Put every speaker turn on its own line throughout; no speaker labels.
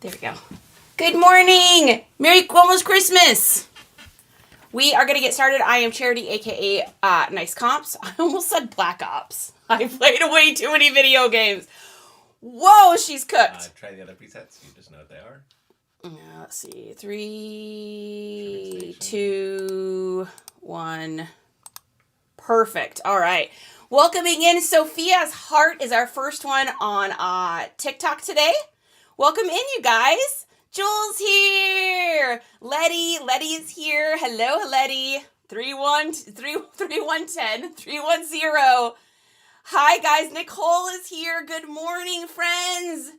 There we go. Good morning. Merry almost Christmas. We are going to get started. I am Charity, aka NiceComps. I almost said Black Ops. I played way too many video games. Whoa, she's cooked.
Try the other presets. You just know what they are.
Let's see. 3, 2, 1. Perfect. All right. Welcoming in Sophia's Heart is our first one on TikTok today. Welcome in, you guys. Jules here. Letty is here. Hello, Letty. 3110 310. Hi, guys. Nicole is here. Good morning, friends.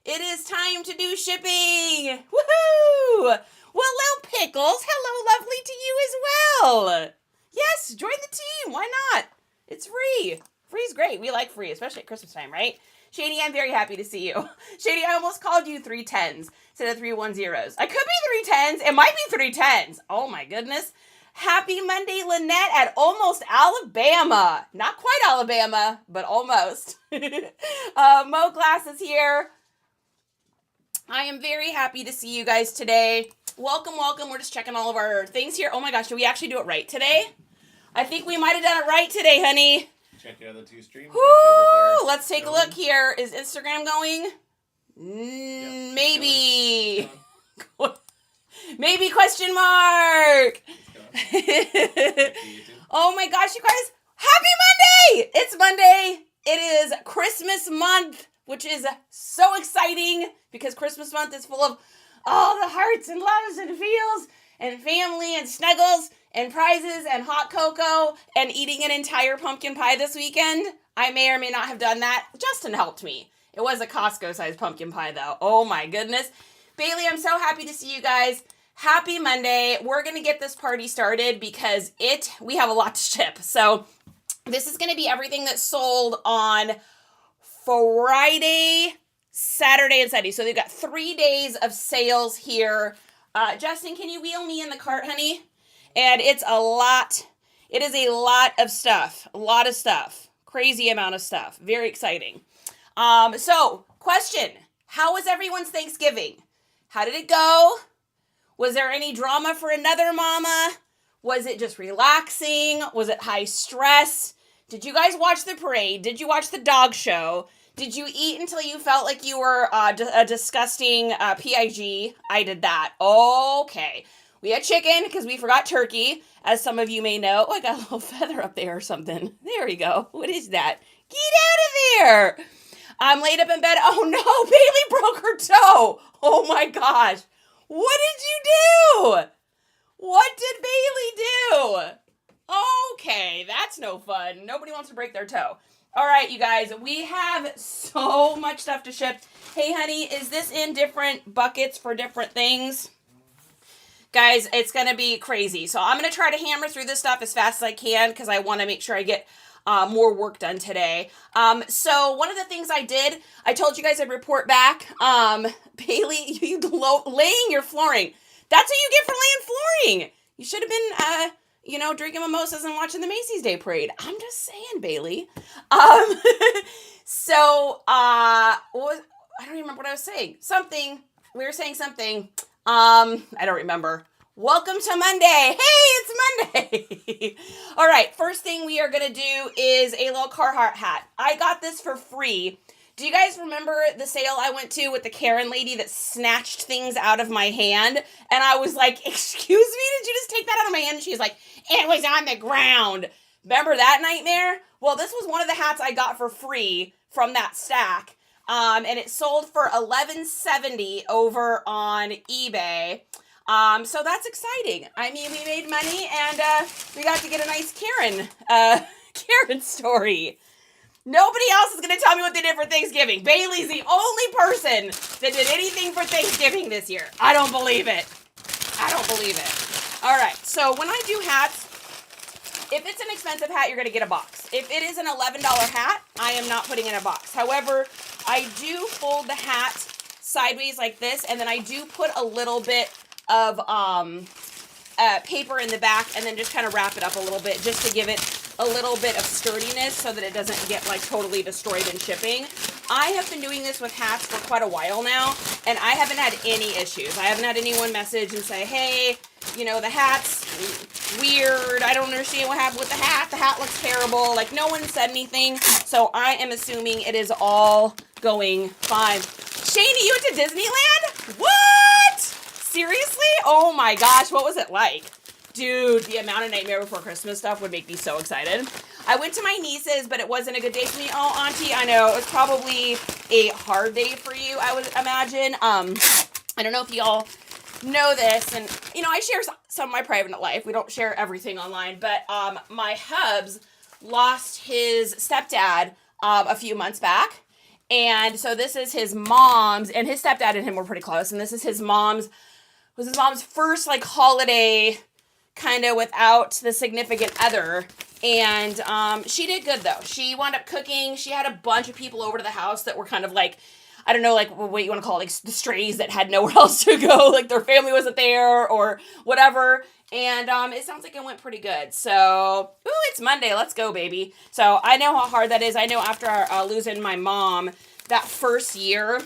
It is time to do shipping. Woohoo! Well, hello, Pickles. Hello, lovely to you as well. Yes, join the team. Why not? It's free. Free's great. We like free, especially at Christmas time, right? Shady, I'm very happy to see you. Shady, I almost called you 310s instead of 310s. I could be 310s. It might be 310s. Oh, my goodness. Happy Monday, Lynette at almost Alabama. Not quite Alabama, but almost. Mo Glass is here. I am very happy to see you guys today. Welcome, welcome. We're just checking all of our things here. Oh, my gosh. Did we actually do it right today? I think we might have done it right today, honey.
Check out the two streams.
Woo! Let's take a look here. Is Instagram going?
Yep,
Maybe. Maybe question mark. Oh my gosh, you guys. Happy Monday! It's Monday. It is Christmas month, which is so exciting because Christmas month is full of all the hearts and loves and feels and family and snuggles and prizes and hot cocoa and eating an entire pumpkin pie this weekend. I may or may not have done that. Justin helped me. It was a Costco-sized pumpkin pie, though. Oh, my goodness. Bailey, I'm so happy to see you guys. Happy Monday. We're going to get this party started because we have a lot to ship. So this is going to be everything that's sold on Friday, Saturday, and Sunday. So they've got 3 days of sales here. Justin, can you wheel me in the cart, honey? And it's a lot. It is a lot of stuff. A lot of stuff. Crazy amount of stuff. Very exciting. So, question. How was everyone's Thanksgiving? How did it go? Was there any drama for another mama? Was it just relaxing? Was it high stress? Did you guys watch the parade? Did you watch the dog show? Did you eat until you felt like you were a disgusting PIG? I did that. Okay. We had chicken because we forgot turkey, as some of you may know. Oh, I got a little feather up there or something. There we go. What is that? Get out of there. I'm laid up in bed. Oh, no. Bailey broke her toe. Oh, my gosh. What did you do? What did Bailey do? Okay, that's no fun. Nobody wants to break their toe. All right, you guys. We have so much stuff to ship. Hey, honey, is this in different buckets for different things? Guys, it's going to be crazy. So I'm going to try to hammer through this stuff as fast as I can because I want to make sure I get more work done today. So one of the things I did, I told you guys I'd report back. Bailey, you laying your flooring. That's what you get for laying flooring. You should have been, drinking mimosas and watching the Macy's Day Parade. I'm just saying, Bailey. I don't remember what I was saying. We were saying something. I don't remember. Welcome to Monday. Hey, it's Monday. All right. First thing we are going to do is a little Carhartt hat. I got this for free. Do you guys remember the sale I went to with the Karen lady that snatched things out of my hand? And I was like, excuse me, did you just take that out of my hand? And she was like, it was on the ground. Remember that nightmare? Well, this was one of the hats I got for free from that stack. And it sold for $11.70 over on eBay. So that's exciting. I mean, we made money and we got to get a nice Karen story. Nobody else is going to tell me what they did for Thanksgiving. Bailey's the only person that did anything for Thanksgiving this year. I don't believe it. All right. So when I do hats, if it's an expensive hat, you're going to get a box. If it is an $11 hat, I am not putting in a box. However, I do fold the hat sideways like this, and then I do put a little bit of paper in the back and then just kind of wrap it up a little bit just to give it a little bit of sturdiness so that it doesn't get like totally destroyed in shipping. I have been doing this with hats for quite a while now, and I haven't had any issues. I haven't had anyone message and say, hey, you know, the hat's weird. I don't understand what happened with the hat. The hat looks terrible. Like, no one said anything, so I am assuming it is all going fine. Shani, you went to Disneyland? What? Seriously? Oh my gosh, what was it like? Dude, the amount of Nightmare Before Christmas stuff would make me so excited. I went to my niece's, but it wasn't a good day for me. Oh, Auntie, I know. It was probably a hard day for you, I would imagine. I don't know if y'all know this, and, you know, I share some of my private life. We don't share everything online, but my hubs lost his stepdad a few months back, and so this is his mom's, and his stepdad and him were pretty close, and this is his mom's first, like, holiday kind of without the significant other. And she did good, though. She wound up cooking. She had a bunch of people over to the house that were kind of like, I don't know, like what you want to call it, like the strays that had nowhere else to go. Like their family wasn't there or whatever. And it sounds like it went pretty good. So, ooh, it's Monday. Let's go, baby. So I know how hard that is. I know after losing my mom that first year,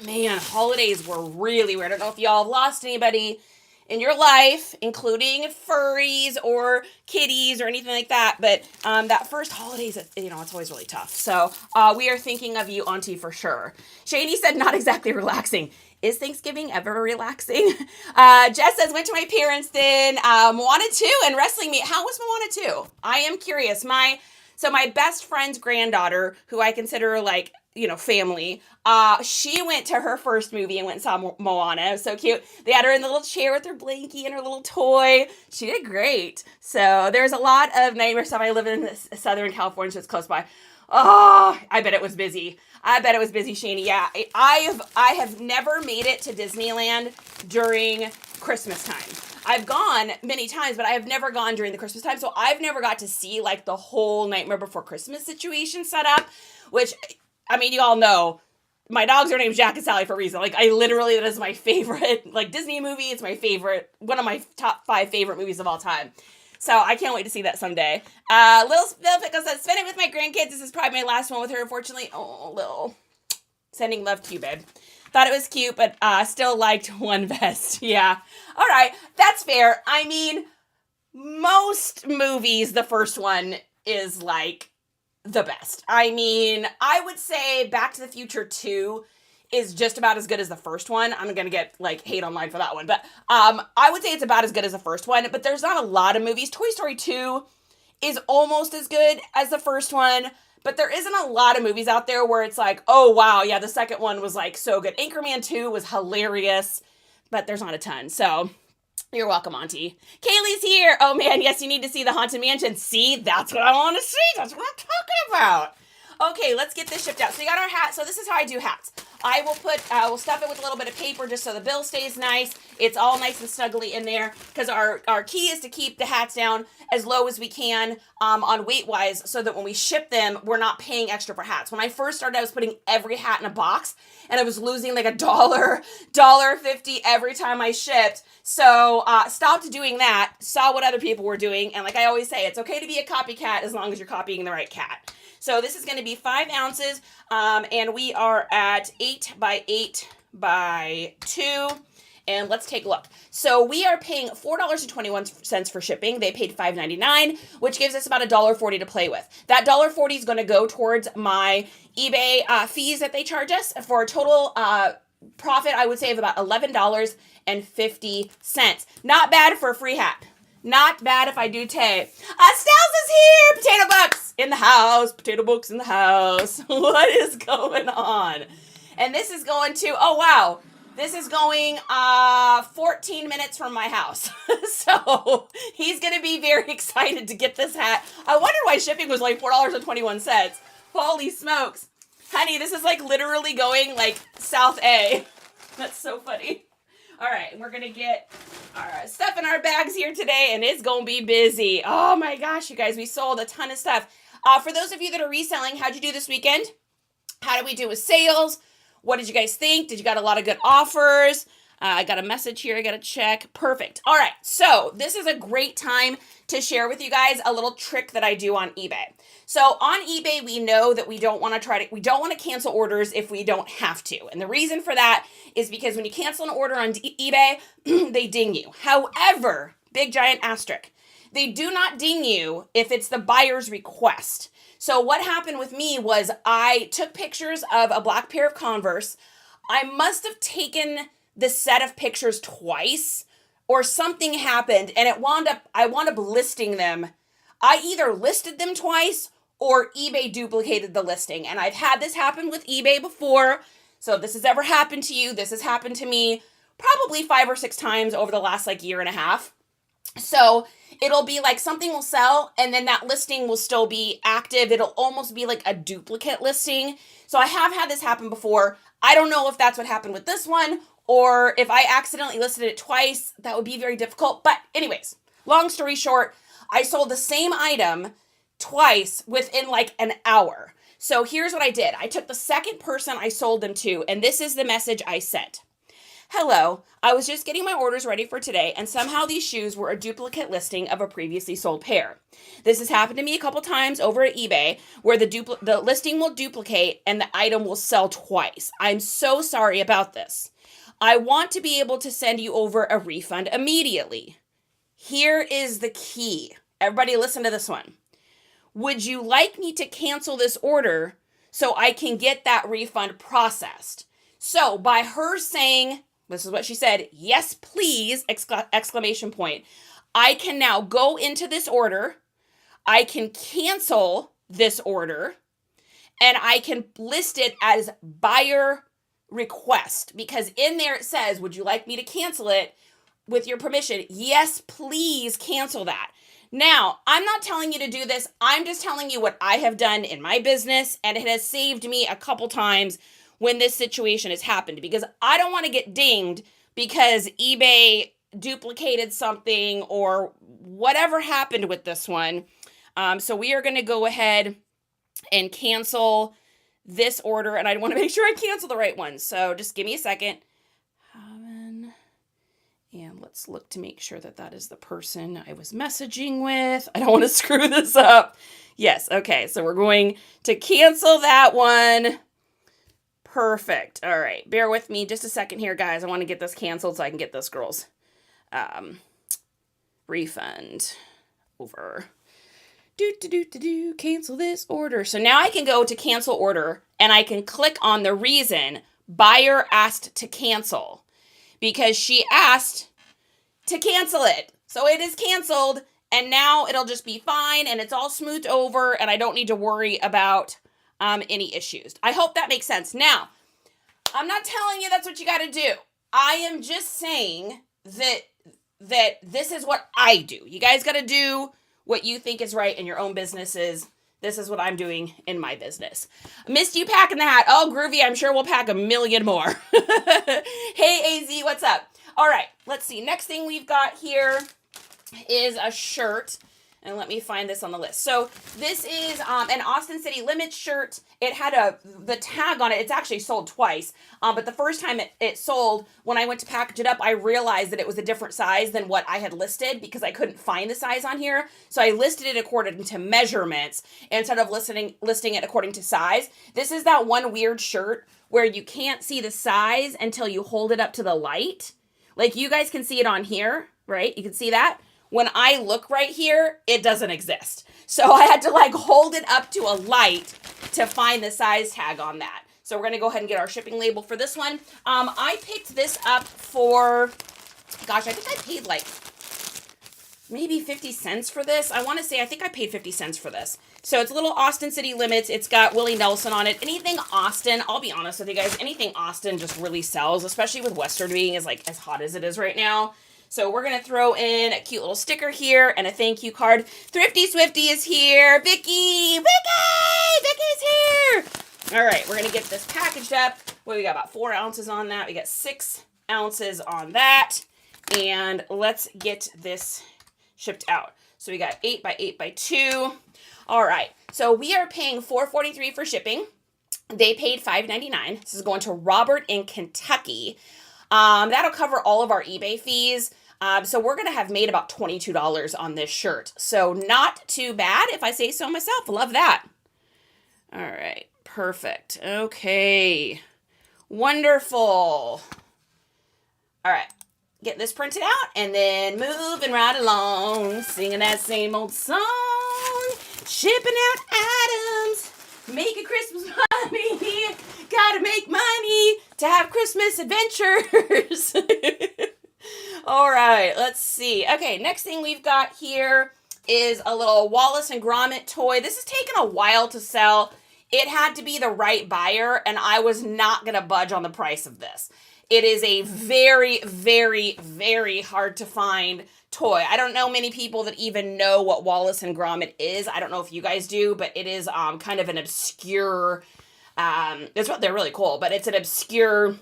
man, holidays were really weird. I don't know if y'all have lost anybody in your life, including furries or kitties or anything like that. But that first holidays, you know, it's always really tough. So we are thinking of you, Auntie, for sure. Shani said, not exactly relaxing. Is Thanksgiving ever relaxing? Jess says, went to my parents then. Moana 2 and wrestling meet. How was Moana 2? I am curious. My best friend's granddaughter, who I consider like, you know, family, she went to her first movie and went and saw Moana. It was so cute. They had her in the little chair with her blankie and her little toy. She did great. So there's a lot of nightmare stuff. I live in Southern California, so it's close by. Oh, I bet it was busy. Shani. Yeah, I have never made it to Disneyland during Christmas time. I've gone many times, but I have never gone during the Christmas time. So I've never got to see like the whole Nightmare Before Christmas situation set up, which, I mean, you all know, my dogs are named Jack and Sally for a reason. Like, I literally, that is my favorite, like, Disney movie. It's my favorite, one of my top 5 favorite movies of all time. So I can't wait to see that someday. Lil Pickle says, spend it with my grandkids. This is probably my last one with her, unfortunately. Oh, Lil. Sending love to you, babe. Thought it was cute, but still liked one best. Yeah. All right. That's fair. I mean, most movies, the first one is, like, the best. I mean, I would say Back to the Future 2 is just about as good as the first one. I'm gonna get like hate online for that one, but I would say it's about as good as the first one, but there's not a lot of movies. Toy Story 2 is almost as good as the first one, but there isn't a lot of movies out there where it's like, oh wow, yeah, the second one was like so good. Anchorman 2 was hilarious, but there's not a ton. So you're welcome, Auntie. Kaylee's here. Oh man, yes, you need to see the Haunted Mansion. See, that's what I want to see. That's what I'm talking about. Okay, let's get this shipped out. So you got our hat. So this is how I do hats. I will we'll stuff it with a little bit of paper just so the bill stays nice. It's all nice and snuggly in there because our key is to keep the hats down as low as we can on weight-wise so that when we ship them, we're not paying extra for hats. When I first started, I was putting every hat in a box and I was losing like $1.50 every time I shipped. So stopped doing that, saw what other people were doing, and like I always say, it's okay to be a copycat as long as you're copying the right cat. So this is going to be 5 ounces, and we are at 8 by 8 by 2, and let's take a look. So we are paying $4.21 for shipping. They paid $5.99, which gives us about $1.40 to play with. That $1.40 is going to go towards my eBay fees that they charge us for a total profit, I would say, of about $11.50. Not bad for a free hat. Not bad if I do say. Styles is here! Potato Bucks in the house. Potato Bucks in the house. What is going on? And this is going to, oh wow. This is going 14 minutes from my house. So he's going to be very excited to get this hat. I wonder why shipping was like $4.21. Holy smokes. Honey, this is like literally going like South A. That's so funny. All right, we're going to get our stuff in our bags here today, and it's going to be busy. Oh my gosh, you guys, we sold a ton of stuff. For those of you that are reselling, how'd you do this weekend? How did we do with sales? What did you guys think? Did you got a lot of good offers? I got a message here. I got to check. Perfect. All right. So this is a great time to share with you guys a little trick that I do on eBay. So on eBay, we know that we don't want to cancel orders if we don't have to. And the reason for that is because when you cancel an order on eBay, they ding you. However, big giant asterisk, they do not ding you if it's the buyer's request. So what happened with me was I took pictures of a black pair of Converse. I must have taken the set of pictures twice or something happened and I wound up listing them. I either listed them twice or eBay duplicated the listing. And I've had this happen with eBay before. So if this has ever happened to you, this has happened to me probably 5 or 6 times over the last year and a half. So it'll be like something will sell and then that listing will still be active. It'll almost be like a duplicate listing. So I have had this happen before. I don't know if that's what happened with this one or if I accidentally listed it twice. That would be very difficult. But anyways, long story short, I sold the same item twice within an hour. So here's what I did. I took the second person I sold them to, and this is the message I sent. Hello, I was just getting my orders ready for today, and somehow these shoes were a duplicate listing of a previously sold pair. This has happened to me a couple times over at eBay, where the listing will duplicate and the item will sell twice. I'm so sorry about this. I want to be able to send you over a refund immediately. Here is the key. Everybody listen to this one. Would you like me to cancel this order so I can get that refund processed? So by her saying, this is what she said, yes, please, exclamation point. I can now go into this order. I can cancel this order and I can list it as buyer request because in there it says, would you like me to cancel it? With your permission, yes, please cancel that. Now, I'm not telling you to do this. I'm just telling you what I have done in my business, and it has saved me a couple times when this situation has happened because I don't want to get dinged because eBay duplicated something or whatever happened with this one. So we are going to go ahead and cancel this order, and I want to make sure I cancel the right one. So just give me a second. And let's look to make sure that that is the person I was messaging with. I don't want to screw this up. Yes, okay, so we're going to cancel that one. Perfect. All right, bear with me just a second here, guys. I want to get this canceled so I can get this girl's refund over. Cancel this order. So now I can go to cancel order and I can click on the reason buyer asked to cancel. Because she asked to cancel it. So it is canceled and now it'll just be fine and it's all smoothed over and I don't need to worry about any issues. I hope that makes sense. Now, I'm not telling you that's what you got to do. I am just saying that this is what I do. You guys got to do what you think is right in your own businesses. This is what I'm doing in my business. Missed you packing the hat. Oh, groovy. I'm sure we'll pack a million more. Hey, AZ, what's up? All right, let's see. Next thing we've got here is a shirt. And let me find this on the list. So this is an Austin City Limits shirt. It had the tag on it. It's actually sold twice. But the first time it sold, when I went to package it up, I realized that it was a different size than what I had listed because I couldn't find the size on here. So I listed it according to measurements instead of listing it according to size. This is that one weird shirt where you can't see the size until you hold it up to the light. Like you guys can see it on here, right? You can see that. When I look right here, it doesn't exist. So I had to hold it up to a light to find the size tag on that. So we're going to go ahead and get our shipping label for this one. I picked this up for, gosh, I think I paid maybe 50 cents for this. I think I paid 50 cents for this. So it's a little Austin City Limits. It's got Willie Nelson on it. Anything Austin, I'll be honest with you guys, anything Austin just really sells, especially with Western being as as hot as it is right now. So we're going to throw in a cute little sticker here and a thank you card. Thrifty Swifty is here. Vicky's here. All right, we're going to get this packaged up. We got about 4 ounces on that. We got 6 ounces on that. And let's get this shipped out. So we got 8 by 8 by 2. All right, so we are paying $4.43 for shipping. They paid $5.99. This is going to Robert in Kentucky. That'll cover all of our eBay fees. So we're going to have made about $22 on this shirt. So not too bad if I say so myself. Love that. All right. Perfect. Okay. Wonderful. All right. Get this printed out and then moving right along, singing that same old song, shipping out items, making Christmas money, gotta make money to have Christmas adventures. All right, let's see. Okay, next thing we've got here is a little Wallace and Gromit toy. This has taken a while to sell. It had to be the right buyer, and I was not going to budge on the price of this. It is a very, very, very hard to find toy. I don't know many people that even know what Wallace and Gromit is. I don't know if you guys do, but it is kind of an obscure, they're really cool, but it's an obscure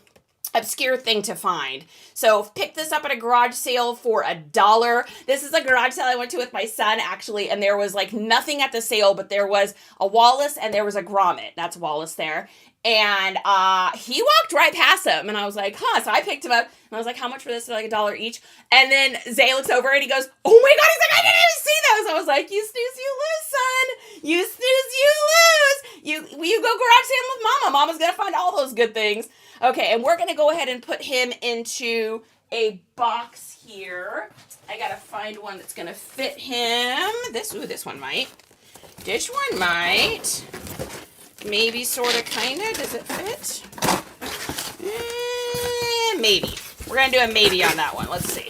thing to find. So pick this up at a garage sale for $1. This is a garage sale I went to with my son, actually, and there was like nothing at the sale, but there was a Wallace and there was a Gromit. That's Wallace there. And he walked right past him, and I was like, huh. So I picked him up, and I was like, how much for this? They're like $1 each. And then Zay looks over, and he goes, oh my God. He's like, I didn't even see those. I was like, you snooze, you lose, son. You snooze, you lose. You go garage sale with Mama. Mama's going to find all those good things. Okay, and we're going to go ahead and put him into a box here. I got to find one that's going to fit him. This one might. This one might. Maybe, sort of, kind of. Does it fit? Maybe. We're going to do a maybe on that one. Let's see.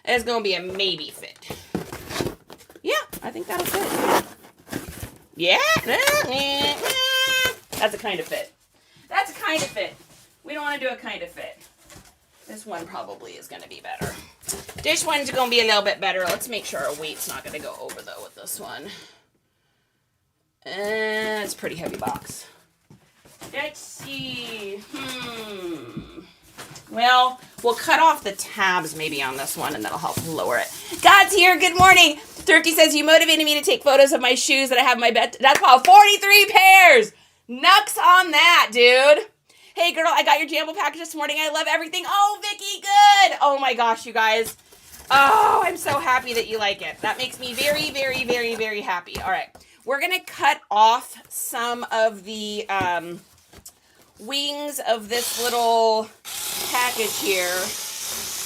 It's going to be a maybe fit. Yeah, I think that'll fit. Yeah. That's a kind of fit. That's a kind of fit. We don't want to do a kind of fit. This one probably is going to be better. This one's going to be a little bit better. Let's make sure our weight's not going to go over, though, with this one. It's a pretty heavy box. Let's see. Well, we'll cut off the tabs maybe on this one, and that'll help lower it. God's here. Good morning. Thrifty says, you motivated me to take photos of my shoes that I have in my bed. That's about 43 pairs. Nux on that, dude. Hey, girl, I got your Jambo package this morning. I love everything. Oh, Vicky, good. Oh, my gosh, you guys. Oh, I'm so happy that you like it. That makes me very, very, very, very happy. All right. We're going to cut off some of the wings of this little package here.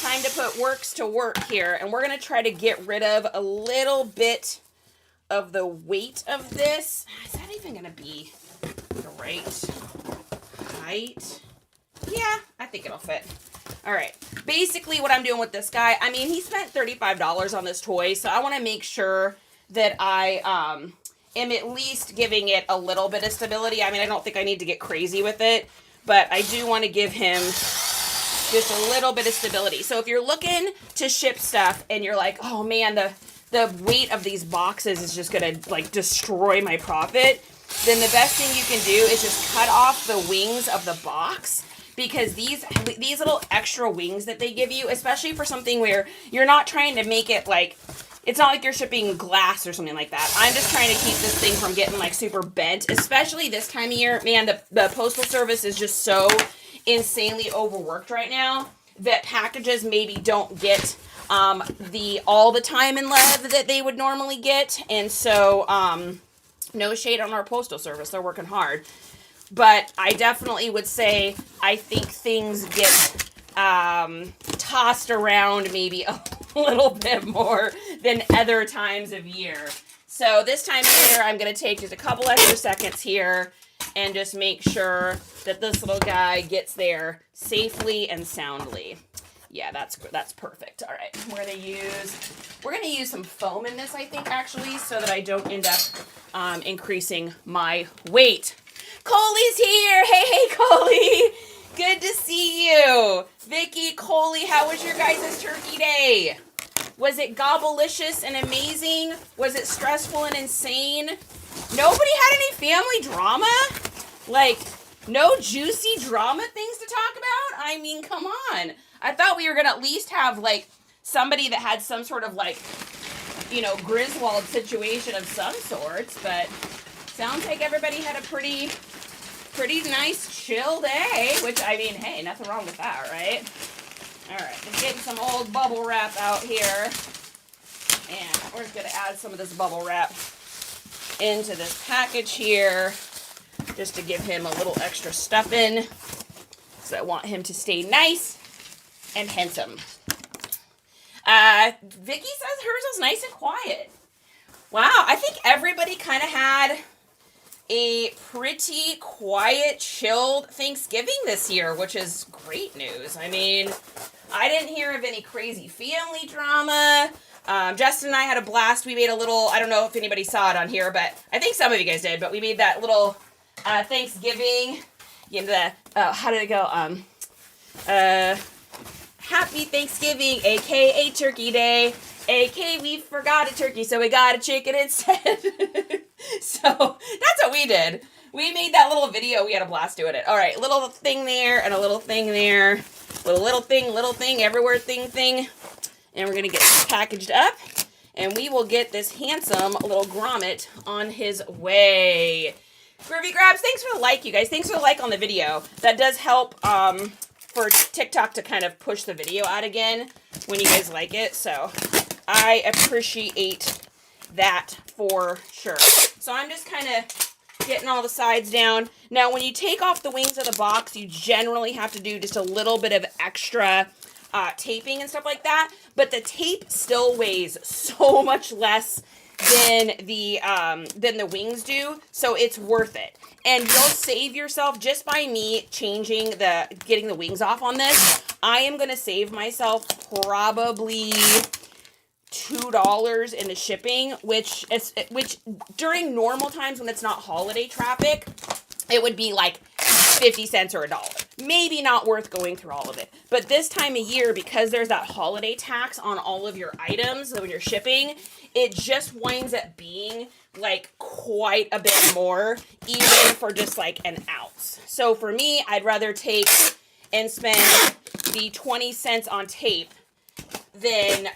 Time to put works to work here. And we're going to try to get rid of a little bit of the weight of this. Is that even going to be the right height? Yeah, I think it'll fit. All right. Basically, what I'm doing with this guy, I mean, he spent $35 on this toy, so I want to make sure that I am at least giving it a little bit of stability. I mean, I don't think I need to get crazy with it, but I do want to give him just a little bit of stability. So if you're looking to ship stuff and you're like, oh man, the weight of these boxes is just going to like destroy my profit, then the best thing you can do is just cut off the wings of the box, because these little extra wings that they give you, especially for something where you're not trying to make it like, it's not like you're shipping glass or something like that. I'm just trying to keep this thing from getting like super bent, especially this time of year. Man, the postal service is just so insanely overworked right now that packages maybe don't get all the time and love that they would normally get. And so, no shade on our postal service. They're working hard. But I definitely would say I think things get tossed around maybe a little bit more than other times of year. So this time of year, I'm going to take just a couple extra seconds here and just make sure that this little guy gets there safely and soundly. Yeah, that's perfect. All right, we're gonna use some foam in this, I think, actually, so that I don't end up increasing my weight. Coley's here. Hey, Coley. Good to see you. Vicky, Coley, how was your guys' turkey day? Was it gobblicious and amazing? Was it stressful and insane? Nobody had any family drama? Like, no juicy drama things to talk about? I mean, come on. I thought we were going to at least have, like, somebody that had some sort of, like, you know, Griswold situation of some sorts, but sounds like everybody had a pretty pretty nice chill day, which, I mean, hey, nothing wrong with that, right? All right, just getting some old bubble wrap out here. And we're just going to add some of this bubble wrap into this package here just to give him a little extra stuffing. So I want him to stay nice and handsome. Vicky says hers was nice and quiet. Wow, I think everybody kind of had a pretty quiet, chilled Thanksgiving this year, which is great news. I mean, I didn't hear of any crazy family drama. Justin and I had a blast. We made a little, I don't know if anybody saw it on here, but I think some of you guys did, but we made that little Thanksgiving, you know, how did it go? Happy Thanksgiving, aka Turkey Day, aka we forgot a turkey, so we got a chicken instead. So that's what we did. We made that little video. We had a blast doing it. All right, little thing there and a little thing there. Little thing, everywhere thing. And we're going to get this packaged up. And we will get this handsome little grommet on his way. Groovy Grabs, thanks for the like, you guys. Thanks for the like on the video. That does help for TikTok to kind of push the video out again when you guys like it. So I appreciate that for sure. So I'm just kind of getting all the sides down. Now, when you take off the wings of the box, you generally have to do just a little bit of extra taping and stuff like that. But the tape still weighs so much less than the wings do, so it's worth it. And you'll save yourself just by me getting the wings off on this. I am gonna save myself probably $2 in the shipping, which during normal times when it's not holiday traffic, it would be like 50 cents or $1. Maybe not worth going through all of it. But this time of year, because there's that holiday tax on all of your items when you're shipping, it just winds up being like quite a bit more, even for just like an ounce. So for me, I'd rather take and spend the 20 cents on tape than,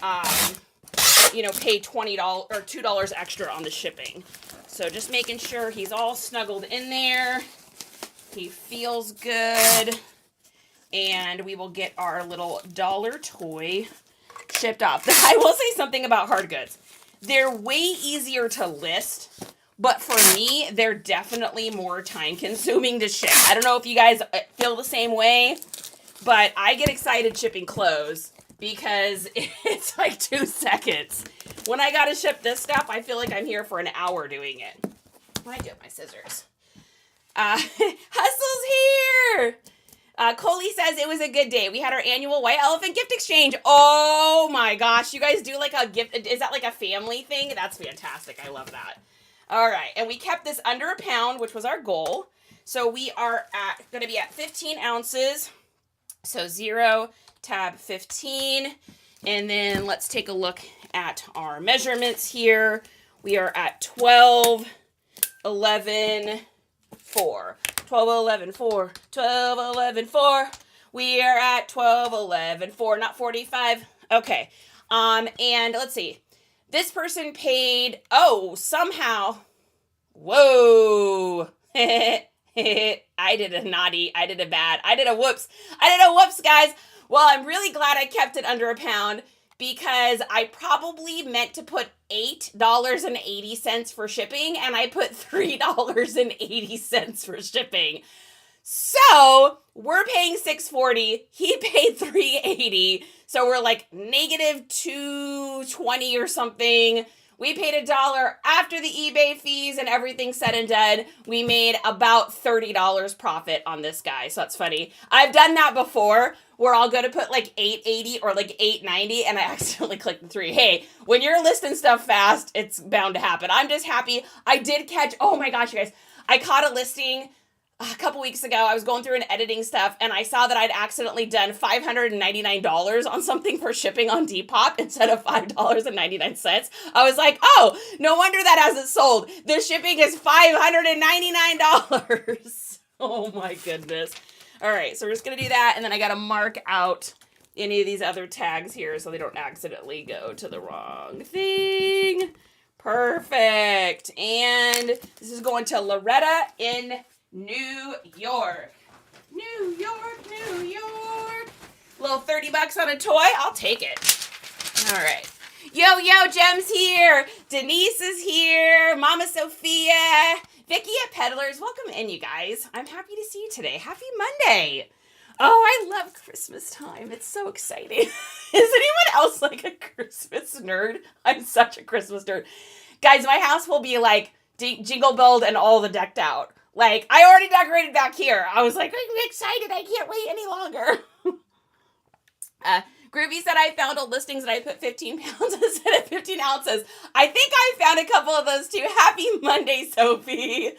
pay $20 or $2 extra on the shipping. So just making sure he's all snuggled in there. He feels good. And we will get our little dollar toy shipped off. I will say something about hard goods. They're way easier to list, but for me, they're definitely more time consuming to ship. I don't know if you guys feel the same way, but I get excited shipping clothes because it's like 2 seconds. When I gotta ship this stuff, I feel like I'm here for an hour doing it. What do I do with my scissors? Hustle's here! Coley says it was a good day. We had our annual White Elephant gift exchange. Oh my gosh, you guys do like a gift. Is that like a family thing? That's fantastic. I love that. All right, and we kept this under a pound, which was our goal. So we are going to be at 15 ounces. So 0, tab 15. And then let's take a look at our measurements here. We are at 12, 11, 4. 12, 11, 4. 12, 11, 4. We are at 12, 11, 4. Not 45. Okay. And let's see. This person paid, somehow. Whoa. I did a naughty. I did a bad. I did a whoops. Guys. Well, I'm really glad I kept it under a pound because I probably meant to put $8.80 for shipping, and I put $3.80 for shipping. So we're paying $6.40. He paid $3.80. So we're like negative $2.20 or something. We paid $1 after the eBay fees and everything said and done. We made about $30 profit on this guy. So that's funny. I've done that before where I'll go to put like $8.80 or like $8.90 and I accidentally click the 3. Hey, when you're listing stuff fast, it's bound to happen. I'm just happy. I did catch, oh my gosh, you guys. I caught a listing a couple weeks ago. I was going through and editing stuff and I saw that I'd accidentally done $599 on something for shipping on Depop instead of $5.99. I was like, oh, no wonder that hasn't sold. The shipping is $599. Oh my goodness. All right, so we're just going to do that, and then I got to mark out any of these other tags here so they don't accidentally go to the wrong thing. Perfect. And this is going to Loretta in New York. New York, New York. Little 30 bucks on a toy, I'll take it. All right. Yo, Jem's here. Denise is here. Mama Sophia. Vicky at Peddlers. Welcome in, you guys. I'm happy to see you today. Happy Monday. Oh, I love Christmas time. It's so exciting. Is anyone else like a Christmas nerd? I'm such a Christmas nerd. Guys, my house will be like jingle belled and all the decked out. Like, I already decorated back here. I was like, I'm excited. I can't wait any longer. Groovy said I found old listings and I put 15 pounds instead of 15 ounces. I think I found a couple of those too. Happy Monday, Sophie.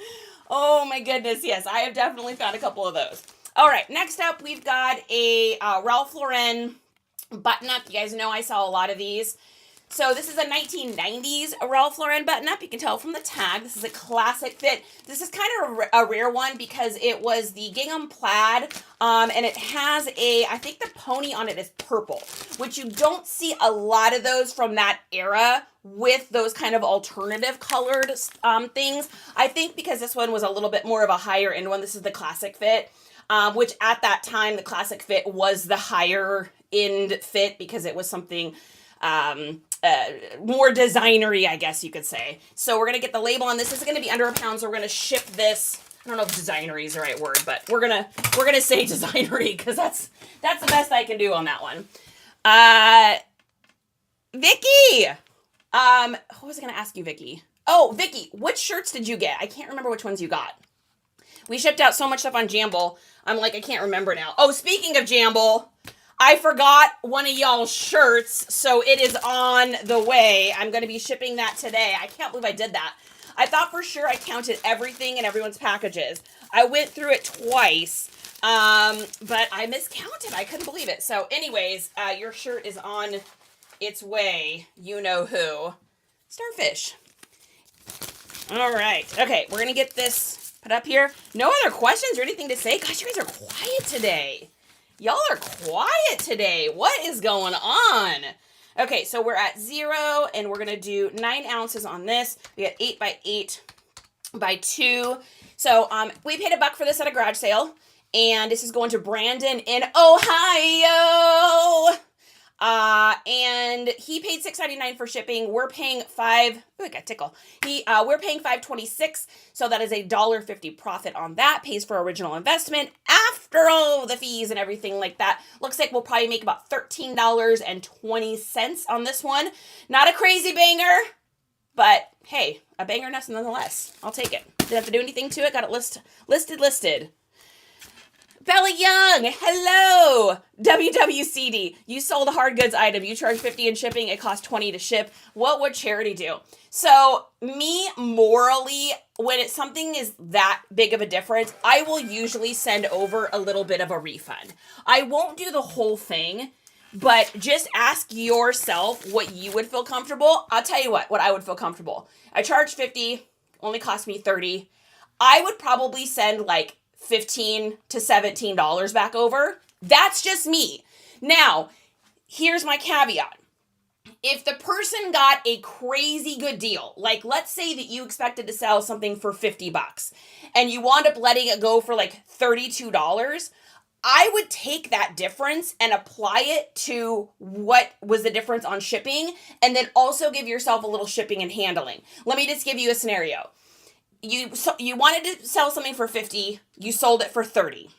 Oh my goodness. Yes, I have definitely found a couple of those. All right. Next up, we've got a Ralph Lauren button up. You guys know I sell a lot of these. So this is a 1990s Ralph Lauren button-up. You can tell from the tag. This is a classic fit. This is kind of a rare one because it was the gingham plaid, and it has I think the pony on it is purple, which you don't see a lot of those from that era with those kind of alternative colored things. I think because this one was a little bit more of a higher end one. This is the classic fit, which at that time, the classic fit was the higher end fit because it was something more designery, I guess you could say. So we're going to get the label on this. This is going to be under £1, so we're going to ship this. I don't know if designery is the right word, but we're going to say designery because that's the best I can do on that one. Vicky, what was I going to ask you, Vicky? Oh, Vicky, which shirts did you get? I can't remember which ones you got. We shipped out so much stuff on Jamble. I'm like, I can't remember now. Oh, speaking of Jamble, I forgot one of y'all's shirts, so it is on the way. I'm going to be shipping that today. I can't believe I did that. I thought for sure I counted everything in everyone's packages. I went through it twice, but I miscounted. I couldn't believe it. So anyways, your shirt is on its way. You know who. Starfish. All right. Okay, we're going to get this put up here. No other questions or anything to say? Gosh, you guys are quiet today. Y'all are quiet today. What is going on? Okay, so we're at 0, and we're going to do 9 ounces on this. We got 8 by 8 by 2. So we paid $1 for this at a garage sale, and this is going to Brandon in Ohio. And he paid $6.99 for shipping. We're paying $5. Ooh, I got tickle. We're paying $5.26. So that is a $1.50 profit on that. Pays for original investment after all the fees and everything like that. Looks like we'll probably make about $13.20 on this one. Not a crazy banger, but hey, a banger nonetheless. I'll take it. Didn't have to do anything to it. Got it listed. Bella Young, hello. WWCD, you sold a hard goods item. You charge $50 in shipping. It costs $20 to ship. What would charity do? So me, morally, when it's something is that big of a difference, I will usually send over a little bit of a refund. I won't do the whole thing, but just ask yourself what you would feel comfortable. I'll tell you what I would feel comfortable. I charge $50, only cost me $30. I would probably send like $15 to $17 back over. That's just me. Now, here's my caveat. If the person got a crazy good deal, like let's say that you expected to sell something for $50 and you wound up letting it go for like $32, I would take that difference and apply it to what was the difference on shipping, and then also give yourself a little shipping and handling. Let me just give you a scenario. You wanted to sell something for $50, you sold it for $30,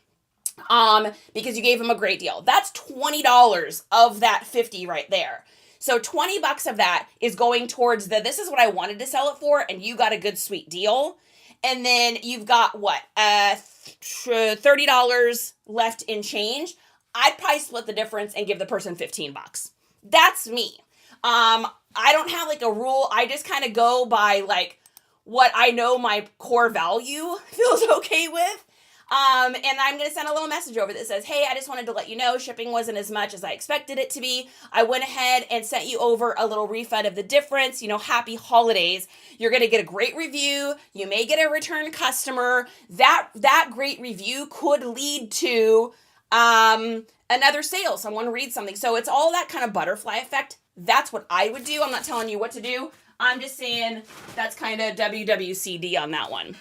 because you gave them a great deal. That's $20 of that $50 right there. So $20 of that is going towards this is what I wanted to sell it for, and you got a good sweet deal. And then you've got what, $30 left in change. I'd probably split the difference and give the person $15. That's me. I don't have like a rule. I just kind of go by like what I know my core value feels okay with. And I'm going to send a little message over that says, hey, I just wanted to let you know shipping wasn't as much as I expected it to be. I went ahead and sent you over a little refund of the difference. Happy holidays. You're going to get a great review. You may get a return customer. That great review could lead to another sale. Someone reads something. So it's all that kind of butterfly effect. That's what I would do. I'm not telling you what to do. I'm just saying that's kind of WWCD on that one.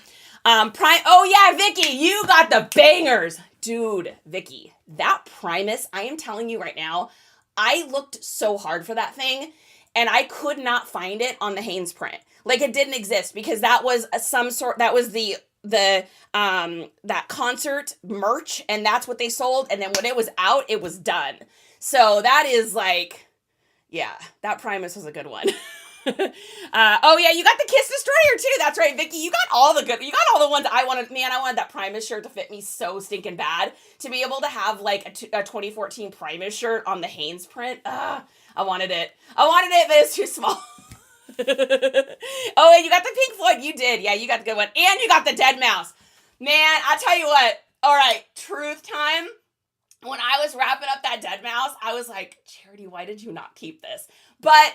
Prime. Oh yeah, Vicky, you got the bangers. Dude, Vicky, that Primus, I am telling you right now, I looked so hard for that thing and I could not find it on the Hanes print. Like it didn't exist because that was that was the that concert merch and that's what they sold. And then when it was out, it was done. So that is like, yeah, that Primus was a good one. Oh yeah, you got the Kiss Destroyer too. That's right, Vicky. You got all the the ones I wanted. Man, I wanted that Primus shirt to fit me so stinking bad. To be able to have like a 2014 Primus shirt on the Hanes print. I wanted it, but it's too small. Oh, and you got the Pink Floyd. You did. Yeah, you got the good one. And you got the Dead Mouse. Man, I'll tell you what. All right, truth time. When I was wrapping up that Dead Mouse, I was like, Charity, why did you not keep this? But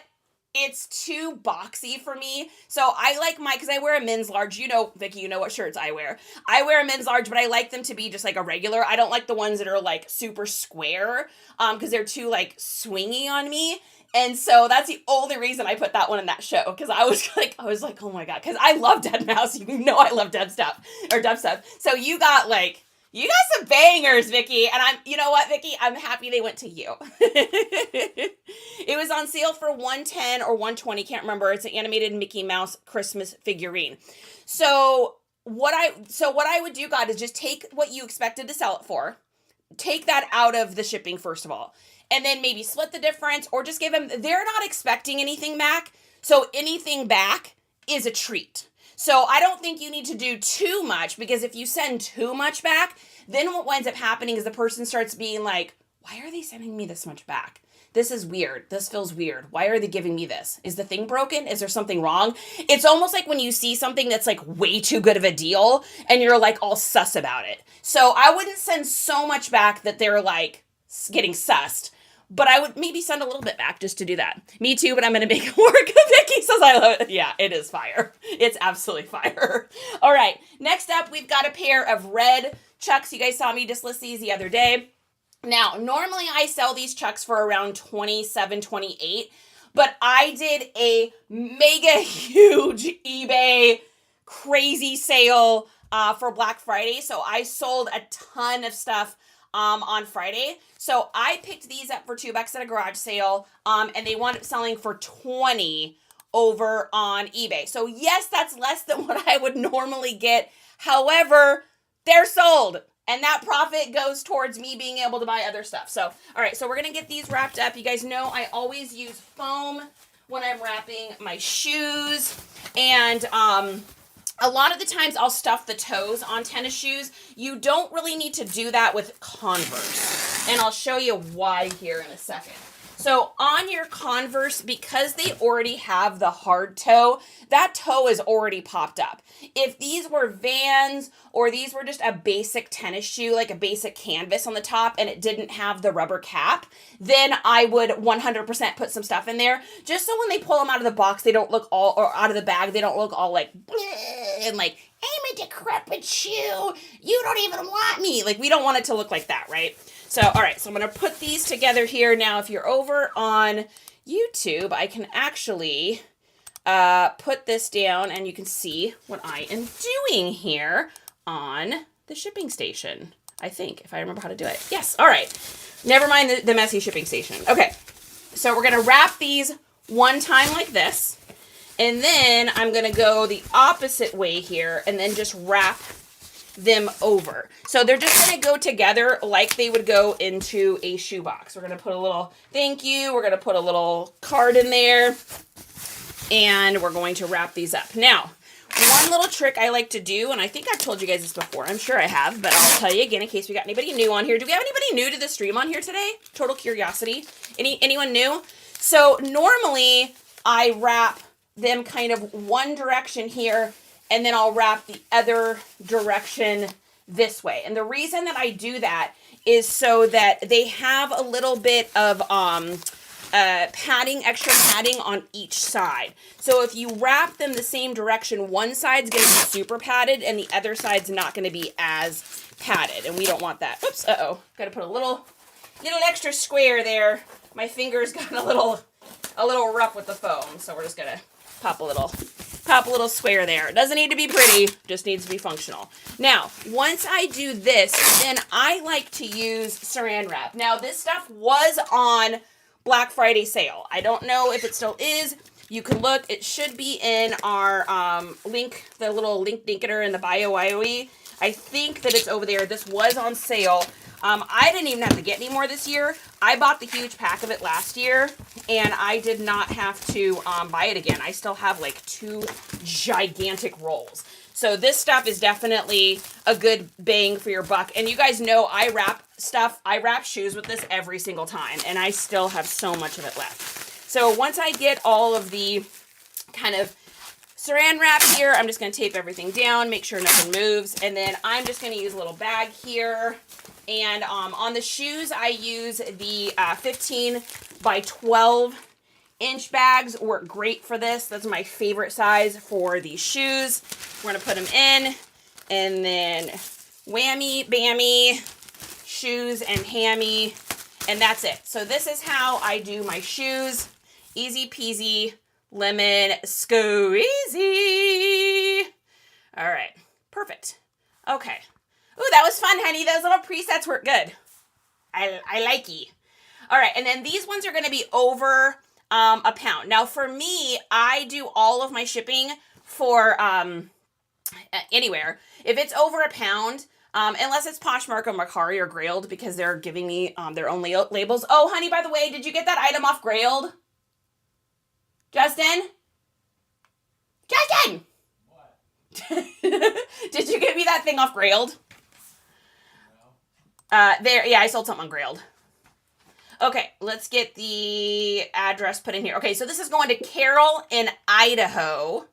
it's too boxy for me. So I like because I wear a men's large. You know, Vicky, you know what shirts I wear. I wear a men's large, but I like them to be just like a regular. I don't like the ones that are like super square because they're too like swingy on me. And so that's the only reason I put that one in that show. Because I was like, oh my God. Because I love Dead Mouse. You know I love dub stuff. So you got some bangers, Vicky. And you know what, Vicky? I'm happy they went to you. It was on sale for $110 or $120. Can't remember. It's an animated Mickey Mouse Christmas figurine. So what I would do, God, is just take what you expected to sell it for. Take that out of the shipping, first of all. And then maybe split the difference or just give them, they're not expecting anything back. So anything back is a treat. So I don't think you need to do too much because if you send too much back, then what winds up happening is the person starts being like, why are they sending me this much back? This is weird. This feels weird. Why are they giving me this? Is the thing broken? Is there something wrong? It's almost like when you see something that's like way too good of a deal and you're like all sus about it. So I wouldn't send so much back that they're like getting sussed. But I would maybe send a little bit back just to do that. Me too, but I'm going to make it work. Vicky says I love it. Yeah, it is fire. It's absolutely fire. All right, next up, we've got a pair of red Chucks. You guys saw me just list these the other day. Now, normally I sell these Chucks for around $27, $28, but I did a mega huge eBay crazy sale for Black Friday. So I sold a ton of stuff on Friday. So I picked these up for $2 at a garage sale, and they wound up selling for $20 over on eBay. So yes, that's less than what I would normally get. However, they're sold, and that profit goes towards me being able to buy other stuff. So, all right, so we're gonna get these wrapped up. You guys know I always use foam when I'm wrapping my shoes, and a lot of the times I'll stuff the toes on tennis shoes. You don't really need to do that with Converse. And I'll show you why here in a second. So on your Converse, because they already have the hard toe, that toe is already popped up. If these were Vans or these were just a basic tennis shoe, like a basic canvas on the top and it didn't have the rubber cap, then I would 100% put some stuff in there just so when they pull them out of the box, they don't look all, or out of the bag, they don't look all like, and like, I'm a decrepit shoe. You don't even want me. Like, we don't want it to look like that, right? So, all right, so I'm going to put these together here. Now, if you're over on YouTube, I can actually put this down and you can see what I am doing here on the shipping station, I think, if I remember how to do it. Yes, all right. Never mind the messy shipping station. Okay, so we're going to wrap these one time like this, and then I'm going to go the opposite way here and then just wrap them over. So they're just going to go together like they would go into a shoebox. We're going to put a little thank you. We're going to put a little card in there. And we're going to wrap these up. Now, one little trick I like to do, and I think I've told you guys this before. I'm sure I have, but I'll tell you again in case we got anybody new on here. Do we have anybody new to the stream on here today? Total curiosity. Anyone new? So normally I wrap them kind of one direction here, and then I'll wrap the other direction this way. And the reason that I do that is so that they have a little bit of padding, extra padding on each side. So if you wrap them the same direction, one side's going to be super padded and the other side's not going to be as padded. And we don't want that. Oops, uh-oh. Got to put a little extra square there. My fingers got a little rough with the foam, so we're just going to pop a little Pop a little square there. It doesn't need to be pretty, just needs to be functional. Now, once I do this, then I like to use saran wrap. Now, this stuff was on Black Friday sale. I don't know if it still is. You can look. It should be in our link, the little link dinketer in the bio IOE. I think that it's over there. This was on sale. I didn't even have to get any more this year. I bought the huge pack of it last year, and I did not have to buy it again. I still have like 2 gigantic rolls. So this stuff is definitely a good bang for your buck. And you guys know I wrap stuff. I wrap shoes with this every single time, and I still have so much of it left. So once I get all of the kind of saran wrap here, I'm just going to tape everything down, make sure nothing moves, and then I'm just going to use a little bag here. And on the shoes, I use the 15 by 12 inch bags. Work great for this. That's my favorite size for these shoes. We're going to put them in, and then whammy, bammy, shoes and hammy, and that's it. So this is how I do my shoes. Easy peasy, lemon squeezy. All right, perfect. Okay. Ooh, that was fun, honey. Those little presets were good. I like ye. All right, and then these ones are going to be over a pound. Now, for me, I do all of my shipping for anywhere. If it's over a pound, unless it's Posh Mercari or Grailed, because they're giving me their own labels. Oh, honey, by the way, did you get that item off Grailed? Justin? Justin!
What?
Did you get me that thing off Grailed? There, yeah, I sold something on Grailed. Okay, let's get the address put in here. Okay, so this is going to Carol in Idaho.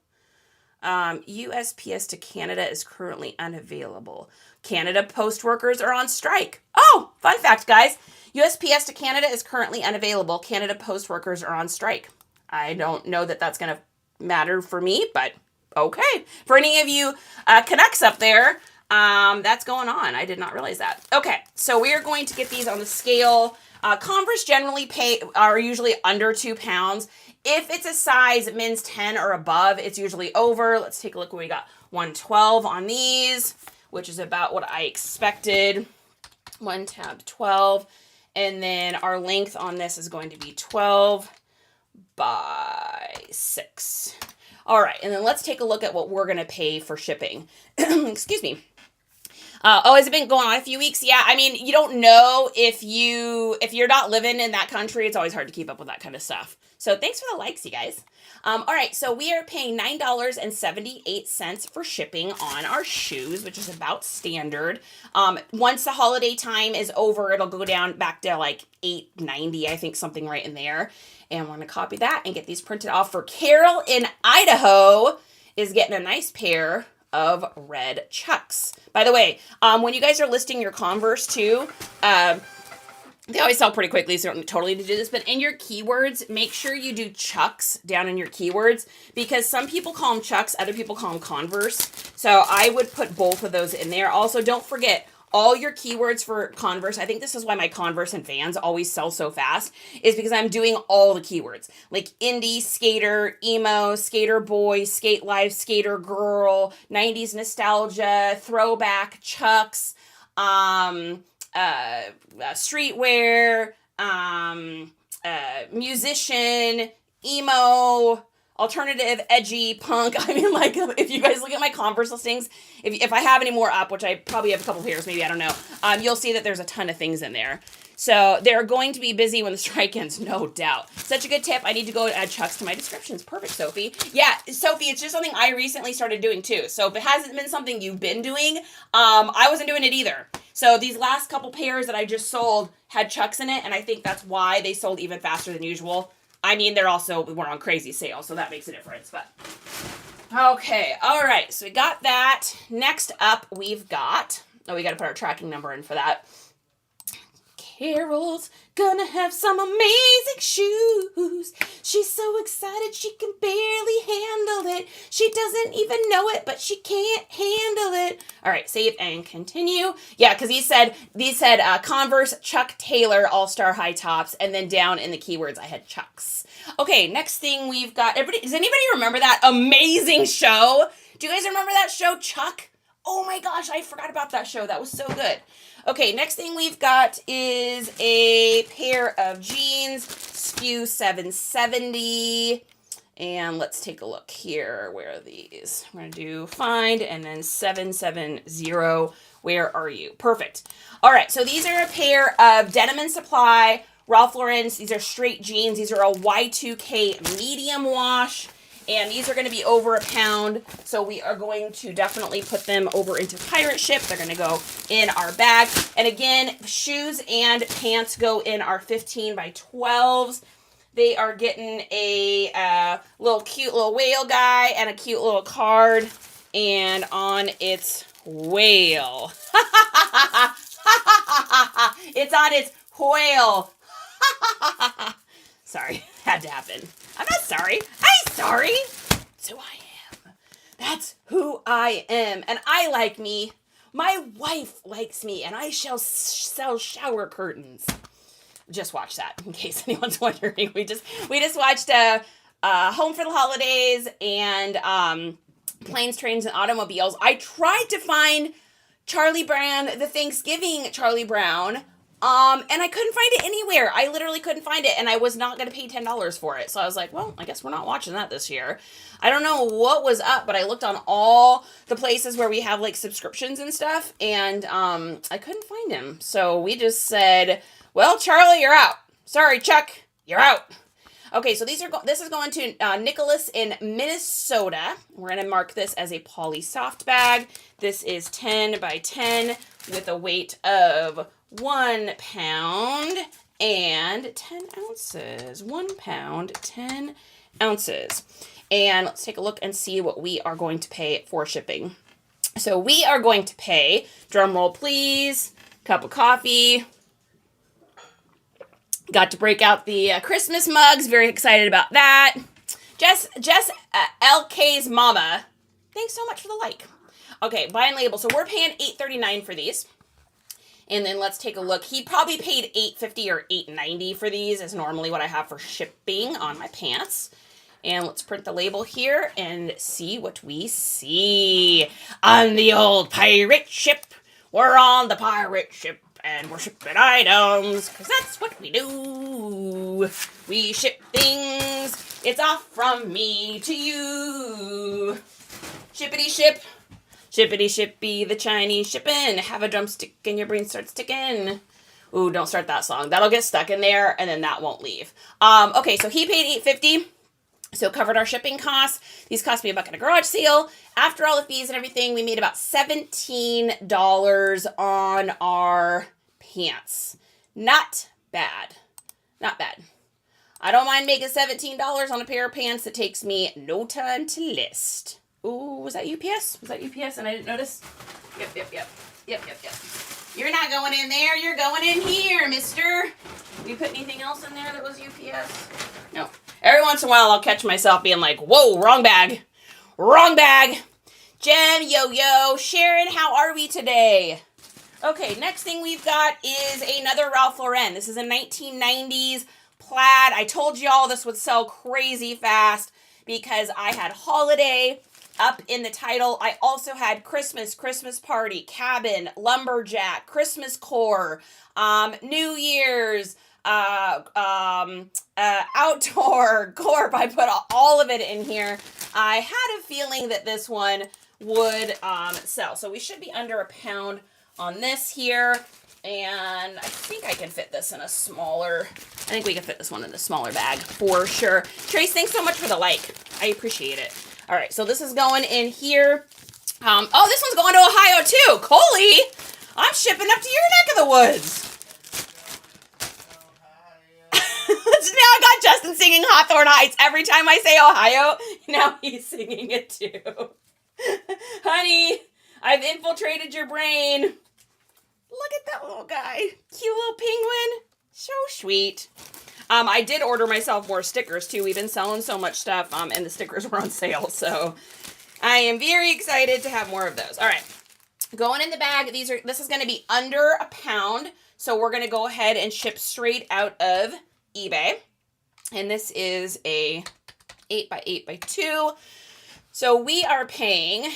USPS to Canada is currently unavailable. Canada post workers are on strike. Oh, fun fact, guys. USPS to Canada is currently unavailable. Canada post workers are on strike. I don't know that that's going to matter for me, but okay. For any of you Canucks up there, that's going on. I did not realize that. Okay, so we are going to get these on the scale. Converse generally are usually under 2 pounds. If it's a size men's 10 or above, it's usually over. Let's take a look what we got. 112 on these, which is about what I expected. 1 tab 12. And then our length on this is going to be 12 by 6. All right, and then let's take a look at what we're going to pay for shipping. Excuse me. Has it been going on a few weeks? Yeah, I mean, you don't know if you're not living in that country. It's always hard to keep up with that kind of stuff. So thanks for the likes, you guys. All right, so we are paying $9.78 for shipping on our shoes, which is about standard. Once the holiday time is over, it'll go down back to like $8.90, I think, something right in there. And we're going to copy that and get these printed off for Carol in Idaho is getting a nice pair of red Chucks. By the way, when you guys are listing your Converse too, they always sell pretty quickly, so you don't totally need to do this, but in your keywords, make sure you do Chucks down in your keywords, because some people call them Chucks, other people call them Converse, so I would put both of those in there. Also, don't forget, all your keywords for Converse, I think this is why my Converse and Vans always sell so fast, is because I'm doing all the keywords. Like indie, skater, emo, skater boy, skate life, skater girl, 90s nostalgia, throwback, Chucks, streetwear, musician, emo, alternative, edgy, punk. I mean, like, if you guys look at my Converse listings, if I have any more up, which I probably have a couple pairs, maybe, I don't know, you'll see that there's a ton of things in there. So they're going to be busy when the strike ends, no doubt. Such a good tip. I need to go add Chucks to my descriptions. Perfect, Sophie. Yeah, Sophie, it's just something I recently started doing too. So if it hasn't been something you've been doing, I wasn't doing it either. So these last couple pairs that I just sold had Chucks in it, and I think that's why they sold even faster than usual. I mean, we're on crazy sale, so that makes a difference, but. Okay, all right, so we got that. Next up, we've got, we got to put our tracking number in for that. Carol's gonna have some amazing shoes. She's so excited she can barely handle it. She doesn't even know it, but she can't handle it. All right, save and continue. Yeah, because these said Converse Chuck Taylor All-Star High Tops, and then down in the keywords I had Chucks. Okay, next thing we've got, does anybody remember that amazing show? Do you guys remember that show, Chuck? Oh my gosh, I forgot about that show. That was so good. Okay, next thing we've got is a pair of jeans, SKU 770. And let's take a look here. Where are these? I'm going to do find and then 770. Where are you? Perfect. All right, so these are a pair of Denim & Supply, Ralph Lauren's. These are straight jeans. These are a Y2K medium wash. And these are going to be over a pound, so we are going to definitely put them over into Pirate Ship. They're going to go in our bag. And again, shoes and pants go in our 15 by 12s. They are getting a cute little whale guy and a cute little card. And on its whale. It's on its whale. Sorry, had to happen. I'm not sorry. I'm sorry. That's who I am. That's who I am. And I like me. My wife likes me. And I shall sell shower curtains. Just watch that, in case anyone's wondering. We just watched Home for the Holidays and Planes, Trains, and Automobiles. I tried to find Charlie Brown, the Thanksgiving Charlie Brown. And I couldn't find it anywhere. I literally couldn't find it, and I was not going to pay $10 for it. So I was like, well, I guess we're not watching that this year. I don't know what was up, but I looked on all the places where we have, like, subscriptions and stuff, and I couldn't find him. So we just said, well, Charlie, you're out. Sorry, Chuck, you're out. Okay, so this is going to Nicholas in Minnesota. We're going to mark this as a poly soft bag. This is 10 by 10 with a weight of 1 pound and 10 ounces. 1 pound, 10 ounces. And let's take a look and see what we are going to pay for shipping. So we are going to pay, drum roll please, cup of coffee. Got to break out the Christmas mugs. Very excited about that. Jess LK's mama. Thanks so much for the like. Okay, buy and label. So we're paying $8.39 for these. And then let's take a look. He probably paid $8.50 or $8.90 for these, is normally what I have for shipping on my pants. And let's print the label here and see what we see. On the old pirate ship. We're on the pirate ship. And we're shipping items, because that's what we do. We ship things. It's off from me to you. Shippity ship. Shippity shippy, the Chinese shipping. Have a drumstick and your brain starts ticking. Ooh, don't start that song. That'll get stuck in there, and then that won't leave. Okay, so he paid $8.50. So covered our shipping costs. These cost me $1 at a garage sale. After all the fees and everything, we made about $17 on our pants. Not bad. Not bad. I don't mind making $17 on a pair of pants that takes me no time to list. Ooh, was that UPS? Was that UPS and I didn't notice? Yep. You're not going in there. You're going in here, mister. You put anything else in there that was UPS? No. Every once in a while, I'll catch myself being like, whoa, wrong bag. Wrong bag. Jem, yo. Sharon, how are we today? Okay, next thing we've got is another Ralph Lauren. This is a 1990s plaid. I told y'all this would sell crazy fast because I had holiday up in the title. I also had Christmas party, cabin, lumberjack, Christmas core, New Year's, outdoor, corp. I put all of it in here. I had a feeling that this one would sell. So we should be under a pound on this here. And I think I can fit this in a smaller, I think we can fit this one in a smaller bag for sure. Trace, thanks so much for the like. I appreciate it. All right, so this is going in here. Oh, this one's going to Ohio too. Coley, I'm shipping up to your neck of the woods. Now I got Justin singing Hawthorne Heights every time I say Ohio. Now he's singing it too. Honey, I've infiltrated your brain. Look at that little guy. Cute little penguin. So sweet. I did order myself more stickers too. We've been selling so much stuff, and the stickers were on sale. So I am very excited to have more of those. All right. Going in the bag, this is going to be under £1. So we're going to go ahead and ship straight out of eBay. And this is a 8x8x2. So we are paying,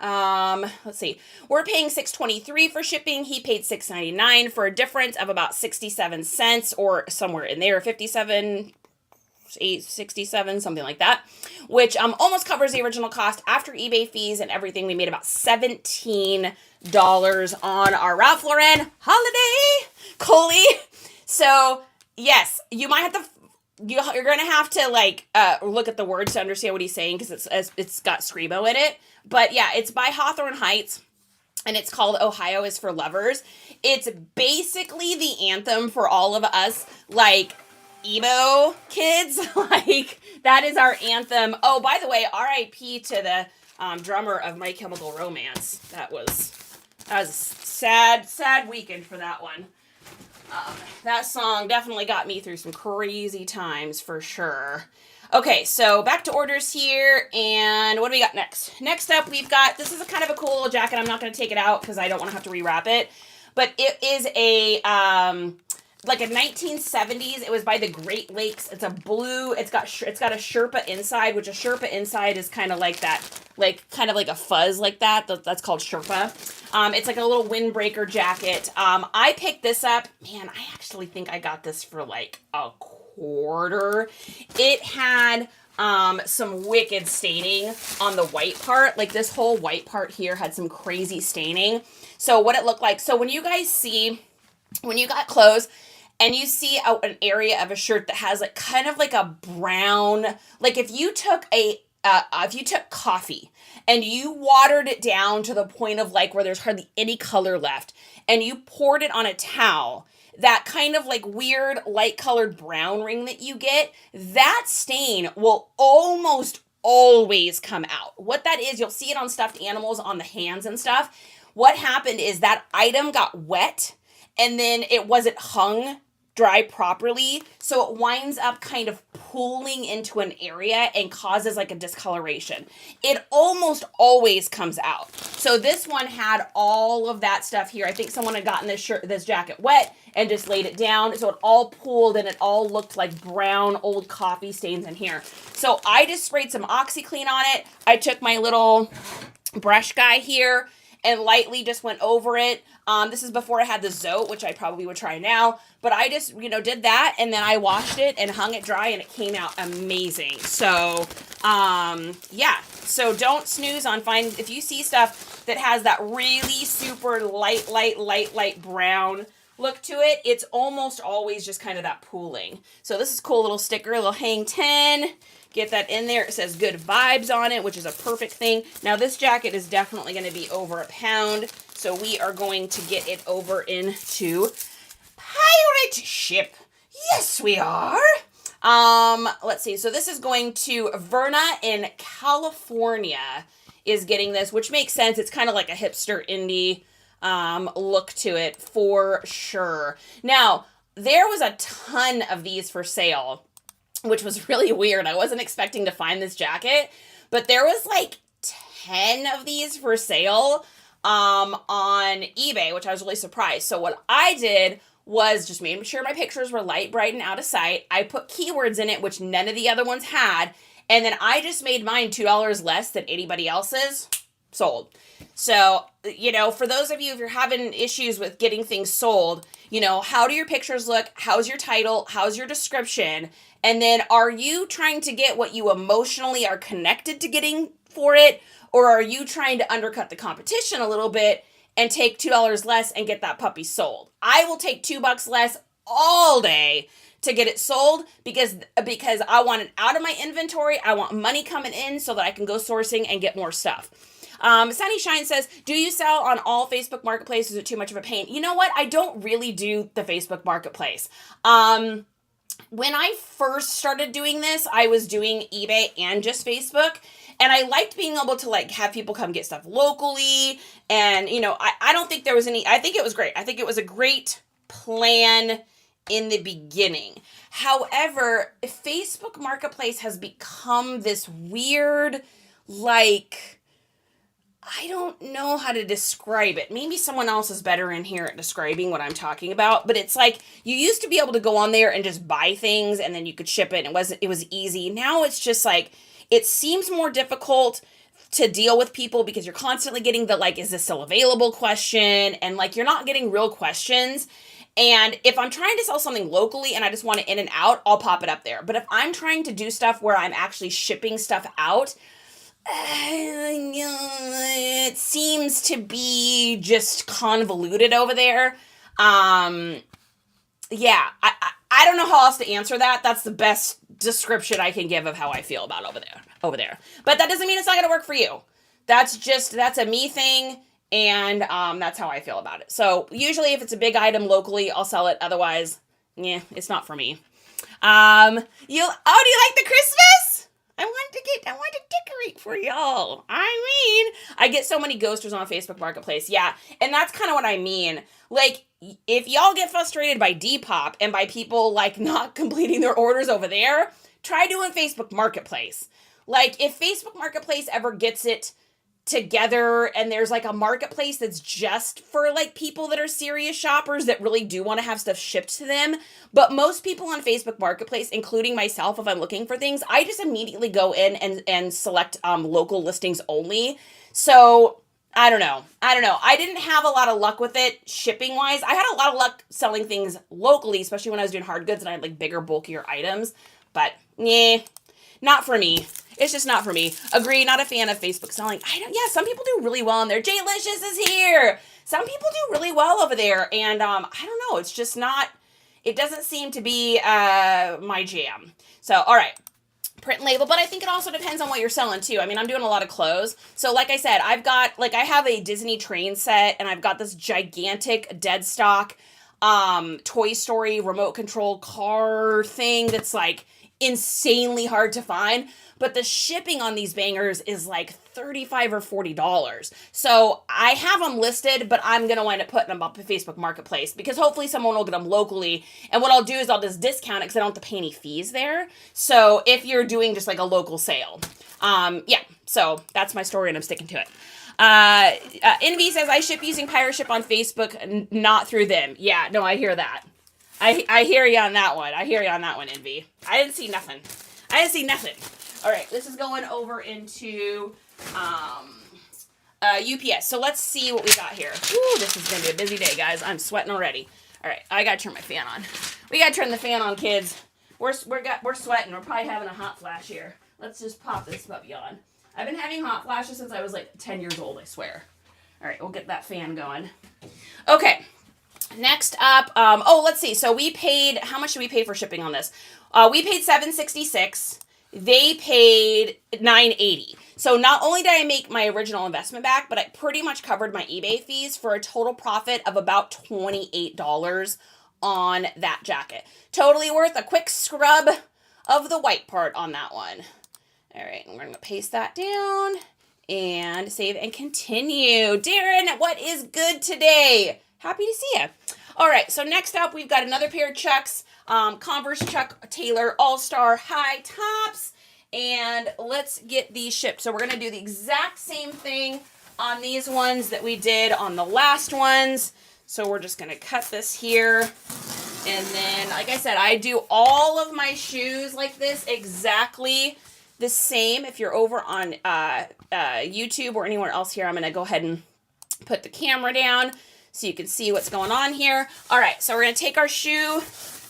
let's see, we're paying $6.23 for shipping. He paid $6.99 for a difference of about 67 cents or somewhere in there, 57, 867, something like that, which almost covers the original cost after eBay fees and everything. We made about $17 on our Ralph Lauren holiday Coley. So yes, you might have to. You're gonna have to like look at the words to understand what he's saying because it's got Screamo in it. But yeah, it's by Hawthorne Heights, and it's called Ohio is for Lovers. It's basically the anthem for all of us, like emo kids. Like that is our anthem. Oh, by the way, R.I.P. to the drummer of My Chemical Romance. That was a sad weekend for that one. That song definitely got me through some crazy times for sure. Okay, so back to orders here, and what do we got next? Next up, we've got, this is a kind of a cool little jacket. I'm not going to take it out because I don't want to have to rewrap it, but it is a, like a 1970s. It was by the Great Lakes. It's a blue, it's got a Sherpa inside, which a Sherpa inside is kind of like that, like kind of like a fuzz like that. That's called Sherpa. It's like a little windbreaker jacket. I picked this up. Man, I actually think I got this for like a quarter. It had some wicked staining on the white part. Like this whole white part here had some crazy staining. So what it looked like. So when you guys see, when you got clothes and you see an area of a shirt that has like kind of like a brown, like if you took coffee and you watered it down to the point of like where there's hardly any color left and you poured it on a towel, that kind of like weird light colored brown ring that you get, that stain will almost always come out. What that is, you'll see it on stuffed animals on the hands and stuff. What happened is that item got wet and then it wasn't hung dry properly, so it winds up kind of pooling into an area and causes like a discoloration. It almost always comes out. So this one had all of that stuff here. I think someone had gotten this jacket wet and just laid it down, so it all pooled and it all looked like brown old coffee stains in here. So I just sprayed some OxyClean on it. I took my little brush guy here and lightly just went over it. This is before I had the Zote, which I probably would try now. But I just, did that, and then I washed it and hung it dry, and it came out amazing. So, yeah. So don't snooze on if you see stuff that has that really super light brown look to it, it's almost always just kind of that pooling. So this is a cool little sticker, a little hang 10. Get that in there. It says good vibes on it, which is a perfect thing. Now this jacket is definitely going to be over £1. So we are going to get it over into pirate ship. Yes, we are. Let's see. So this is going to Verna in California is getting this, which makes sense. It's kind of like a hipster indie look to it for sure. Now, there was a ton of these for sale, which was really weird. I wasn't expecting to find this jacket, but there was like 10 of these for sale on eBay, which I was really surprised. So what I did was just made sure my pictures were light, bright, and out of sight. I put keywords in it, which none of the other ones had. And then I just made mine $2 less than anybody else's. Sold. So, for those of you, if you're having issues with getting things sold, how do your pictures look? How's your title? How's your description? And then are you trying to get what you emotionally are connected to getting for it? Or are you trying to undercut the competition a little bit and take $2 less and get that puppy sold? I will take $2 less all day to get it sold because I want it out of my inventory. I want money coming in so that I can go sourcing and get more stuff. Sunny Shine says, do you sell on all Facebook Marketplace? Is it too much of a pain? You know what? I don't really do the Facebook Marketplace. when I first started doing this, I was doing eBay and just Facebook. And I liked being able to like have people come get stuff locally. And, you know, I don't think there was any, I think it was great. I think it was a great plan in the beginning. However, Facebook Marketplace has become this weird, like, I don't know how to describe it. Maybe someone else is better in here at describing what I'm talking about, but it's like you used to be able to go on there and just buy things and then you could ship it and it was easy. Now it's just like it seems more difficult to deal with people because you're constantly getting the like, is this still available question? And like you're not getting real questions. And if I'm trying to sell something locally and I just want it in and out, I'll pop it up there. But if I'm trying to do stuff where I'm actually shipping stuff out, it seems to be just convoluted over there. Yeah, I don't know how else to answer that. That's the best description I can give of how I feel about over there. But that doesn't mean it's not going to work for you. That's a me thing, and that's how I feel about it. So usually if it's a big item locally, I'll sell it. Otherwise, yeah, it's not for me. Do you like the Christmas? I want to decorate for y'all. I mean, I get so many ghosters on Facebook Marketplace. Yeah, and that's kind of what I mean. Like, if y'all get frustrated by Depop and by people, like, not completing their orders over there, try doing Facebook Marketplace. Like, if Facebook Marketplace ever gets it together and there's like a marketplace that's just for like people that are serious shoppers that really do want to have stuff shipped to them, but most people on Facebook Marketplace, including myself, if I'm looking for things, I just immediately go in and select local listings only. So I don't know. I didn't have a lot of luck with it shipping wise. I had a lot of luck selling things locally, especially when I was doing hard goods and I had like bigger, bulkier items, but not for me. It's just not for me. Agree, not a fan of Facebook selling. Some people do really well on there. J-Licious is here. Some people do really well over there. And I don't know. It's just not, it doesn't seem to be my jam. So, all right. Print and label. But I think it also depends on what you're selling too. I mean, I'm doing a lot of clothes. So like I said, I have a Disney train set and I've got this gigantic dead stock Toy Story remote control car thing that's like insanely hard to find, but the shipping on these bangers is like $35 or $40. So I have them listed, but I'm going to wind up putting them up to Facebook Marketplace because hopefully someone will get them locally. And what I'll do is I'll just discount it because I don't have to pay any fees there. So if you're doing just like a local sale, so that's my story and I'm sticking to it. Envy says, I ship using Pirate Ship on Facebook, not through them. Yeah, no, I hear that. I hear you on that one. Envy. I didn't see nothing. All right, this is going over into UPS. So let's see what we got here. Ooh, this is going to be a busy day, guys. I'm sweating already. All right, I got to turn my fan on. We got to turn the fan on, kids. We're sweating. We're probably having a hot flash here. Let's just pop this puppy on. I've been having hot flashes since I was like 10 years old, I swear. All right, we'll get that fan going. Okay. Next up, let's see. So we paid, how much did we pay for shipping on this? We paid $766. They paid $980. So not only did I make my original investment back, but I pretty much covered my eBay fees for a total profit of about $28 on that jacket. Totally worth a quick scrub of the white part on that one. All right, we're going to paste that down and save and continue. Darren, what is good today? Happy to see you. All right, so next up, we've got another pair of Chucks, Converse Chuck Taylor All-Star High Tops, and let's get these shipped. So we're going to do the exact same thing on these ones that we did on the last ones. So we're just going to cut this here, and then, like I said, I do all of my shoes like this exactly the same. If you're over on YouTube or anywhere else here, I'm going to go ahead and put the camera down so you can see what's going on here. All right, so we're going to take our shoe.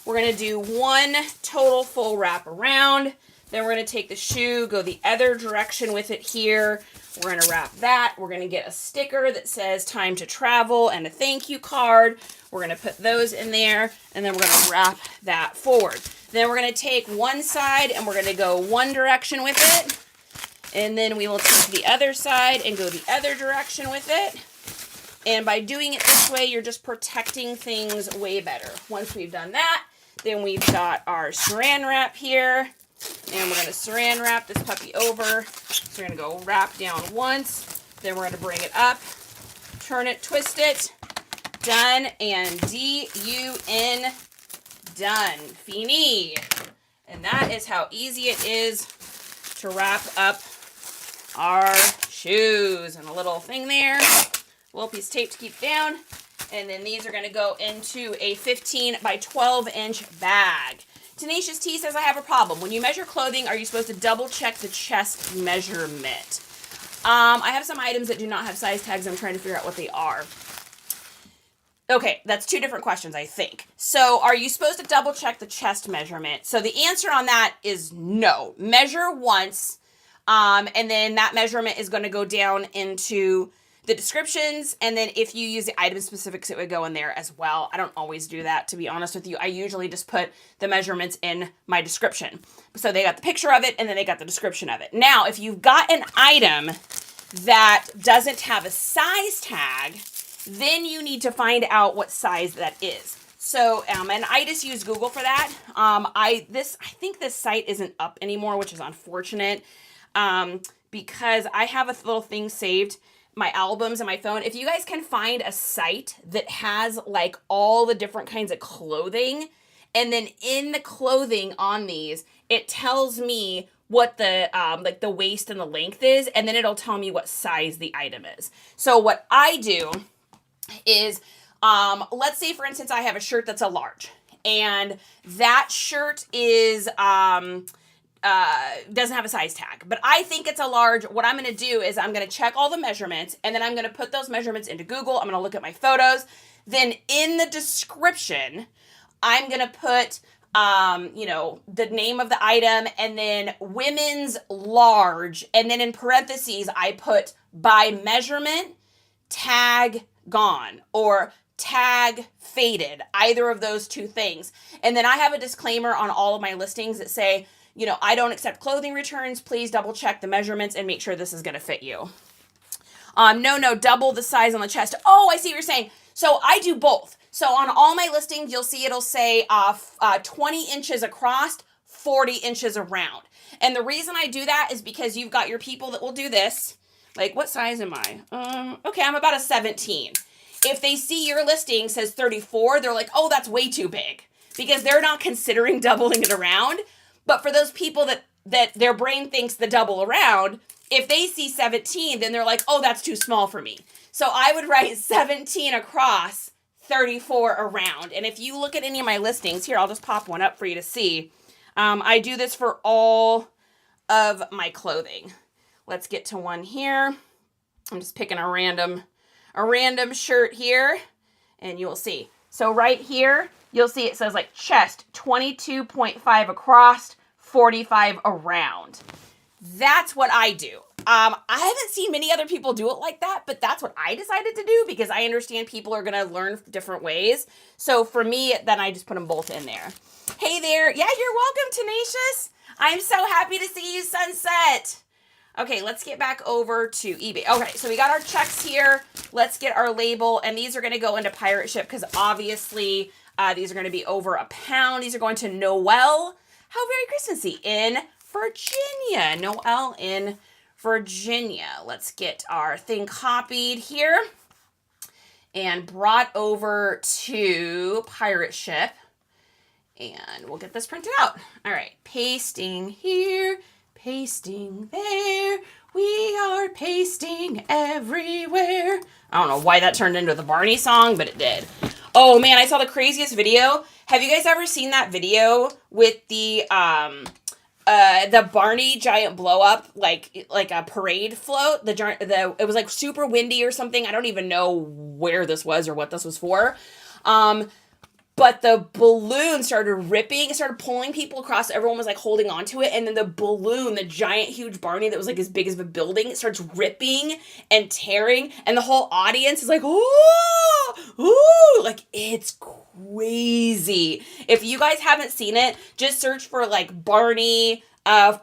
We're going to do one total full wrap around. Then we're going to take the shoe, go the other direction with it here. We're going to wrap that. We're going to get a sticker that says time to travel and a thank you card. We're going to put those in there, and then we're going to wrap that forward. Then we're going to take one side, and we're going to go one direction with it. And then we will take the other side and go the other direction with it. And by doing it this way, you're just protecting things way better. Once we've done that, Then we've got our saran wrap here. And we're going to saran wrap this puppy over. So we're going to go wrap down once. Then we're going to bring it up, turn it, twist it. Done. And D-U-N. Done. Fini. And that is how easy it is to wrap up our shoes. And a little thing there. A little piece of tape to keep down. And then these are going to go into a 15 by 12 inch bag. Tenacious T says, I have a problem. When you measure clothing, are you supposed to double check the chest measurement? I have some items that do not have size tags. I'm trying to figure out what they are. Okay, that's two different questions, I think. So are you supposed to double check the chest measurement? So the answer on that is no. Measure once, and then that measurement is going to go down into the descriptions, and then if you use the item specifics, it would go in there as well. I don't always do that, to be honest with you. I usually just put the measurements in my description. So they got the picture of it, and then they got the description of it. Now, if you've got an item that doesn't have a size tag, then you need to find out what size that is. So, and I just use Google for that. I think this site isn't up anymore, which is unfortunate, because I have a little thing saved, my albums and my phone. If you guys can find a site that has like all the different kinds of clothing, and then in the clothing on these, it tells me what the like the waist and the length is, and then it'll tell me what size the item is. So what I do is, let's say for instance, I have a shirt that's a large, and that shirt is, doesn't have a size tag, but I think it's a large. What I'm going to do is I'm going to check all the measurements, and then I'm going to put those measurements into Google. I'm going to look at my photos. Then in the description, I'm going to put, the name of the item, and then women's large. And then in parentheses, I put by measurement, tag gone, or tag faded, either of those two things. And then I have a disclaimer on all of my listings that say, I don't accept clothing returns. Please double check the measurements and make sure this is going to fit you. No, double the size on the chest. Oh, I see what you're saying. So I do both. So on all my listings, you'll see it'll say 20 inches across, 40 inches around. And the reason I do that is because you've got your people that will do this. Like, what size am I? Okay, I'm about a 17. If they see your listing says 34, they're like, oh, that's way too big, because they're not considering doubling it around. But for those people that their brain thinks the double around, if they see 17, then they're like, oh, that's too small for me. So I would write 17 across, 34 around. And if you look at any of my listings, here, I'll just pop one up for you to see. I do this for all of my clothing. Let's get to one here. I'm just picking a random shirt here, and you'll see. So right here, you'll see it says like chest, 22.5 across, 45 around. That's what I do. I haven't seen many other people do it like that, but that's what I decided to do because I understand people are going to learn different ways. So for me, then I just put them both in there. Hey there. Yeah, you're welcome, Tenacious. I'm so happy to see you, Sunset. Okay, let's get back over to eBay. Okay, so we got our checks here. Let's get our label, and these are going to go into pirate ship because obviously these are going to be over £1. These are going to Noelle. How very Christmassy in Virginia. Noelle in Virginia. Let's get our thing copied here and brought over to pirate ship. And we'll get this printed out. All right, pasting here, pasting there. We are pasting everywhere. I don't know why that turned into the Barney song, but it did. Oh man, I saw the craziest video. Have you guys ever seen that video with the Barney giant blow up, like a parade float? It was like super windy or something. I don't even know where this was or what this was for. But the balloon started ripping. It started pulling people across. Everyone was like holding onto it. And then the balloon, the giant, huge Barney that was like as big as a building, it starts ripping and tearing. And the whole audience is like, ooh, ooh. Like, it's crazy. If you guys haven't seen it, just search for like Barney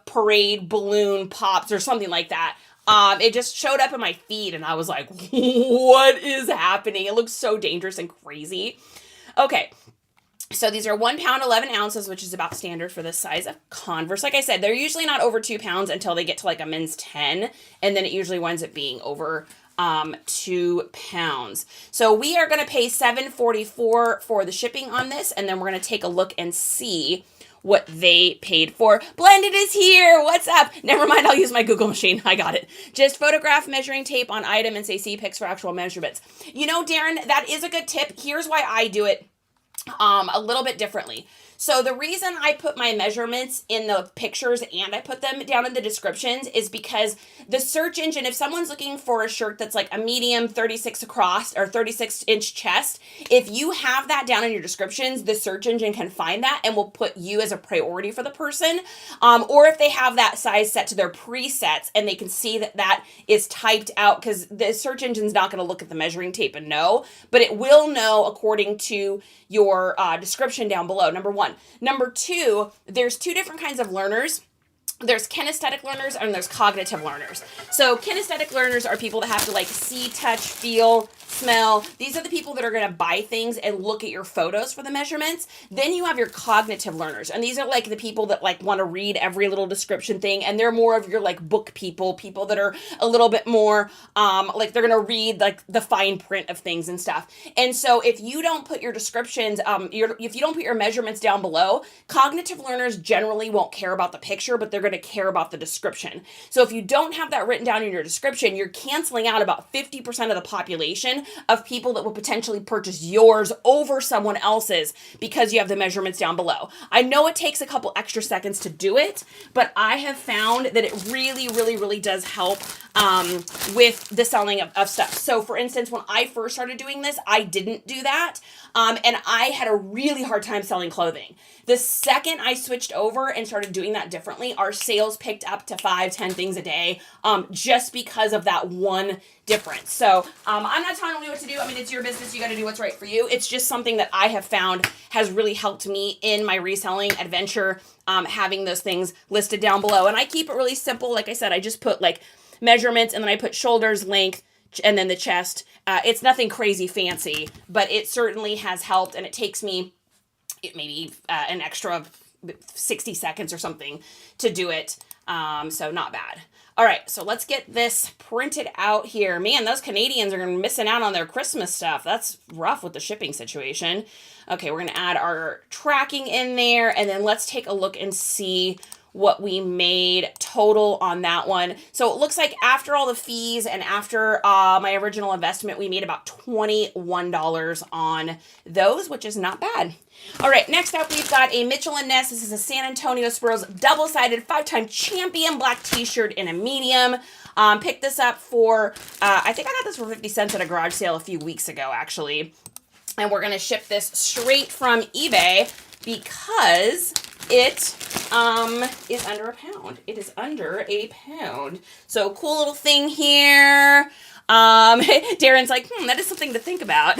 parade balloon pops or something like that. It just showed up in my feed and I was like, what is happening? It looks so dangerous and crazy. Okay, So these are 1 pound, 11 ounces, which is about standard for this size of Converse. Like I said, they're usually not over 2 pounds until they get to like a men's 10. And then it usually winds up being over 2 pounds. So we are going to pay $7.44 for the shipping on this. And then we're going to take a look and see what they paid for. Blended is here. What's up? Never mind. I'll use my Google machine. I got it. Just photograph measuring tape on item and say see pics for actual measurements. You know, Darren, that is a good tip. Here's why I do it a little bit differently. So the reason I put my measurements in the pictures and I put them down in the descriptions is because the search engine, if someone's looking for a shirt that's like a medium 36 across or 36-inch chest, if you have that down in your descriptions, the search engine can find that and will put you as a priority for the person. Or if they have that size set to their presets and they can see that that is typed out, because the search engine's not going to look at the measuring tape and know, but it will know according to your description down below, number one. Number two, there's two different kinds of learners. There's kinesthetic learners and there's cognitive learners. So kinesthetic learners are people that have to like see, touch, feel, smell. These are the people that are going to buy things and look at your photos for the measurements. Then you have your cognitive learners. And these are like the people that like want to read every little description thing. And they're more of your like book people that are a little bit more like they're going to read like the fine print of things and stuff. And so if you don't put your descriptions, if you don't put your measurements down below, cognitive learners generally won't care about the picture, but they're going to care about the description. So if you don't have that written down in your description, you're canceling out about 50% of the population of people that will potentially purchase yours over someone else's because you have the measurements down below. I know it takes a couple extra seconds to do it, but I have found that it really, really, really does help with the selling of stuff. So for instance, when I first started doing this, I didn't do that. And I had a really hard time selling clothing. The second I switched over and started doing that differently, our sales picked up to 5-10 things a day, just because of that one difference. So I'm not telling you what to do. I mean, it's your business. You got to do what's right for you. It's just something that I have found has really helped me in my reselling adventure, having those things listed down below. And I keep it really simple. Like I said, I just put like measurements and then I put shoulders, length, and then the chest. It's nothing crazy fancy, but it certainly has helped, and it takes me maybe an extra 60 seconds or something to do it. So not bad. All right, so let's get this printed out here. Man, those Canadians are missing out on their Christmas stuff. That's rough with the shipping situation. Okay, we're going to add our tracking in there, and then let's take a look and see what we made total on that one. So it looks like after all the fees and after my original investment, we made about $21 on those, which is not bad. All right, next up, we've got a Mitchell & Ness. This is a San Antonio Spurs double-sided 5-time champion black t-shirt in a medium. Picked this up for, I think I got this for 50 cents at a garage sale a few weeks ago, actually. And we're going to ship this straight from eBay because it is under a pound. It is under a pound. So cool little thing here. Darren's like, that is something to think about.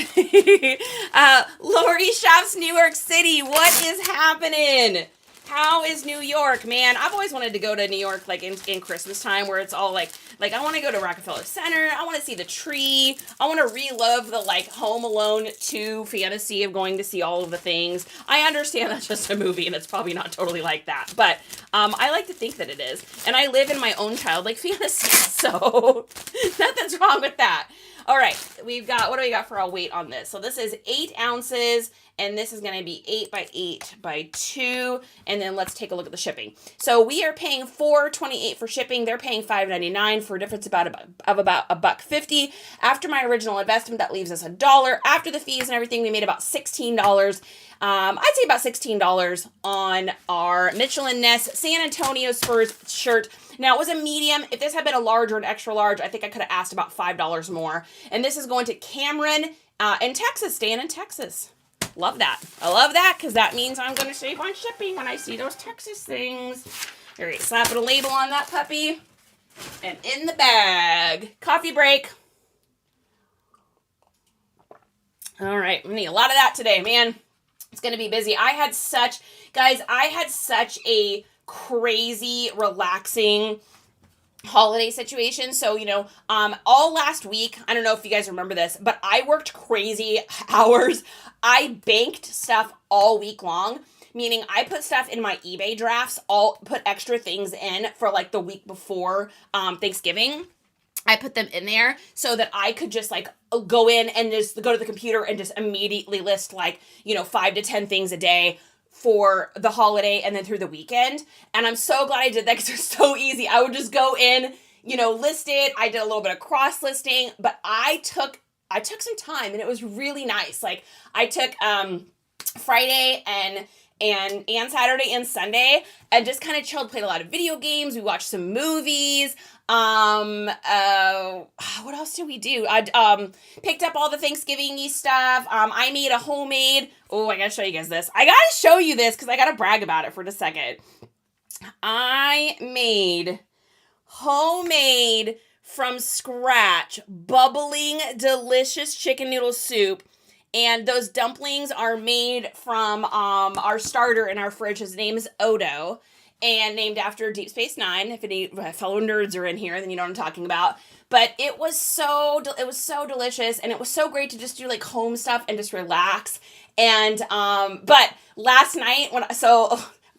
Lori shops New York City. What is happening? How is New York, man? I've always wanted to go to New York, like in Christmas time, where it's all like I want to go to Rockefeller Center. I want to see the tree. I want to relive the like Home Alone 2 fantasy of going to see all of the things. I understand that's just a movie and it's probably not totally like that, but I like to think that it is. And I live in my own childlike fantasy, so nothing's wrong with that. All right, we've got, what do we got for our weight on this? So this is 8 ounces, and this is going to be 8 by 8 by 2, and then let's take a look at the shipping. So we are paying $4.28 for shipping. They're paying $5.99 for a difference of about $1.50. After my original investment, that leaves us $1. After the fees and everything, we made about $16. I'd say about $16 on our Mitchell & Ness San Antonio Spurs shirt. Now, it was a medium. If this had been a large or an extra large, I think I could have asked about $5 more. And this is going to Cameron in Texas, staying in Texas. Love that. I love that because that means I'm going to save on shipping when I see those Texas things. All right, slapping a label on that puppy. And in the bag. Coffee break. All right, we need a lot of that today, man. It's going to be busy. I had such a crazy, relaxing holiday situation. So, all last week, I don't know if you guys remember this, but I worked crazy hours. I banked stuff all week long, meaning I put stuff in my eBay drafts, put extra things in for like the week before Thanksgiving. I put them in there so that I could just like go in and just go to the computer and just immediately list like, 5 to 10 things a day for the holiday and then through the weekend. And I'm so glad I did that because it's so easy. I would just go in, list it. I did a little bit of cross listing, but I took some time and it was really nice. Like I took Friday and Saturday and Sunday and just kind of chilled, played a lot of video games. We watched some movies. What else did we do? I picked up all the Thanksgiving-y stuff. I made a homemade, I gotta show you guys this. I gotta show you this because I gotta brag about it for a second. I made homemade from scratch, bubbling, delicious chicken noodle soup. And those dumplings are made from our starter in our fridge. His name is Odo, and named after Deep Space Nine. If any fellow nerds are in here, then you know what I'm talking about. But it was so delicious, and it was so great to just do like home stuff and just relax. And but last night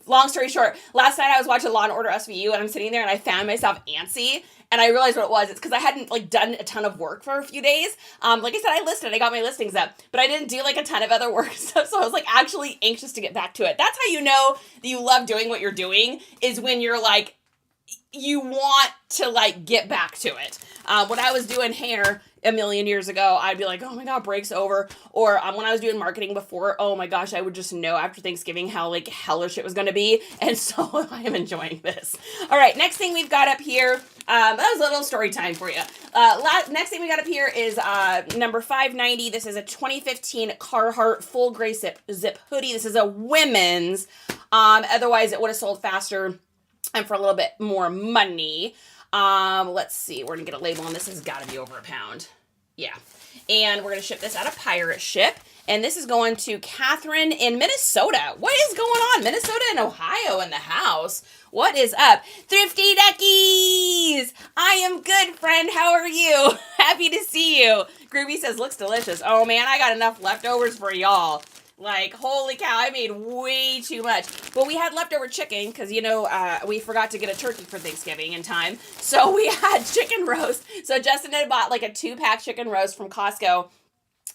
long story short, last night I was watching Law & Order SVU, and I'm sitting there and I found myself antsy, and I realized what it was. It's because I hadn't like done a ton of work for a few days. Like I said, I got my listings up, but I didn't do like a ton of other work stuff, so I was like actually anxious to get back to it. That's how you know that you love doing what you're doing, is when you're like, you want to like get back to it. When I was doing hair a million years ago, I'd be like, oh my God, break's over. Or when I was doing marketing before, oh my gosh, I would just know after Thanksgiving how like hellish it was going to be. And so I am enjoying this. All right, next thing we've got up here, that was a little story time for you. Next thing we got up here is number 590. This is a 2015 Carhartt full gray zip hoodie. This is a women's. Otherwise, it would have sold faster and for a little bit more money. Let's see. We're going to get a label on this. This has got to be over a pound. Yeah. And we're going to ship this out of Pirate Ship. And this is going to Catherine in Minnesota. What is going on? Minnesota and Ohio in the house. What is up? Thrifty Duckies! I am good, friend. How are you? Happy to see you. Groovy says, looks delicious. Oh, man, I got enough leftovers for y'all. Like, holy cow, I made way too much. Well, we had leftover chicken because, we forgot to get a turkey for Thanksgiving in time. So we had chicken roast. So Justin had bought like a 2-pack chicken roast from Costco.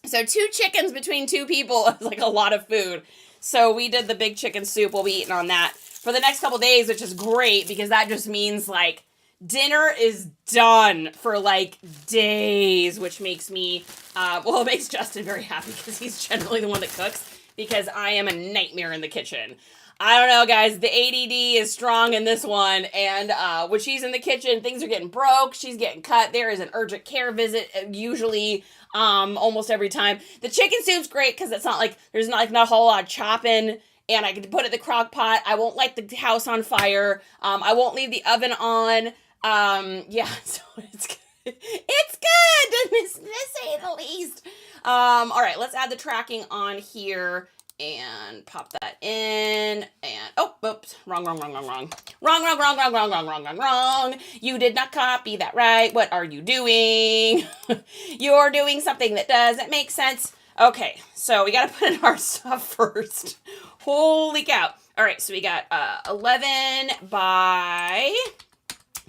So 2 chickens between 2 people is like a lot of food. So we did the big chicken soup. We'll be eating on that for the next couple days, which is great because that just means like dinner is done for like days, which makes me, it makes Justin very happy because he's generally the one that cooks, because I am a nightmare in the kitchen. I don't know, guys. The ADD is strong in this one, and when she's in the kitchen, things are getting broke. She's getting cut. There is an urgent care visit usually, almost every time. The chicken soup's great because it's not like there's not a whole lot of chopping, and I can put it in the crock pot. I won't light the house on fire. I won't leave the oven on. So it's good. It's good, to say the least. All right, let's add the tracking on here and pop that in. And oops, wrong. You did not copy that right. What are you doing? You're doing something that doesn't make sense. Okay, so we gotta put in our stuff first. Holy cow. All right, so we got 11 by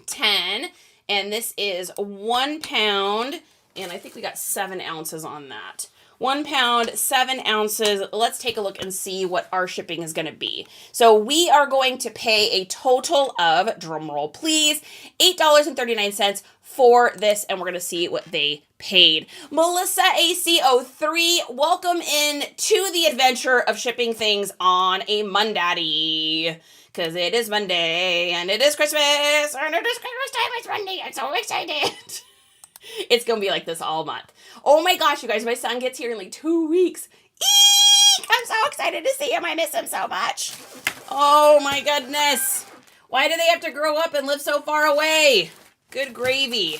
10, and this is 1 pound, and I think we got 7 ounces on that. 1 pound, 7 ounces. Let's take a look and see what our shipping is going to be. So we are going to pay a total of, drumroll please, $8.39 for this, and we're going to see what they paid. Melissa AC03, welcome in to the adventure of shipping things on a Monday. Because it is Monday, and it is Christmas, and it is Christmas time, it's Monday, I'm so excited. It's going to be like this all month. Oh my gosh, you guys, my son gets here in like 2 weeks. Eek! I'm so excited to see him, I miss him so much. Oh my goodness. Why do they have to grow up and live so far away? Good gravy.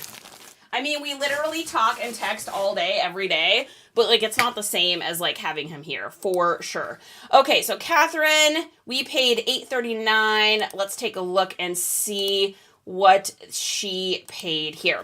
I mean, we literally talk and text all day, every day, but like it's not the same as like having him here for sure. Okay, so Catherine, we paid $8.39. Let's take a look and see what she paid here.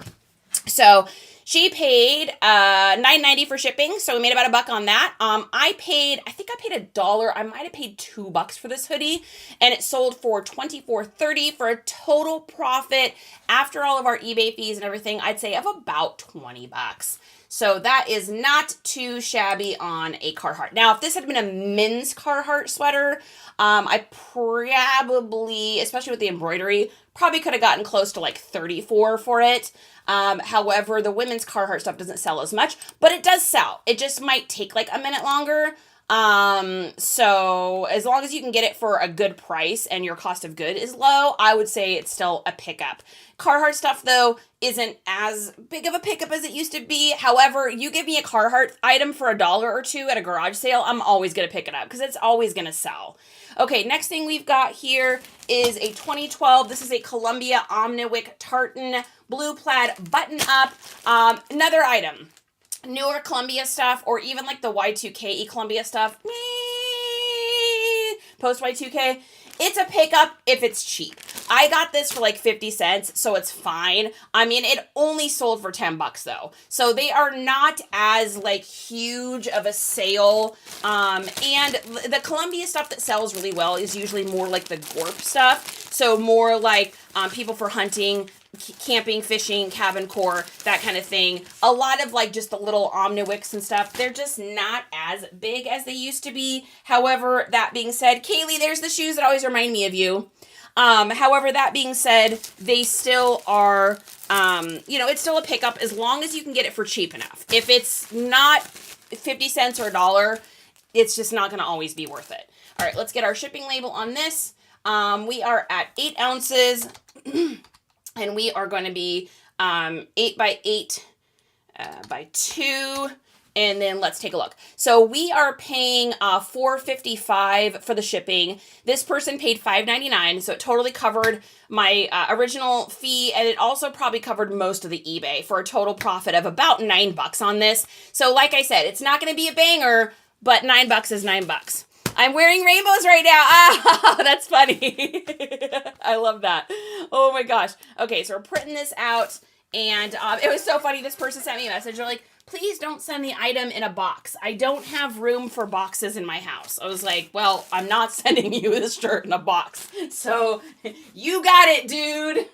So she paid $9.90 for shipping, so we made about $1 on that. I think I paid $1. I might have paid $2 for this hoodie, and it sold for $24.30 for a total profit after all of our eBay fees and everything, I'd say of about $20. So that is not too shabby on a Carhartt. Now, if this had been a men's Carhartt sweater, I probably, especially with the embroidery, probably could have gotten close to like $34 for it. However, the women's Carhartt stuff doesn't sell as much, but it does sell. It just might take like a minute longer. So as long as you can get it for a good price and your cost of good is low, I would say it's still a pickup. Carhartt stuff, though, isn't as big of a pickup as it used to be. However, you give me a Carhartt item for $1 or $2 at a garage sale, I'm always going to pick it up because it's always going to sell. Okay, next thing we've got here is a 2012. This is a Columbia Omniwick tartan blue plaid button up. Another item. Newer Columbia stuff, or even like the Y2K Columbia stuff, post Y2K, it's a pickup if it's cheap. I got this for like 50 cents, so it's fine. I mean, it only sold for $10 though. So they are not as like huge of a sale. And the Columbia stuff that sells really well is usually more like the Gorp stuff. So more like people for hunting, camping, fishing, cabin core, that kind of thing. A lot of like just the little Omniwicks and stuff, they're just not as big as they used to be. However, that being said, Kaylee, there's the shoes that always remind me of you. However, that being said, they still are, it's still a pickup as long as you can get it for cheap enough. If it's not 50 cents or $1, it's just not going to always be worth it. All right, let's get our shipping label on this. We are at 8 ounces. And we are going to be 8 by 8 by 2. And then let's take a look. So we are paying $4.55 for the shipping. This person paid $5.99, so it totally covered my original fee, and it also probably covered most of the eBay for a total profit of about $9 on this. So like I said, it's not going to be a banger, but $9 is $9. I'm wearing rainbows right now. Ah, that's funny. I love that. Oh my gosh. Okay, so we're printing this out, and it was so funny. This person sent me a message. They're like, please don't send the item in a box. I don't have room for boxes in my house. I was like, well, I'm not sending you this shirt in a box. So you got it, dude.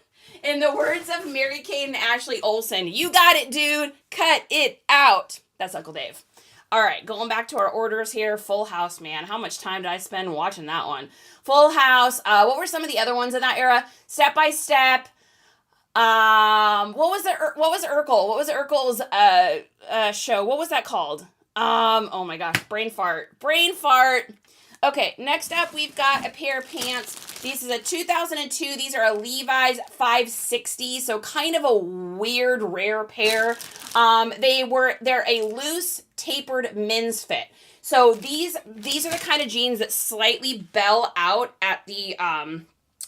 In the words of Mary Kate and Ashley Olsen, you got it, dude. Cut it out. That's Uncle Dave. All right, going back to our orders here. Full House, man. How much time did I spend watching that one? Full House. What were some of the other ones in that era? Step by Step. What was Urkel? What was Urkel's show? What was that called? Oh my gosh, brain fart. Okay, next up we've got a pair of pants. This is a 2002. These are a Levi's 560, so kind of a weird, rare pair. They're a loose, tapered men's fit. So these are the kind of jeans that slightly bell out at the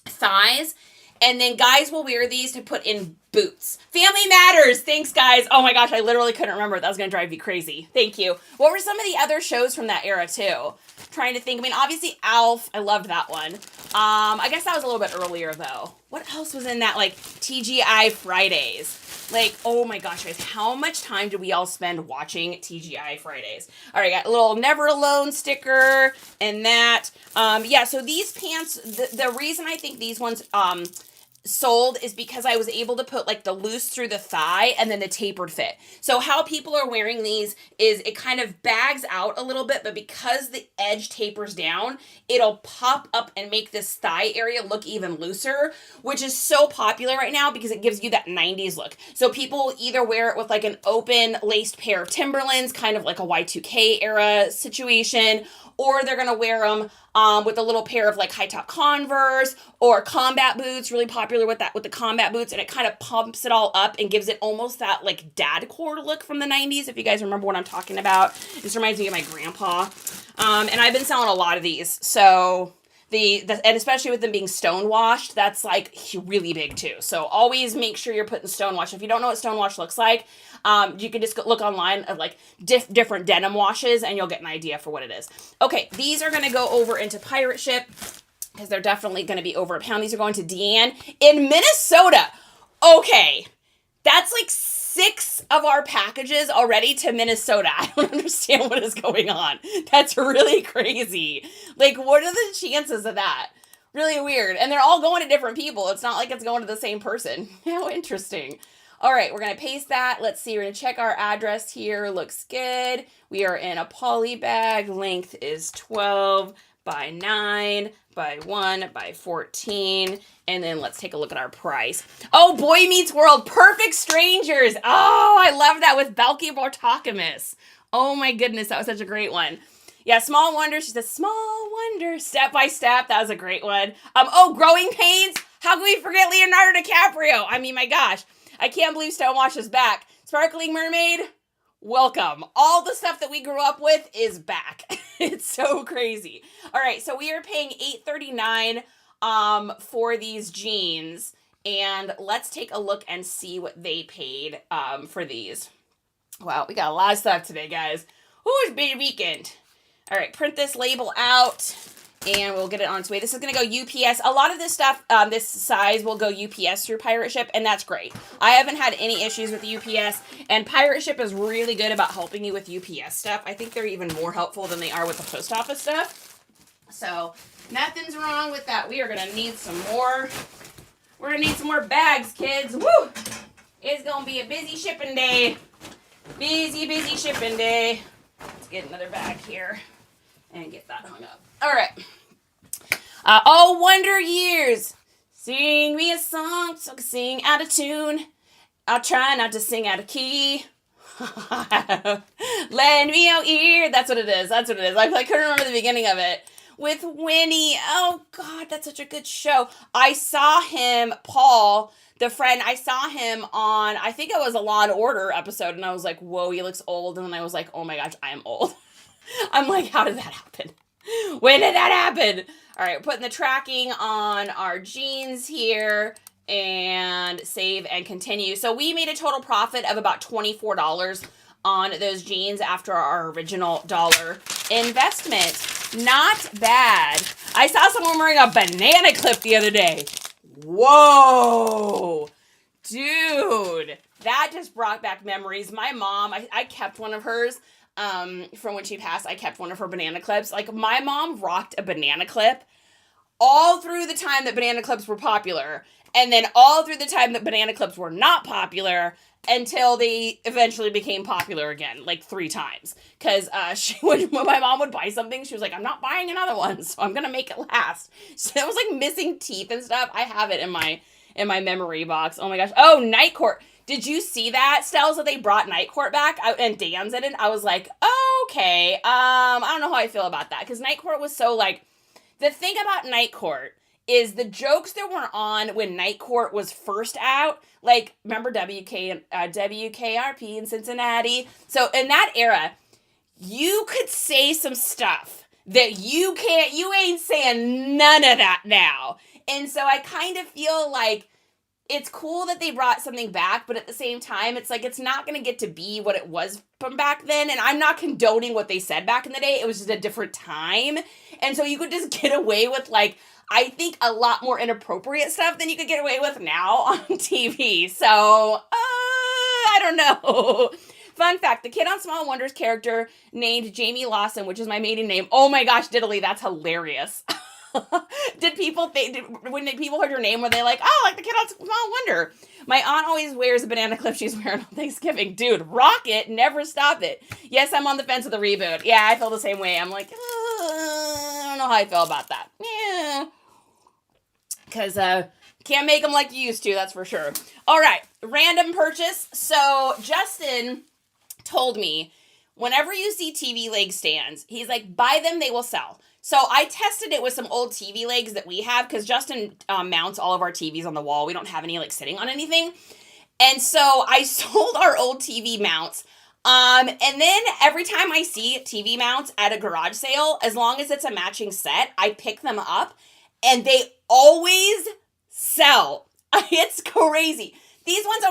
thighs. And then guys will wear these to put in boots. Family matters. Thanks, guys. Oh my gosh, I literally couldn't remember. That was going to drive you crazy. Thank you. What were some of the other shows from that era, too? Trying to think. I mean, obviously, Alf. I loved that one. I guess that was a little bit earlier, though. What else was in that, like, TGI Fridays? Like, oh my gosh, guys, how much time did we all spend watching TGI Fridays? All right, got a little Never Alone sticker and that. Yeah, so these pants, the reason I think these ones sold is because I was able to put like the loose through the thigh and then the tapered fit. So how people are wearing these is it kind of bags out a little bit, but because the edge tapers down, it'll pop up and make this thigh area look even looser, which is so popular right now because it gives you that 90s look. So people will either wear it with like an open laced pair of Timberlands, kind of like a Y2K era situation, or they're going to wear them with a little pair of like high top Converse or combat boots, really popular with the combat boots, and it kind of pumps it all up and gives it almost that like dadcore look from the 90s, if you guys remember what I'm talking about. This reminds me of my grandpa. And I've been selling a lot of these, so and especially with them being stonewashed, that's like really big too. So always make sure you're putting stonewash. If you don't know what stonewash looks like, you can just look online of like different denim washes and you'll get an idea for what it is. Okay, these are going to go over into Pirate Ship. because they're definitely going to be over a pound. These are going to Deanne in Minnesota. Okay, that's like 6 of our packages already to Minnesota. I don't understand what is going on. That's really crazy. Like, what are the chances of that? Really weird. And they're all going to different people. It's not like it's going to the same person. How interesting. All right, we're going to paste that. Let's see. We're going to check our address here. Looks good. We are in a poly bag. Length is 12 by 9 by 1 by 14. And then let's take a look at our price. Oh, Boy Meets World. Perfect Strangers. Oh, I love that with Belky Bortakamis. Oh my goodness, that was such a great one. Yeah, Small Wonder. She says, Small Wonder, Step by Step. That was a great one. Oh, Growing Pains. How can we forget Leonardo DiCaprio? I mean, my gosh. I can't believe Stonewash is back. Sparkling Mermaid, welcome. All the stuff that we grew up with is back. It's so crazy. All right, so we are paying $8.39 for these jeans. And let's take a look and see what they paid for these. Wow, we got a lot of stuff today, guys. Ooh, it's a big weekend. All right, print this label out, and we'll get it on its way. This is going to go UPS. A lot of this stuff, this size, will go UPS through Pirate Ship, and that's great. I haven't had any issues with UPS, and Pirate Ship is really good about helping you with UPS stuff. I think they're even more helpful than they are with the post office stuff. So, nothing's wrong with that. We are going to need some more. We're going to need some more bags, kids. Woo! It's going to be a busy shipping day. Busy shipping day. Let's get another bag here and get that hung up. All right. Oh, Wonder Years. Sing me a song so I can sing out of tune. I'll try not to sing out of key. Lend me your ear. That's what it is. I couldn't remember the beginning of it. With Winnie. Oh, God, that's such a good show. I saw him, Paul, the friend, I saw him on, I think it was a Law & Order episode, and I was like, whoa, he looks old. And then I was like, oh my gosh, I am old. I'm like, how did that happen? When did that happen? All right, we're putting the tracking on our jeans here, and save and continue. So we made a total profit of about $24 on those jeans after our original dollar investment. Not bad. I saw someone wearing a banana clip the other day. Whoa, dude, that just brought back memories. My mom, I kept one of hers from when she passed. I kept one of her banana clips. Like, my mom rocked a banana clip all through the time that banana clips were popular, and then all through the time that banana clips were not popular, until they eventually became popular again, like 3 times. Because when my mom would buy something, she was like, I'm not buying another one, so I'm going to make it last. So it was like missing teeth and stuff. I have it in my memory box. Oh my gosh. Oh, Night Court. Did you see that, Stells, that they brought Night Court back and Dan's in it? I was like, okay. I don't know how I feel about that. Because Night Court was so like, the thing about Night Court is the jokes that were on when Night Court was first out. Like, remember WKRP in Cincinnati? So in that era, you could say some stuff that you ain't saying none of that now. And so I kind of feel like it's cool that they brought something back, but at the same time, it's like, it's not going to get to be what it was from back then. And I'm not condoning what they said back in the day. It was just a different time. And so you could just get away with, like, I think a lot more inappropriate stuff than you could get away with now on TV. So, I don't know. Fun fact, the kid on Small Wonders character named Jamie Lawson, which is my maiden name. Oh my gosh, diddly, that's hilarious. When people heard your name, were they like, oh, like the kid on Small Wonder? My aunt always wears a banana clip she's wearing on Thanksgiving. Dude, rock it, never stop it. Yes, I'm on the fence with the reboot. Yeah, I feel the same way. I'm like, I don't know how I feel about that. Yeah. Because can't make them like you used to, that's for sure. All right, random purchase. So Justin told me, whenever you see TV leg stands, he's like, buy them, they will sell. So I tested it with some old TV legs that we have, because Justin mounts all of our TVs on the wall. We don't have any like sitting on anything. And so I sold our old TV mounts. And then every time I see TV mounts at a garage sale, as long as it's a matching set, I pick them up. And they always sell. It's crazy. These ones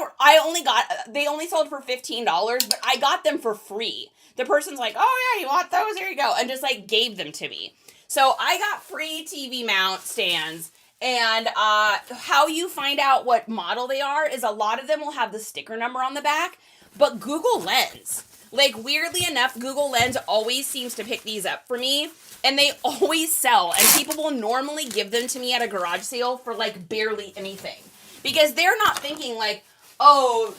they only sold for $15, but I got them for free. The person's like, oh yeah, you want those? Here you go. And just like gave them to me. So I got free TV mount stands. And how you find out what model they are is a lot of them will have the sticker number on the back, but Google Lens, like weirdly enough, Google Lens always seems to pick these up for me, and they always sell, and people will normally give them to me at a garage sale for like barely anything, because they're not thinking like, oh,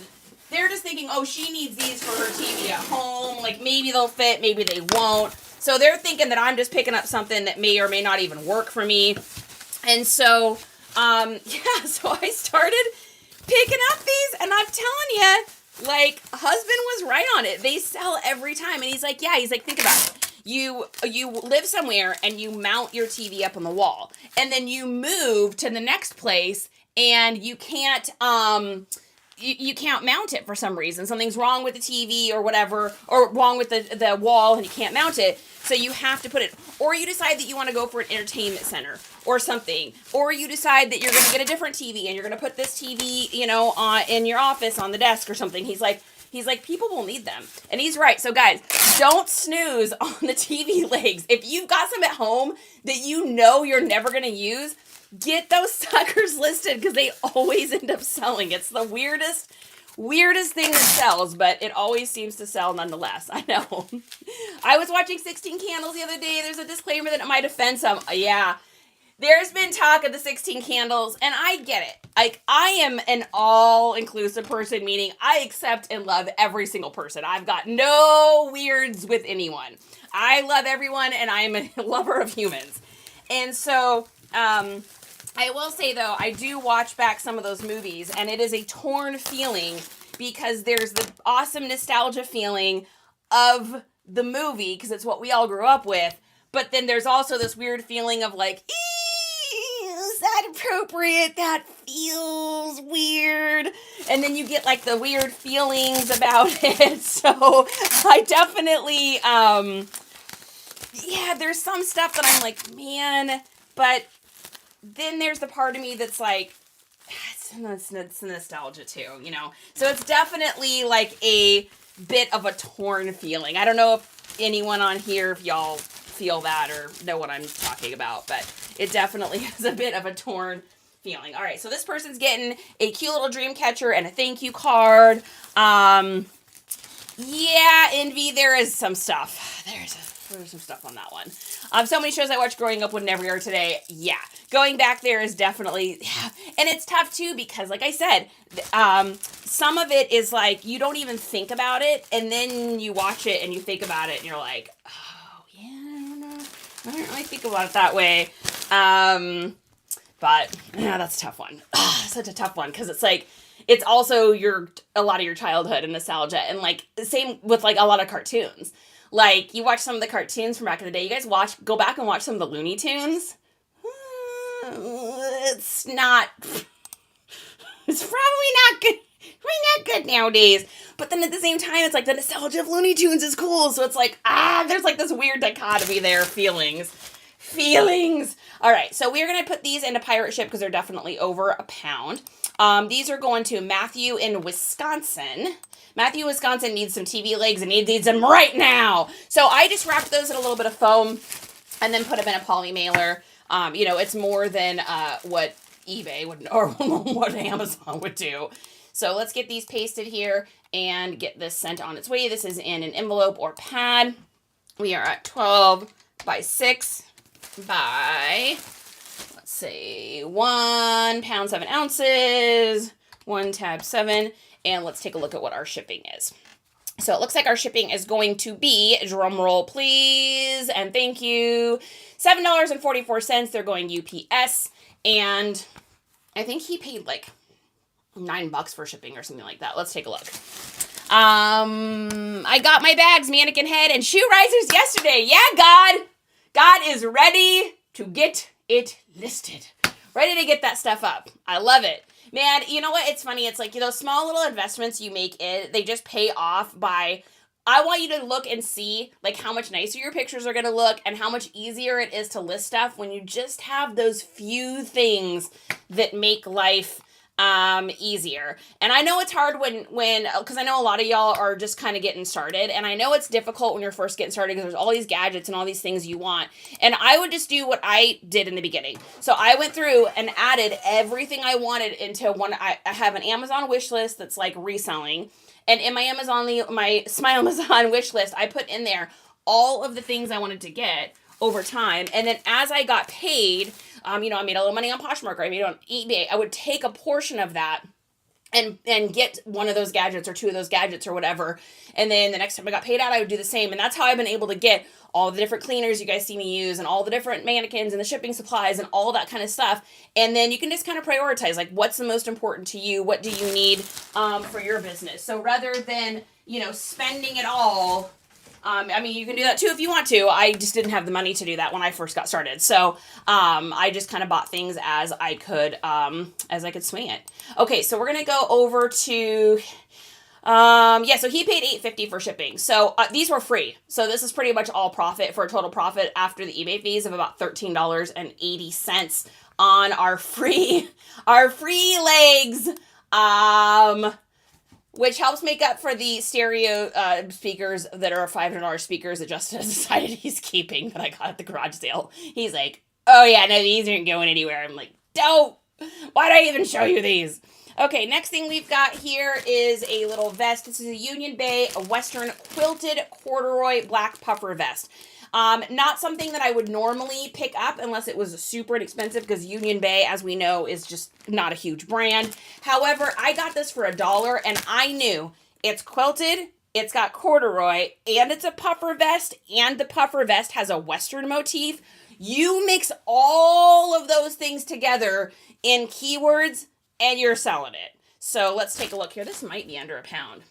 they're just thinking, oh, she needs these for her TV at home, like maybe they'll fit, maybe they won't, so they're thinking that I'm just picking up something that may or may not even work for me. And so, yeah, so I started picking up these, and I'm telling you, like, husband was right on it. They sell every time. And he's like, yeah, he's like, think about it. You live somewhere, and you mount your TV up on the wall. And then you move to the next place, and you can't, you can't mount it for some reason. Something's wrong with the TV or whatever, or wrong with the wall, and you can't mount it. So you have to put it, or you decide that you want to go for an entertainment center or something, or you decide that you're going to get a different TV and you're going to put this TV, you know, in your office on the desk or something. He's like, people will need them. And he's right. So guys, don't snooze on the TV legs. If you've got some at home that you know you're never going to use, get those suckers listed, because they always end up selling. It's the weirdest thing that sells, but it always seems to sell nonetheless. I know. I was watching 16 Candles the other day. There's a disclaimer that it might offend some. Yeah. There's been talk of the 16 Candles, and I get it. Like, I am an all-inclusive person, meaning I accept and love every single person. I've got no weirds with anyone. I love everyone, and I am a lover of humans. And so, I will say, though, I do watch back some of those movies, and it is a torn feeling, because there's the awesome nostalgia feeling of the movie, because it's what we all grew up with, but then there's also this weird feeling of like, is that appropriate? That feels weird. And then you get like the weird feelings about it. So I definitely, yeah, there's some stuff that I'm like, man, but then there's the part of me that's like, it's nostalgia too, you know? So it's definitely like a bit of a torn feeling. I don't know if anyone on here, if y'all feel that or know what I'm talking about, but it definitely is a bit of a torn feeling. All right, so this person's getting a cute little dream catcher and a thank you card. Yeah, Envy, there is some stuff. There's some stuff on that one. So many shows I watched growing up would never air today. Yeah, going back there is definitely, yeah. And it's tough too, because like I said, some of it is like you don't even think about it, and then you watch it and you think about it and you're like, oh yeah, I don't know, I don't really think about it that way. But yeah, that's a tough one. Such a tough one, because it's like, it's also a lot of your childhood and nostalgia, and like the same with like a lot of cartoons. Like, you watch some of the cartoons from back in the day. You guys go back and watch some of the Looney Tunes. It's probably not good. Probably not good nowadays. But then at the same time, it's like the nostalgia of Looney Tunes is cool. So it's like, there's like this weird dichotomy there. Feelings. All right, so we're going to put these into pirate ship because they're definitely over £1. These are going to Matthew in Wisconsin. Matthew, Wisconsin needs some TV legs and needs them right now. So I just wrapped those in a little bit of foam and then put them in a poly mailer. You know, it's more than what eBay would, or what Amazon would do. So let's get these pasted here and get this sent on its way. This is in an envelope or pad. We are at 12 by 6 by, let's say, 1 pound 7 ounces, 1 tab 7. And let's take a look at what our shipping is. So it looks like our shipping is going to be, drum roll please, and thank you, $7.44. They're going UPS, and I think he paid like $9 for shipping or something like that. Let's take a look. I got my bags, mannequin head, and shoe risers yesterday. Yeah, God is ready to get it listed. Ready to get that stuff up. I love it. Man, you know what? It's funny. It's like, you know, small little investments you make, they just pay off by, I want you to look and see like how much nicer your pictures are going to look and how much easier it is to list stuff when you just have those few things that make life easier. And I know it's hard when because I know a lot of y'all are just kind of getting started, and I know it's difficult when you're first getting started because there's all these gadgets and all these things you want. And I would just do what I did in the beginning. So I went through and added everything I wanted into one. I have an Amazon wish list that's like reselling, and in my my Amazon wish list, I put in there all of the things I wanted to get over time. And then as I got paid, I made a little money on Posh Mercari, I made it on eBay, I would take a portion of that and get one of those gadgets or two of those gadgets or whatever. And then the next time I got paid out, I would do the same. And that's how I've been able to get all the different cleaners you guys see me use and all the different mannequins and the shipping supplies and all that kind of stuff. And then you can just kind of prioritize, like, what's the most important to you? What do you need for your business? So rather than, spending it all, you can do that too if you want to. I just didn't have the money to do that when I first got started. So, I just kind of bought things as I could swing it. Okay, so we're going to go over to, so he paid $8.50 for shipping. So, these were free. So this is pretty much all profit for a total profit after the eBay fees of about $13.80 on our free legs. Which helps make up for the stereo speakers that are $500 speakers that Justin has decided he's keeping that I got at the garage sale. He's like, oh yeah, no, these aren't going anywhere. I'm like, don't. Why'd I even show you these? Okay, next thing we've got here is a little vest. This is a Union Bay, a Western quilted corduroy black puffer vest. Not something that I would normally pick up unless it was super inexpensive because Union Bay, as we know, is just not a huge brand. However, I got this for $1 and I knew it's quilted, it's got corduroy, and it's a puffer vest, and the puffer vest has a Western motif. You mix all of those things together in keywords and you're selling it. So let's take a look here. This might be under a pound.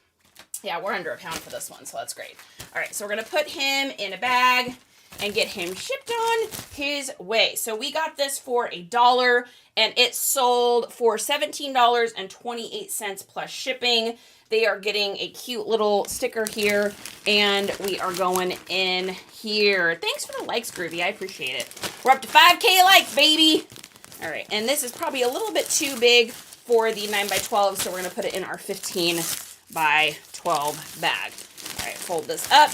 Yeah, we're under a pound for this one, so that's great. All right, so we're going to put him in a bag and get him shipped on his way. So we got this for $1, and it sold for $17.28 plus shipping. They are getting a cute little sticker here, and we are going in here. Thanks for the likes, Groovy. I appreciate it. We're up to 5K likes, baby. All right, and this is probably a little bit too big for the 9x12, so we're going to put it in our 15x12 bag. All right, fold this up,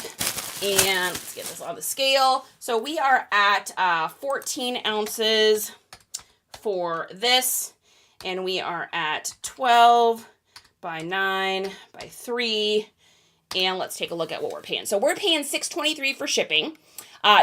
and let's get this on the scale. So we are at 14 ounces for this, and we are at 12 by 9 by 3, and let's take a look at what we're paying. So we're paying $6.23 for shipping.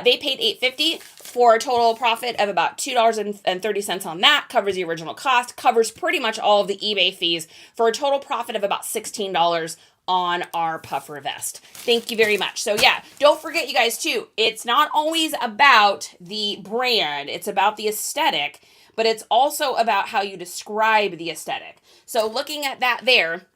They paid $8.50 for a total profit of about $2.30 on that. Covers the original cost, covers pretty much all of the eBay fees for a total profit of about $16 on our puffer vest. Thank you very much. So yeah, don't forget, you guys, too, it's not always about the brand. It's about the aesthetic, but it's also about how you describe the aesthetic. So looking at that there,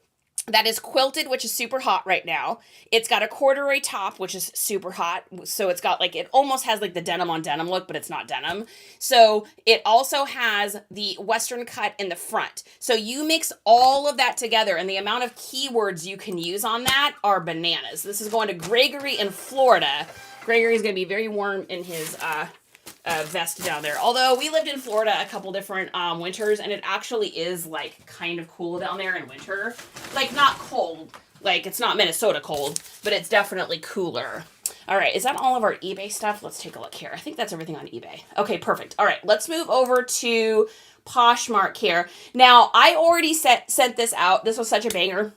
that is quilted, which is super hot right now. It's got a corduroy top, which is super hot. So it's got it almost has the denim on denim look, but it's not denim. So it also has the Western cut in the front. So you mix all of that together, and the amount of keywords you can use on that are bananas. This is going to Gregory in Florida. Gregory's going to be very warm in his vest down there. Although we lived in Florida a couple different winters, and it actually is kind of cool down there in winter. Not cold, it's not Minnesota cold, but it's definitely cooler. All right, is that all of our eBay stuff? Let's take a look here. I think that's everything on eBay. Okay, perfect. All right, let's move over to Poshmark here. Now, I already sent this out. This was such a banger.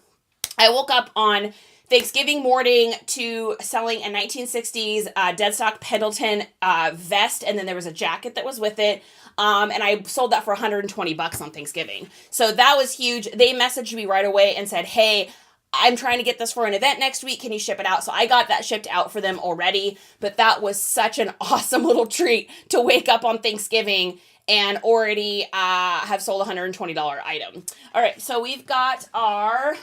I woke up on Thanksgiving morning to selling a 1960s dead stock Pendleton vest, and then there was a jacket that was with it. And I sold that for $120 on Thanksgiving. So that was huge. They messaged me right away and said, hey, I'm trying to get this for an event next week. Can you ship it out? So I got that shipped out for them already. But that was such an awesome little treat to wake up on Thanksgiving and already have sold a $120 item. All right, so we've got our...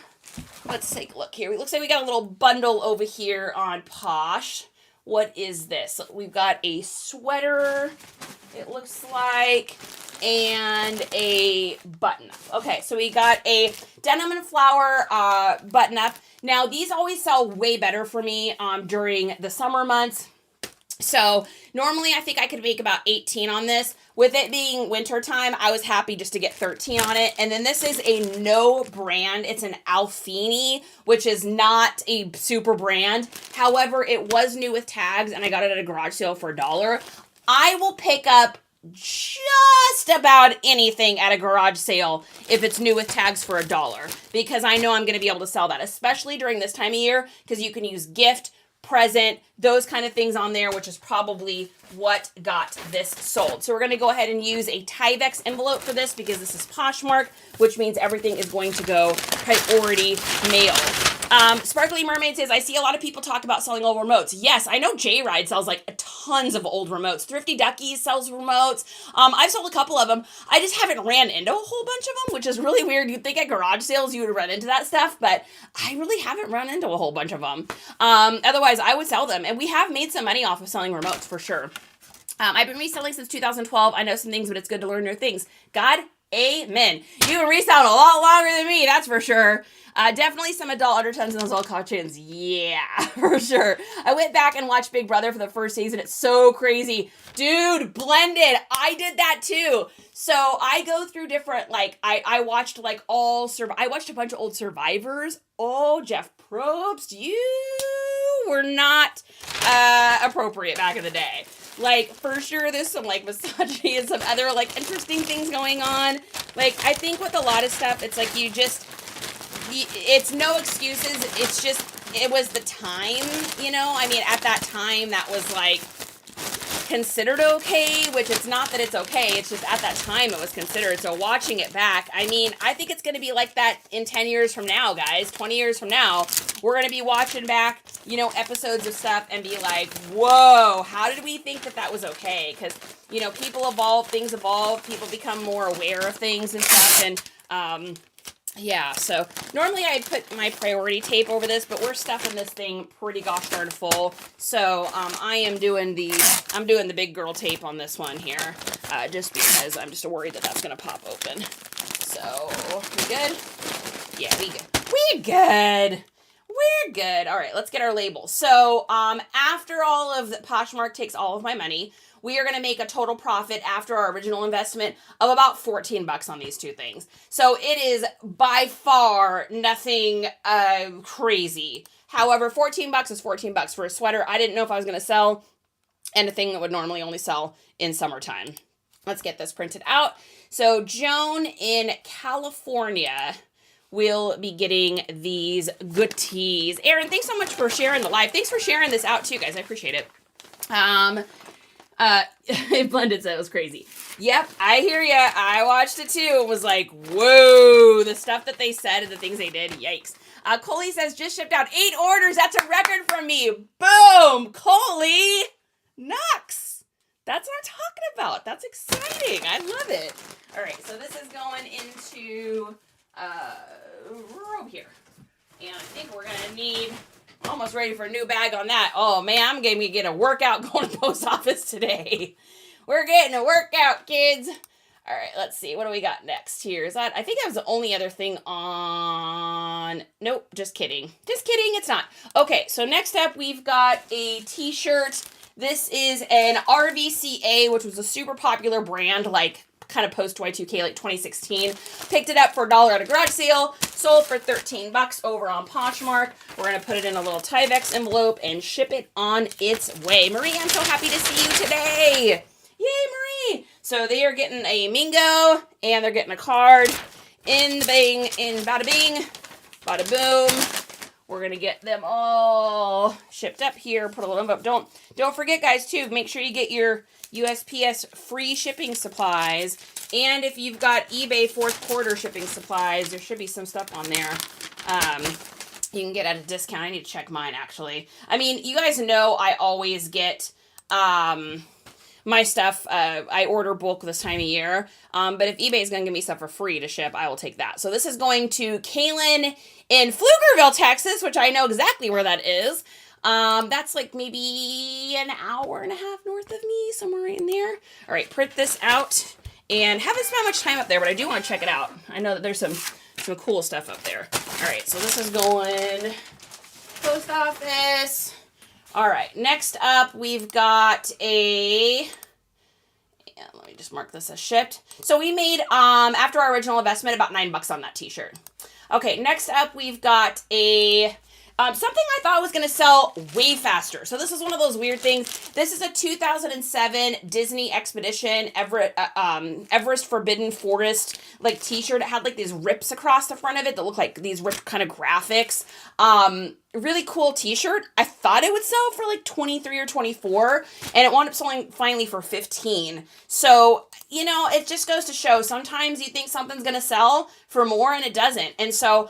Let's take a look here. It looks like we got a little bundle over here on Posh. What is this? We've got a sweater, it looks like, and a button-up. Okay, so we got a denim and flower button-up. Now, these always sell way better for me during the summer months. So normally I think I could make about 18 on this. With it being winter time, I was happy just to get 13 on it. And then this is a no brand. It's an Alfini, which is not a super brand. However, it was new with tags and I got it at a garage sale for $1. I will pick up just about anything at a garage sale if it's new with tags for $1, because I know I'm going to be able to sell that, especially during this time of year, because you can use gift, present, those kind of things on there, which is probably what got this sold. So we're going to go ahead and use a Tyvek envelope for this because this is Poshmark, which means everything is going to go priority mail. Sparkly Mermaid says, I see a lot of people talk about selling old remotes. Yes, I know J-Ride sells like tons of old remotes. Thrifty Duckies sells remotes. I've sold a couple of them. I just haven't ran into a whole bunch of them, which is really weird. You'd think at garage sales you would run into that stuff, but I really haven't run into a whole bunch of them. Otherwise, I would sell them. And we have made some money off of selling remotes for sure. I've been reselling since 2012. I know some things, but it's good to learn new things. God, amen. You've been reselling a lot longer than me, that's for sure. Definitely some adult undertones in those old cartoons. Yeah, for sure. I went back and watched Big Brother for the first season. It's so crazy. Dude, blended. I did that too. So I go through different, like, I watched like I watched a bunch of old Survivors. Oh, Jeff Probst, you were not appropriate back in the day. Like, for sure, there's some, like, misogyny and some other, like, interesting things going on. Like, I think with a lot of stuff, it's like it's no excuses. It's just, it was the time, you know? I mean, at that time, that was, like, considered okay, which it's not that it's okay. It's just at that time it was considered. So watching it back, I mean, I think it's going to be like that in 10 years from now, guys. 20 years from now, we're going to be watching back, you know, episodes of stuff and be like, whoa, how did we think that that was okay? Because, you know, people evolve, things evolve, people become more aware of things and stuff. And, yeah, so normally I'd put my priority tape over this, but we're stuffing this thing pretty gosh darn full. So I'm doing the big girl tape on this one here, just because I'm just worried that that's gonna pop open. So we good? Yeah, we good. We good. We're good. All right, let's get our labels. So after all of the Poshmark takes all of my money, we are going to make a total profit after our original investment of about $14 on these two things. So it is by far nothing crazy. However, $14 is $14 for a sweater I didn't know if I was going to sell, and a thing that would normally only sell in summertime. Let's get this printed out. So Joan in California will be getting these goodies. Erin, thanks so much for sharing the live. Thanks for sharing this out too, guys. I appreciate it. Blended said it was crazy. Yep, I hear ya. I watched it too and was like, whoa, the stuff that they said and the things they did. Yikes. Coley says, just shipped out 8 orders. That's a record from me. Boom, Coley. Knox. That's what I'm talking about. That's exciting. I love it. All right, so this is going into robe here. And I think we're going to need... Almost ready for a new bag on that. Oh, man, I'm going to get a workout going to the post office today. We're getting a workout, kids. All right, let's see. What do we got next here? Is that... I think that was the only other thing on... Nope, just kidding. Just kidding, it's not. Okay, so next up, we've got a t-shirt. This is an RVCA, which was a super popular brand, like... kind of post Y2K, like 2016. Picked it up for $1 at a garage sale. Sold for $13 over on Poshmark. We're going to put it in a little Tyvek envelope and ship it on its way. Marie, I'm so happy to see you today. Yay, Marie. So they are getting a Mingo and they're getting a card in the bing, in bada bing, bada boom. We're going to get them all shipped up here. Put a little envelope. Don't forget, guys, too. Make sure you get your USPS free shipping supplies. And if you've got eBay 4th quarter shipping supplies, there should be some stuff on there. You can get at a discount. I need to check mine, actually. I mean, you guys know I always get my stuff. I order bulk this time of year. But if eBay is going to give me stuff for free to ship, I will take that. So this is going to Kaylin in Pflugerville, Texas, which I know exactly where that is. That's like maybe an hour and a half north of me, somewhere right in there. All right, print this out and haven't spent much time up there, but I do want to check it out. I know that there's some cool stuff up there. All right, so this is going post office. All right, next up, we've got a, and let me just mark this as shipped. So we made, after our original investment, about $9 on that t-shirt. Okay, next up, we've got a, something I thought was going to sell way faster. So this is one of those weird things. This is a 2007 Disney Expedition Everest Forbidden Forest like t-shirt. It had like these rips across the front of it that look like these ripped kind of graphics. Really cool t-shirt. I thought it would sell for like 23 or 24, and it wound up selling finally for 15. So, you know, it just goes to show sometimes you think something's going to sell for more and it doesn't. And so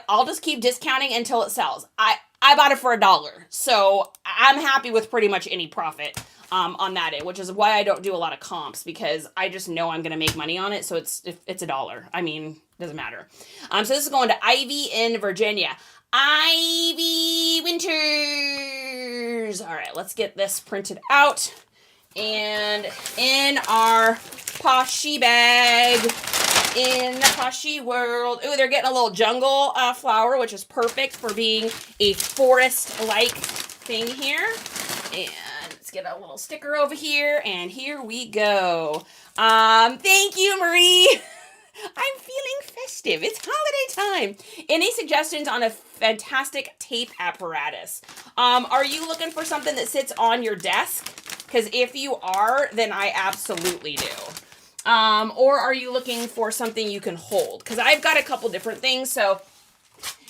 I'll just keep discounting until it sells. I bought it for $1. So I'm happy with pretty much any profit on that end, which is why I don't do a lot of comps, because I just know I'm going to make money on it. So it's $1. I mean, doesn't matter. So this is going to Ivy in Virginia. Ivy Winters. All right, let's get this printed out. And in our Poshy bag, in the Poshy world. Ooh, they're getting a little jungle flower, which is perfect for being a forest-like thing here. And let's get a little sticker over here. And here we go. Thank you, Marie. I'm feeling festive. It's holiday time. Any suggestions on a fantastic tape apparatus? Are you looking for something that sits on your desk? Because if you are, then I absolutely do. Or are you looking for something you can hold? Because I've got a couple different things. So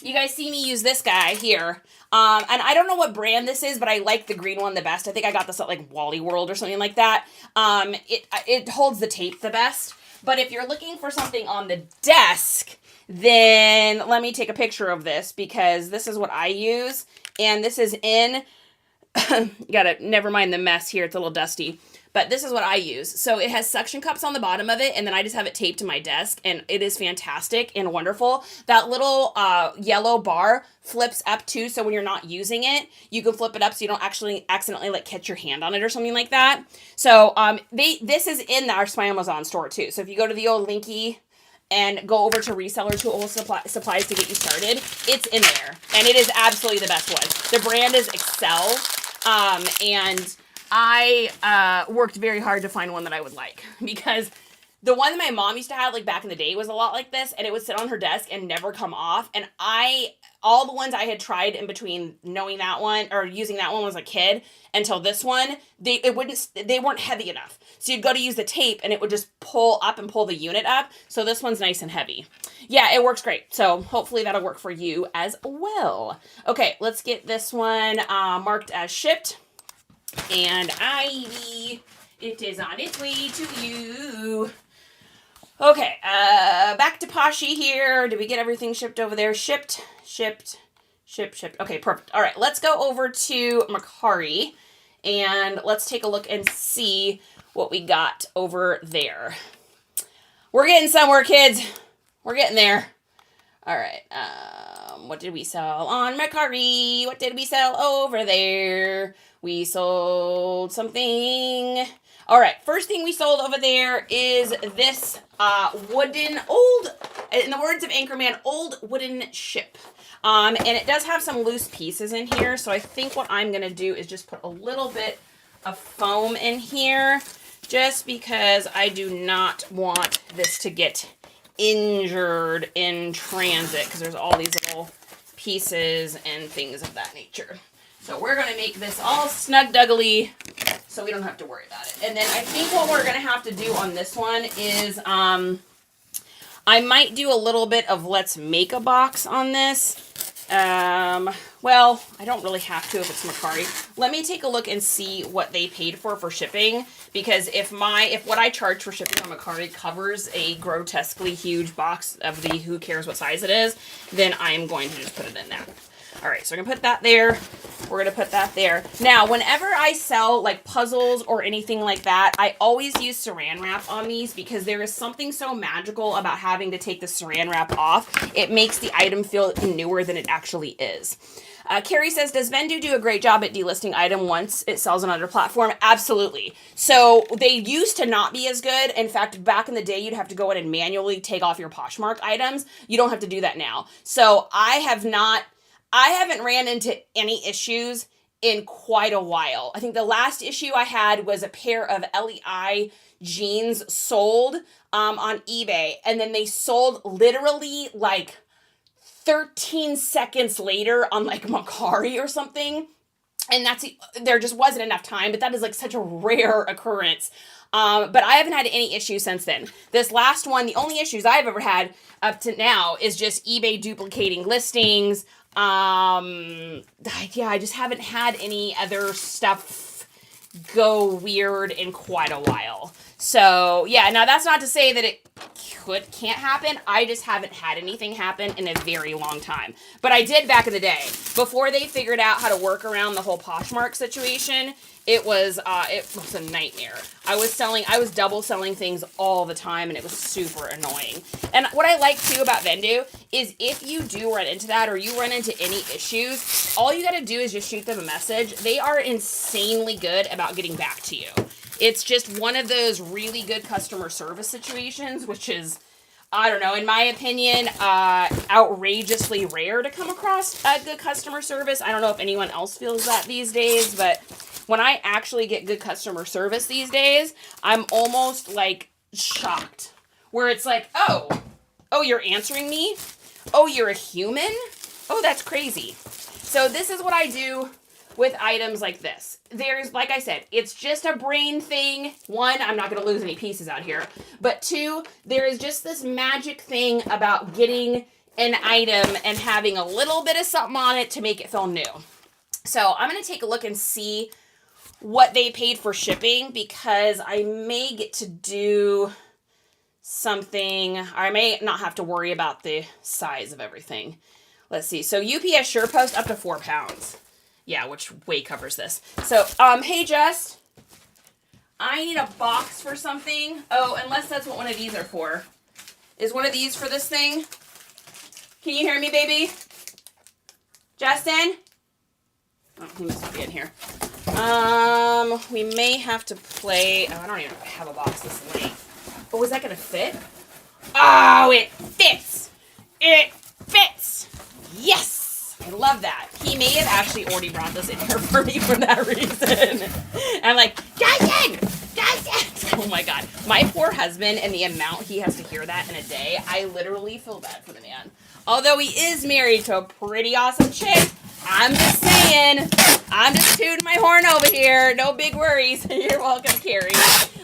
you guys see me use this guy here. And I don't know what brand this is, but I like the green one the best. I think I got this at like Wally World or something like that. It holds the tape the best. But if you're looking for something on the desk, then let me take a picture of this, because this is what I use. And this is in, never mind the mess here. It's a little dusty. But this is what I use. So it has suction cups on the bottom of it, and then I just have it taped to my desk, and it is fantastic and wonderful. That little yellow bar flips up too, so when you're not using it, you can flip it up so you don't actually accidentally like catch your hand on it or something like that. So this is in our Amazon store too. So if you go to the old Linky and go over to reseller to supplies to get you started, it's in there, and it is absolutely the best one. The brand is Excel, and I worked very hard to find one that I would like, because the one that my mom used to have like back in the day was a lot like this, and it would sit on her desk and never come off. And all the ones I had tried in between knowing that one or using that one as a kid until this one, they weren't heavy enough. So you'd go to use the tape and it would just pull up and pull the unit up. So this one's nice and heavy. Yeah, it works great. So hopefully that'll work for you as well. Okay, let's get this one marked as shipped. And Ivy, it is on its way to you. Okay, back to Poshy here. Did we get everything shipped over there? Shipped. Okay, perfect. All right, let's go over to Mercari, and let's take a look and see what we got over there. We're getting somewhere, kids. We're getting there. All right, what did we sell on Mercari? What did we sell over there? We sold something. All right, first thing we sold over there is this wooden, old, in the words of Anchorman, old wooden ship. And it does have some loose pieces in here, so I think what I'm going to do is just put a little bit of foam in here, just because I do not want this to get injured in transit, because there's all these little pieces and things of that nature. So we're going to make this all snug-duggly so we don't have to worry about it. And then I think what we're going to have to do on this one is I might do a little bit of let's make a box on this. Well, I don't really have to if it's Mercari. Let me take a look and see what they paid for shipping, because if what I charge for shipping on Mercari covers a grotesquely huge box of the who cares what size it is, then I'm going to just put it in that. All right, so we're going to put that there. We're going to put that there. Now, whenever I sell like puzzles or anything like that, I always use saran wrap on these, because there is something so magical about having to take the saran wrap off. It makes the item feel newer than it actually is. Carrie says, does Vendoo do a great job at delisting item once it sells on another platform? Absolutely. So they used to not be as good. In fact, back in the day, you'd have to go in and manually take off your Poshmark items. You don't have to do that now. So I haven't ran into any issues in quite a while. I think the last issue I had was a pair of LEI jeans sold on eBay, and then they sold literally like 13 seconds later on like Mercari or something. And there just wasn't enough time, but that is like such a rare occurrence. But I haven't had any issues since then. This last one, the only issues I've ever had up to now is just eBay duplicating listings. I just haven't had any other stuff go weird in quite a while. So yeah, now that's not to say that it can't happen. I just haven't had anything happen in a very long time. But I did back in the day. Before they figured out how to work around the whole Poshmark situation, it was a nightmare. I was double selling things all the time, and it was super annoying. And what I like too about Vendu is if you do run into that or you run into any issues, all you got to do is just shoot them a message. They are insanely good about getting back to you. It's just one of those really good customer service situations, which is, I don't know, in my opinion, outrageously rare to come across good customer service. I don't know if anyone else feels that these days, but when I actually get good customer service these days, I'm almost like shocked. Where it's like, oh, you're answering me? Oh, you're a human? Oh, that's crazy. So this is what I do with items like this. There's, like I said, it's just a brain thing. One, I'm not going to lose any pieces out here. But two, there is just this magic thing about getting an item and having a little bit of something on it to make it feel new. So I'm going to take a look and see what they paid for shipping, because I may get to do something. I may not have to worry about the size of everything. Let's see. So UPS SurePost up to 4 pounds. Yeah, which way covers this. So, hey, Just, I need a box for something. Oh, unless that's what one of these are for. Is one of these for this thing? Can you hear me, baby? Justin? Oh, he must not be in here. We may have to play. Oh, I don't even have a box this length. Oh, was that going to fit? Oh, it fits. It fits. Yes. I love that. He may have actually already brought this in here for me for that reason. I'm like, Justin! Oh my God. My poor husband and the amount he has to hear that in a day, I literally feel bad for the man. Although he is married to a pretty awesome chick, I'm just saying, I'm just tooting my horn over here. No big worries. You're welcome, Carrie.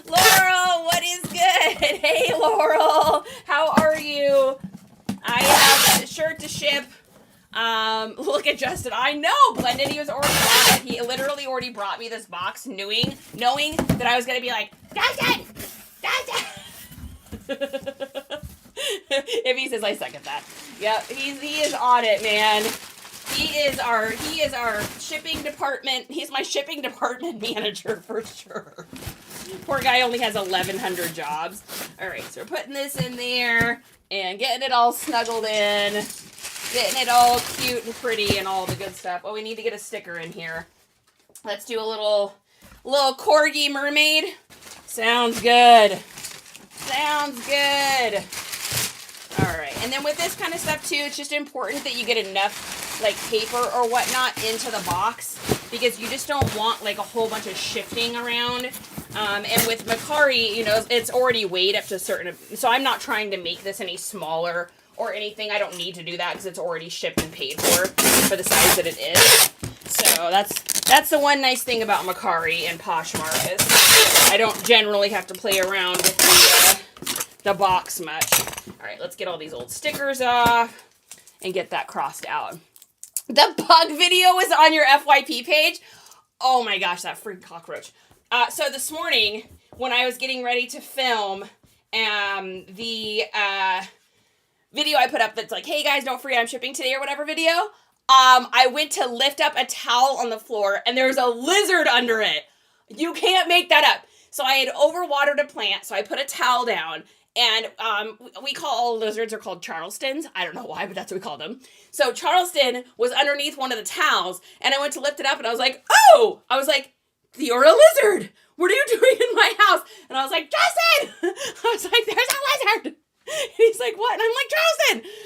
Laurel, what is good? Hey, Laurel. How are you? I have a shirt to ship. Look at Justin. I know, Blended. He was already on it. He literally already brought me this box, knowing that I was gonna be like, Justin. If he says, I second that. Yep, he is on it, man. He is our shipping department. He's my shipping department manager for sure. Poor guy only has 1,100 jobs. All right, so we're putting this in there and getting it all snuggled in. Getting it all cute and pretty and all the good stuff. Oh, we need to get a sticker in here. Let's do a little corgi mermaid. Sounds good. Sounds good. All right. And then with this kind of stuff too, it's just important that you get enough like paper or whatnot into the box, because you just don't want like a whole bunch of shifting around. And with Mercari, you know, it's already weighed up to a certain, so I'm not trying to make this any smaller or anything. I don't need to do that because it's already shipped and paid for the size that it is. So that's the one nice thing about Mercari and Poshmark is I don't generally have to play around with the box much. All right, let's get all these old stickers off and get that crossed out. The bug video is on your FYP page. Oh my gosh, that freak cockroach. So this morning when I was getting ready to film the video I put up that's like, hey guys, don't forget I'm shipping today or whatever video, I went to lift up a towel on the floor and there was a lizard under it. You can't make that up. So I had overwatered a plant, so I put a towel down, and we call all lizards are called Charlestons. I don't know why, but that's what we call them. So Charleston was underneath one of the towels, and I went to lift it up, and I was like, oh! I was like, you're a lizard! What are you doing in my house? And I was like, Justin! I was like, there's a lizard! he's like, what? And I'm like,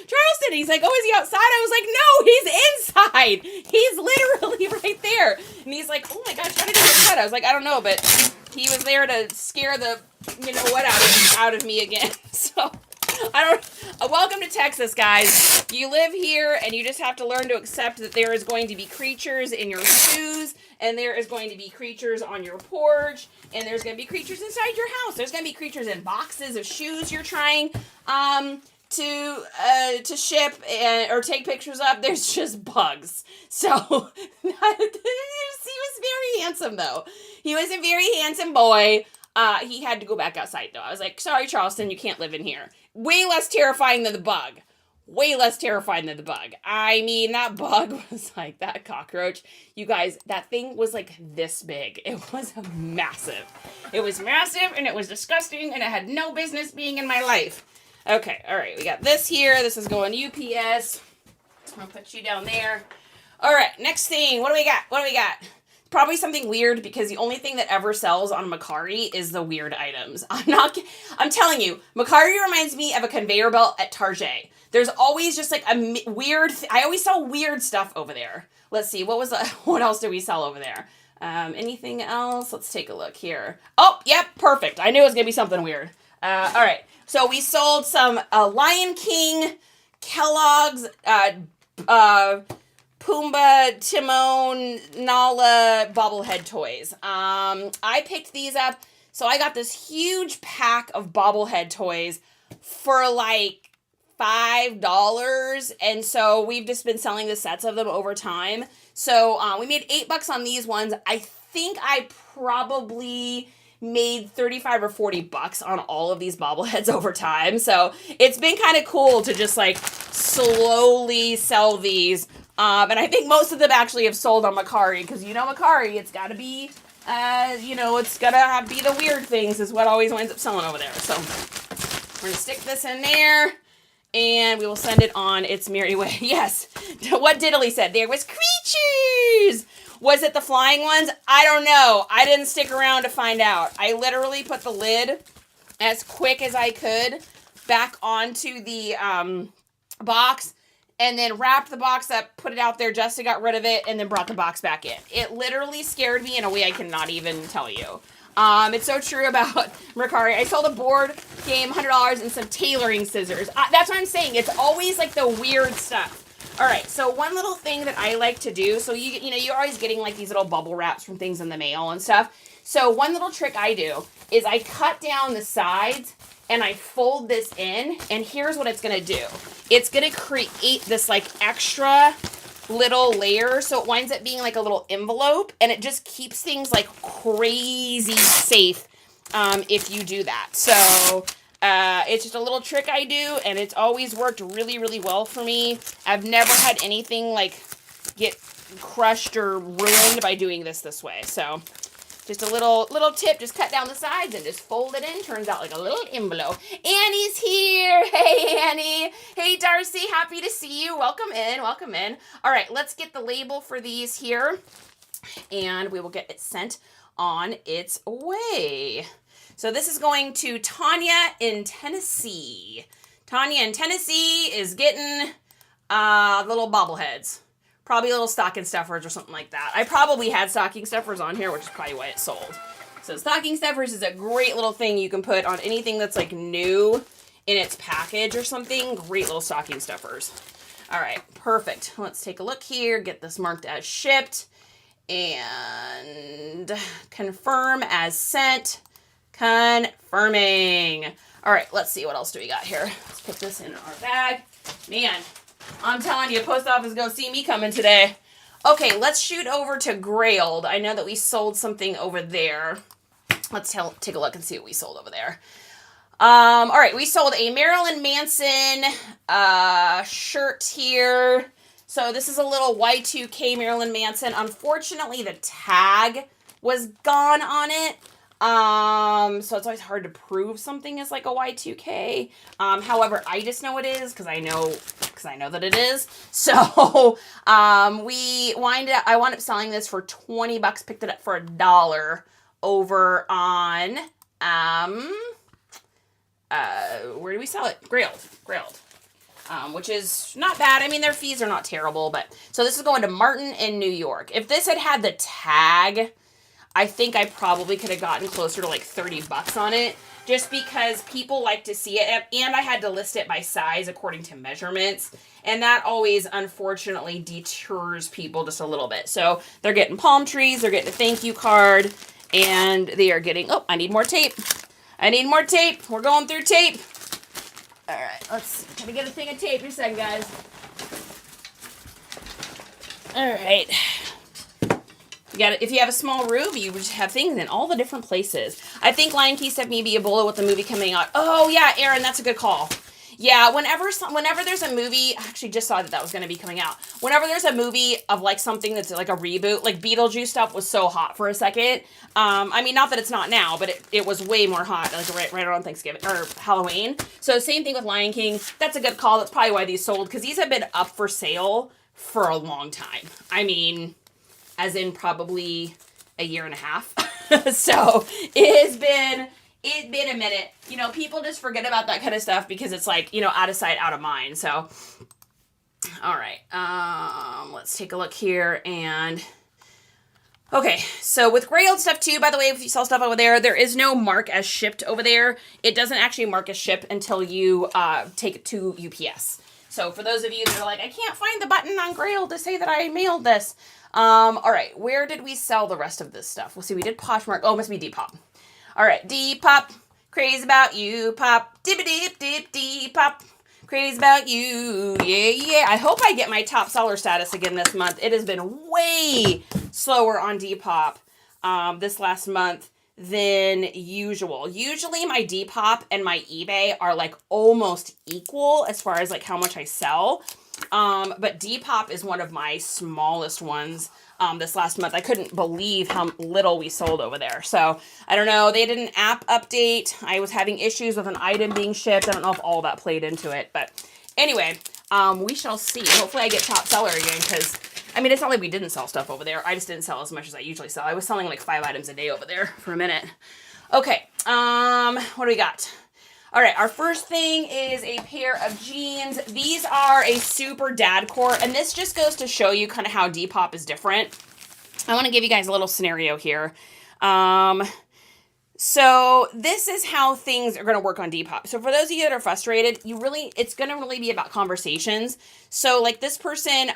Charleston. He's like, oh, is he outside? I was like, no, he's inside. He's literally right there. And he's like, oh my gosh, how did he get cut? I was like, I don't know, but he was there to scare the, you know what, out of me again. So, welcome to Texas, guys. You live here and you just have to learn to accept that there is going to be creatures in your shoes, and there is going to be creatures on your porch, and there's going to be creatures inside your house. There's going to be creatures in boxes of shoes you're trying to ship or take pictures of. There's just bugs. So he was very handsome, though. He was a very handsome boy. He had to go back outside, though. I was like, sorry, Charleston, you can't live in here. Way less terrifying than the bug. Way less terrifying than the bug. I mean, that bug was like, that cockroach. You guys, that thing was like this big. It was massive. It was massive, and it was disgusting, and it had no business being in my life. Okay, all right, we got this here. This is going UPS. I'll put you down there. All right, next thing. What do we got? Probably something weird, because the only thing that ever sells on Mercari is the weird items. I'm telling you, Mercari reminds me of a conveyor belt at Target. There's always just like a weird, I always sell weird stuff over there. Let's see, what else do we sell over there? Anything else? Let's take a look here. Oh, yep, perfect. I knew it was gonna be something weird. All right, so we sold some Lion King, Kellogg's, Pumbaa, Timon, Nala bobblehead toys. I picked these up. So I got this huge pack of bobblehead toys for like $5. And so we've just been selling the sets of them over time. So we made $8 on these ones. I think I probably made 35 or 40 bucks on all of these bobbleheads over time. So it's been kind of cool to just like slowly sell these. And I think most of them actually have sold on Mercari, because you know Mercari, it's got to be, it's got to be the weird things is what always winds up selling over there. So we're going to stick this in there, and we will send it on its merry way. Yes, what Diddley said, there was creatures. Was it the flying ones? I don't know. I didn't stick around to find out. I literally put the lid as quick as I could back onto the box, and then wrapped the box up, put it out there, Justin got rid of it, and then brought the box back in. It literally scared me in a way I cannot even tell you. It's so true about Mercari. I sold a board game, $100, and some tailoring scissors. That's what I'm saying. It's always like the weird stuff. All right, so one little thing that I like to do, so you're always getting like these little bubble wraps from things in the mail and stuff. So one little trick I do is I cut down the sides and I fold this in, and here's what it's going to do. It's going to create this like extra little layer, so it winds up being like a little envelope, and it just keeps things like crazy safe if you do that. So it's just a little trick I do, and it's always worked really, really well for me. I've never had anything like get crushed or ruined by doing this way. So just a little tip, just cut down the sides and just fold it in. Turns out like a little envelope. Annie's here. Hey, Annie. Hey, Darcy. Happy to see you. Welcome in. Welcome in. All right, let's get the label for these here, and we will get it sent on its way. So this is going to Tanya in Tennessee. Tanya in Tennessee is getting little bobbleheads. Probably little stocking stuffers or something like that. I probably had stocking stuffers on here, which is probably why it sold. So stocking stuffers is a great little thing you can put on anything that's like new in its package or something. Great little stocking stuffers. All right, perfect. Let's take a look here. Get this marked as shipped. And confirm as sent. Confirming. All right, let's see. What else do we got here? Let's put this in our bag. Man, I'm telling you, post office is going to see me coming today. Okay, let's shoot over to Grailed. I know that we sold something over there. Let's take a look and see what we sold over there. All right, we sold a Marilyn Manson shirt here. So this is a little Y2K Marilyn Manson. Unfortunately, the tag was gone on it. So it's always hard to prove something is like a Y2K. However, I just know it is because I know that it is. So, I wound up selling this for $20, picked it up for $1 over on, where do we sell it? Grailed. Which is not bad. I mean, their fees are not terrible, but so this is going to Martin in New York. If this had the tag, I think I probably could have gotten closer to like $30 on it, just because people like to see it, and I had to list it by size according to measurements, and that always unfortunately deters people just a little bit. So they're getting palm trees, they're getting a thank you card, and they are getting, oh, I need more tape. We're going through tape. All right, let me get a thing of tape. Just a second, guys. All right. You got it. If you have a small room, you just have things in all the different places. I think Lion Key said maybe Ebola with the movie coming out. Oh yeah, Aaron, that's a good call. Yeah, whenever there's a movie, I actually just saw that was going to be coming out. Whenever there's a movie of like something that's like a reboot, like Beetlejuice stuff was so hot for a second. I mean, not that it's not now, but it was way more hot, like right around Thanksgiving or Halloween. So same thing with Lion King. That's a good call. That's probably why these sold, because these have been up for sale for a long time. I mean, as in probably a year and a half. So it's been a minute. You know, people just forget about that kind of stuff because it's like, you know, out of sight, out of mind. So, all right. Let's take a look here. And, okay. So with Grailed stuff too, by the way, if you sell stuff over there, there is no mark as shipped over there. It doesn't actually mark as shipped until you take it to UPS. So for those of you that are like, I can't find the button on Grailed to say that I mailed this. All right. Where did we sell the rest of this stuff? We'll see. We did Posh Mercari. Oh, it must be Depop. All right, Depop, crazy about you, pop, Depop, crazy about you, yeah. I hope I get my top seller status again this month. It has been way slower on Depop this last month than usual. Usually my Depop and my eBay are like almost equal as far as like how much I sell. But Depop is one of my smallest ones. This last month. I couldn't believe how little we sold over there. So I don't know. They did an app update. I was having issues with an item being shipped. I don't know if all that played into it, but anyway, we shall see. Hopefully I get top seller again, because I mean, it's not like we didn't sell stuff over there. I just didn't sell as much as I usually sell. I was selling like 5 items a day over there for a minute. Okay. What do we got? All right, our first thing is a pair of jeans. These are a super dad core, and this just goes to show you kind of how Depop is different. I want to give you guys a little scenario here. So this is how things are going to work on Depop. So for those of you that are frustrated, it's going to really be about conversations. So like this person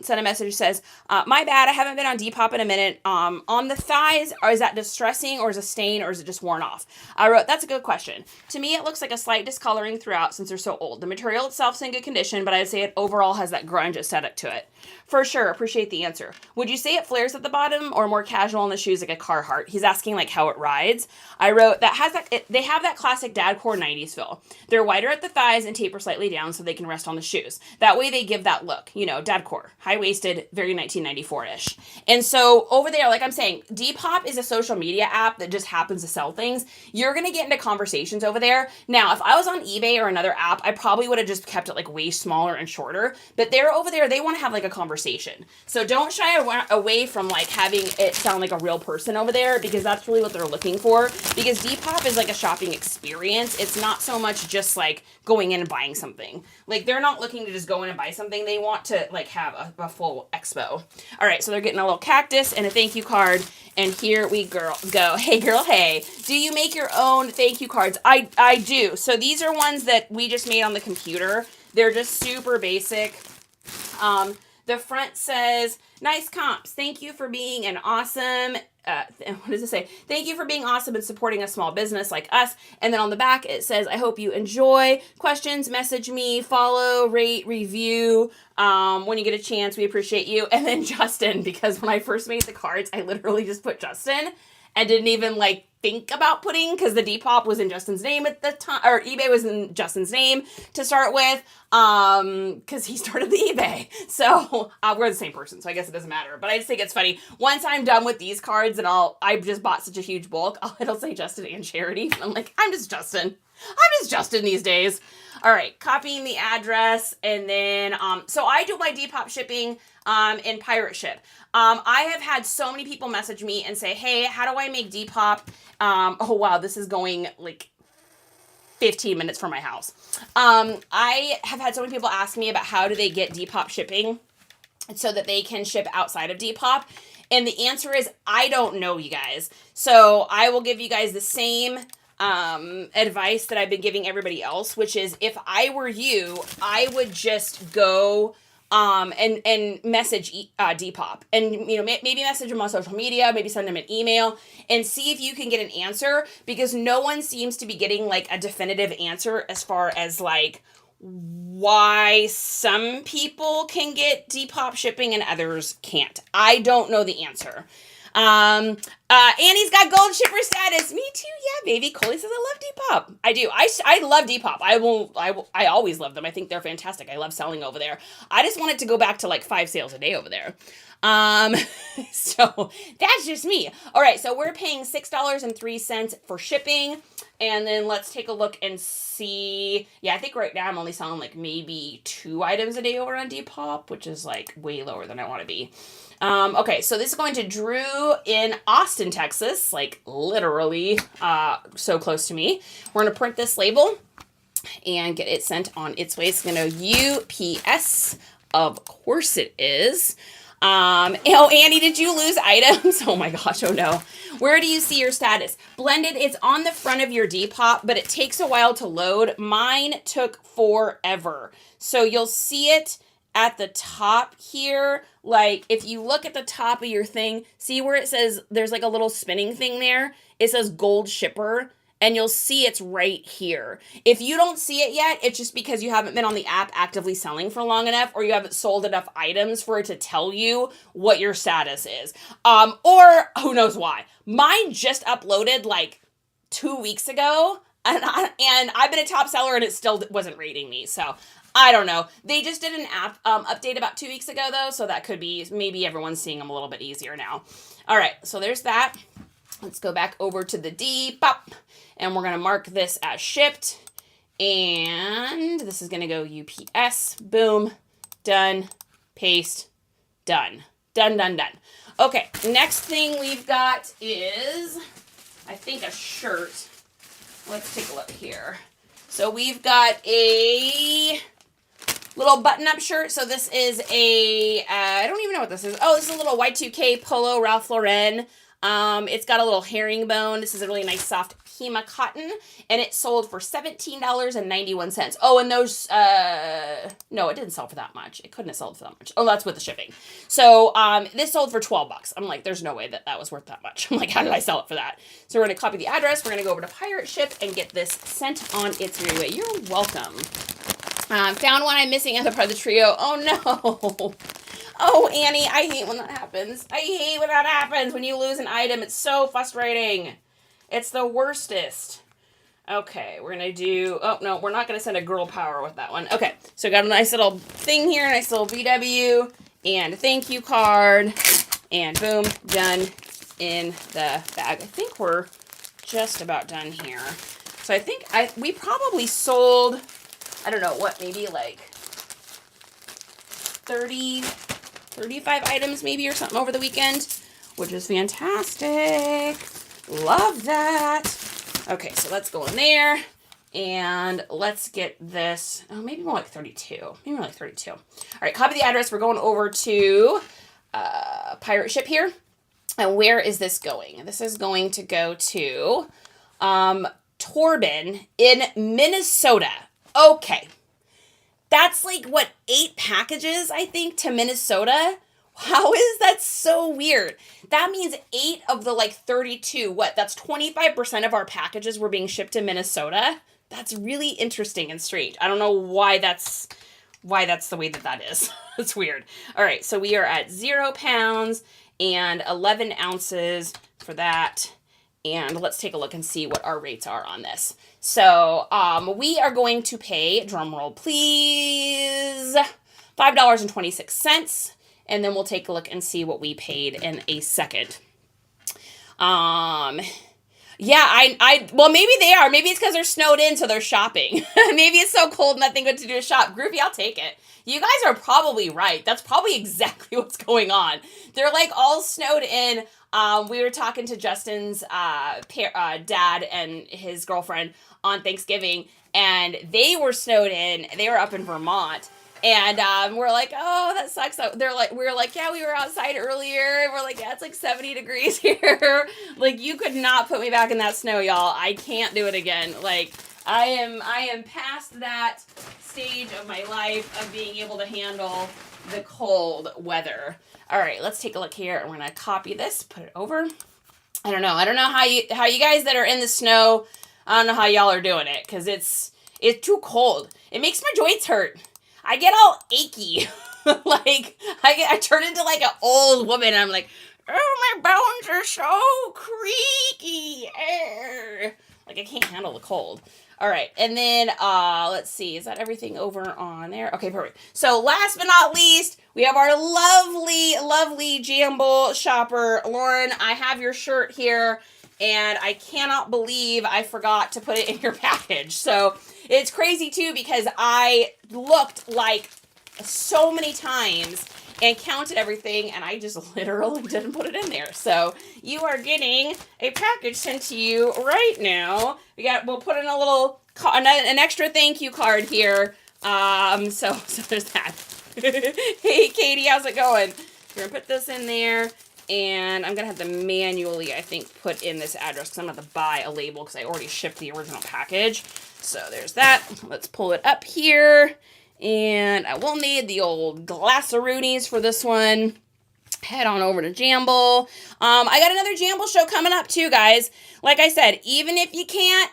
sent a message, says, my bad, I haven't been on Depop in a minute. On the thighs, is that distressing, or is it a stain, or is it just worn off? I wrote, that's a good question. To me, it looks like a slight discoloring throughout since they're so old. The material itself is in good condition, but I'd say it overall has that grunge aesthetic to it. For sure, appreciate the answer. Would you say it flares at the bottom or more casual on the shoes like a Carhartt? He's asking like how it rides. I wrote, they have that classic dadcore 90s feel. They're wider at the thighs and taper slightly down so they can rest on the shoes. That way they give that look, you know, dadcore, high-waisted, very 1994-ish. And so over there, like I'm saying, Depop is a social media app that just happens to sell things. You're going to get into conversations over there. Now, if I was on eBay or another app, I probably would have just kept it like way smaller and shorter. But they're over there, they want to have like a conversation. So don't shy away from like having it sound like a real person over there, because that's really what they're looking for. Because Depop is like a shopping experience. It's not so much just like going in and buying something. Like they're not looking to just go in and buy something. They want to like have a full expo. All right, so they're getting a little cactus and a thank you card. And here we go. Hey girl, hey. Do you make your own thank you cards? I do. So these are ones that we just made on the computer. They're just super basic. The front says, NiceComps, thank you for being an awesome, what does it say? Thank you for being awesome and supporting a small business like us. And then on the back, it says, I hope you enjoy. Questions, message me, follow, rate, review. When you get a chance, we appreciate you. And then Justin, because when I first made the cards, I literally just put Justin and didn't even like think about putting, because the Depop was in Justin's name at the time, or eBay was in Justin's name to start with, because he started the eBay. So we're the same person, so I guess it doesn't matter. But I just think it's funny. Once I'm done with these cards and I just bought such a huge bulk, it'll say Justin and Charity. I'm like, I'm just Justin these days. All right, copying the address, and then, so I do my Depop shipping in Pirate Ship. I have had so many people message me and say, hey, how do I make Depop? Oh, wow, this is going like 15 minutes from my house. I have had so many people ask me about how do they get Depop shipping so that they can ship outside of Depop. And the answer is, I don't know, you guys. So I will give you guys the same advice that I've been giving everybody else, which is if I were you, I would just go and message Depop, and maybe message them on social media, maybe send them an email and see if you can get an answer, because no one seems to be getting like a definitive answer as far as like why some people can get Depop shipping and others can't. I don't know the answer. Annie's got gold shipper status. Me too. Yeah, baby. Coley says I love Depop. I do. I love Depop. I always love them. I think they're fantastic. I love selling over there. I just want it to go back to like 5 sales a day over there. So that's just me. All right. So we're paying $6.03 for shipping. And then let's take a look and see. Yeah, I think right now I'm only selling like maybe 2 items a day over on Depop, which is like way lower than I want to be. Okay, so this is going to Drew in Austin, Texas, like literally so close to me. We're going to print this label and get it sent on its way. It's going to UPS. Of course it is. Oh, Annie, did you lose items? Oh my gosh, oh no. Where do you see your status? Blended, it's on the front of your Depop, but it takes a while to load. Mine took forever. So you'll see it at the top here. Like if you look at the top of your thing, see where it says there's like a little spinning thing there? It says gold shipper. And you'll see it's right here. If you don't see it yet, it's just because you haven't been on the app actively selling for long enough, or you haven't sold enough items for it to tell you what your status is. Or who knows why. Mine just uploaded like 2 weeks ago, and I've been a top seller and it still wasn't rating me. So I don't know. They just did an app update about 2 weeks ago though, so that could be maybe everyone's seeing them a little bit easier now. All right, so there's that. Let's go back over to the Depop. And we're going to mark this as shipped. And this is going to go UPS. Boom. Done. Paste. Done. Done, done, done. Okay. Next thing we've got is, I think, a shirt. Let's take a look here. So we've got a little button-up shirt. So this is a, I don't even know what this is. Oh, this is a little Y2K polo Ralph Lauren. It's got a little herringbone. This is a really nice soft Pima cotton, and it sold for $17.91. Oh, and those, no, it didn't sell for that much. It couldn't have sold for that much. Oh, that's with the shipping. So, this sold for $12. I'm like, there's no way that was worth that much. I'm like, how did I sell it for that? So we're going to copy the address. We're going to go over to Pirate Ship and get this sent on its merry way. You're welcome. Found one I'm missing at the part of the trio. Oh, no. Oh, Annie, I hate when that happens. I hate when that happens. When you lose an item, it's so frustrating. It's the worstest. Okay, we're going to do... Oh, no, we're not going to send a girl power with that one. Okay, so got a nice little thing here, nice little VW, and a thank you card, and boom, done in the bag. I think we're just about done here. So I think we probably sold, I don't know, what, maybe like 35 items maybe or something over the weekend, which is fantastic. Love that. Okay, so let's go in there and let's get this. Oh, maybe more like 32. Maybe more like 32. All right, copy the address. We're going over to Pirate Ship here. And where is this going? This is going to go to Torben in Minnesota. Okay. That's like, what, 8 packages, I think, to Minnesota? How is that so weird? That means 8 of the, like, 32, what, that's 25% of our packages were being shipped to Minnesota? That's really interesting and strange. I don't know why that's the way that is. It's weird. All right, so we are at 0 pounds and 11 ounces for that. And let's take a look and see what our rates are on this. So we are going to pay, drum roll please, $5.26. And then we'll take a look and see what we paid in a second. Yeah, well, maybe they are. Maybe it's because they're snowed in, so they're shopping. Maybe it's so cold, nothing good to do is shop. Groovy, I'll take it. You guys are probably right. That's probably exactly what's going on. They're like all snowed in. We were talking to Justin's dad and his girlfriend on Thanksgiving, and they were snowed in. They were up in Vermont. And we're like, oh, that sucks. We're like, yeah, we were outside earlier. And we're like, yeah, it's like 70 degrees here. Like, you could not put me back in that snow, y'all. I can't do it again. Like, I am past that stage of my life of being able to handle the cold weather. All right, let's take a look here. I'm gonna copy this, put it over. I don't know how you guys that are in the snow. I don't know how y'all are doing it because it's too cold. It makes my joints hurt. I get all achy. Like, I turn into like an old woman. And I'm like, oh, my bones are so creaky. Like, I can't handle the cold. All right, and then let's see. Is that everything over on there? Okay, perfect. So last but not least, we have our lovely, lovely Jamble shopper. Lauren, I have your shirt here, and I cannot believe I forgot to put it in your package. So it's crazy, too, because I looked like so many times and counted everything, and I just literally didn't put it in there. So you are getting a package sent to you right now. We'll put in an extra thank you card here. So there's that. Hey, Katie, how's it going? We're gonna put this in there, and I'm gonna have to manually, I think, put in this address because I'm gonna have to buy a label because I already shipped the original package. So there's that. Let's pull it up here. And I will need the old glassaroonies for this one. Head on over to Jamble. I got another Jamble show coming up too, guys. Like I said, even if you can't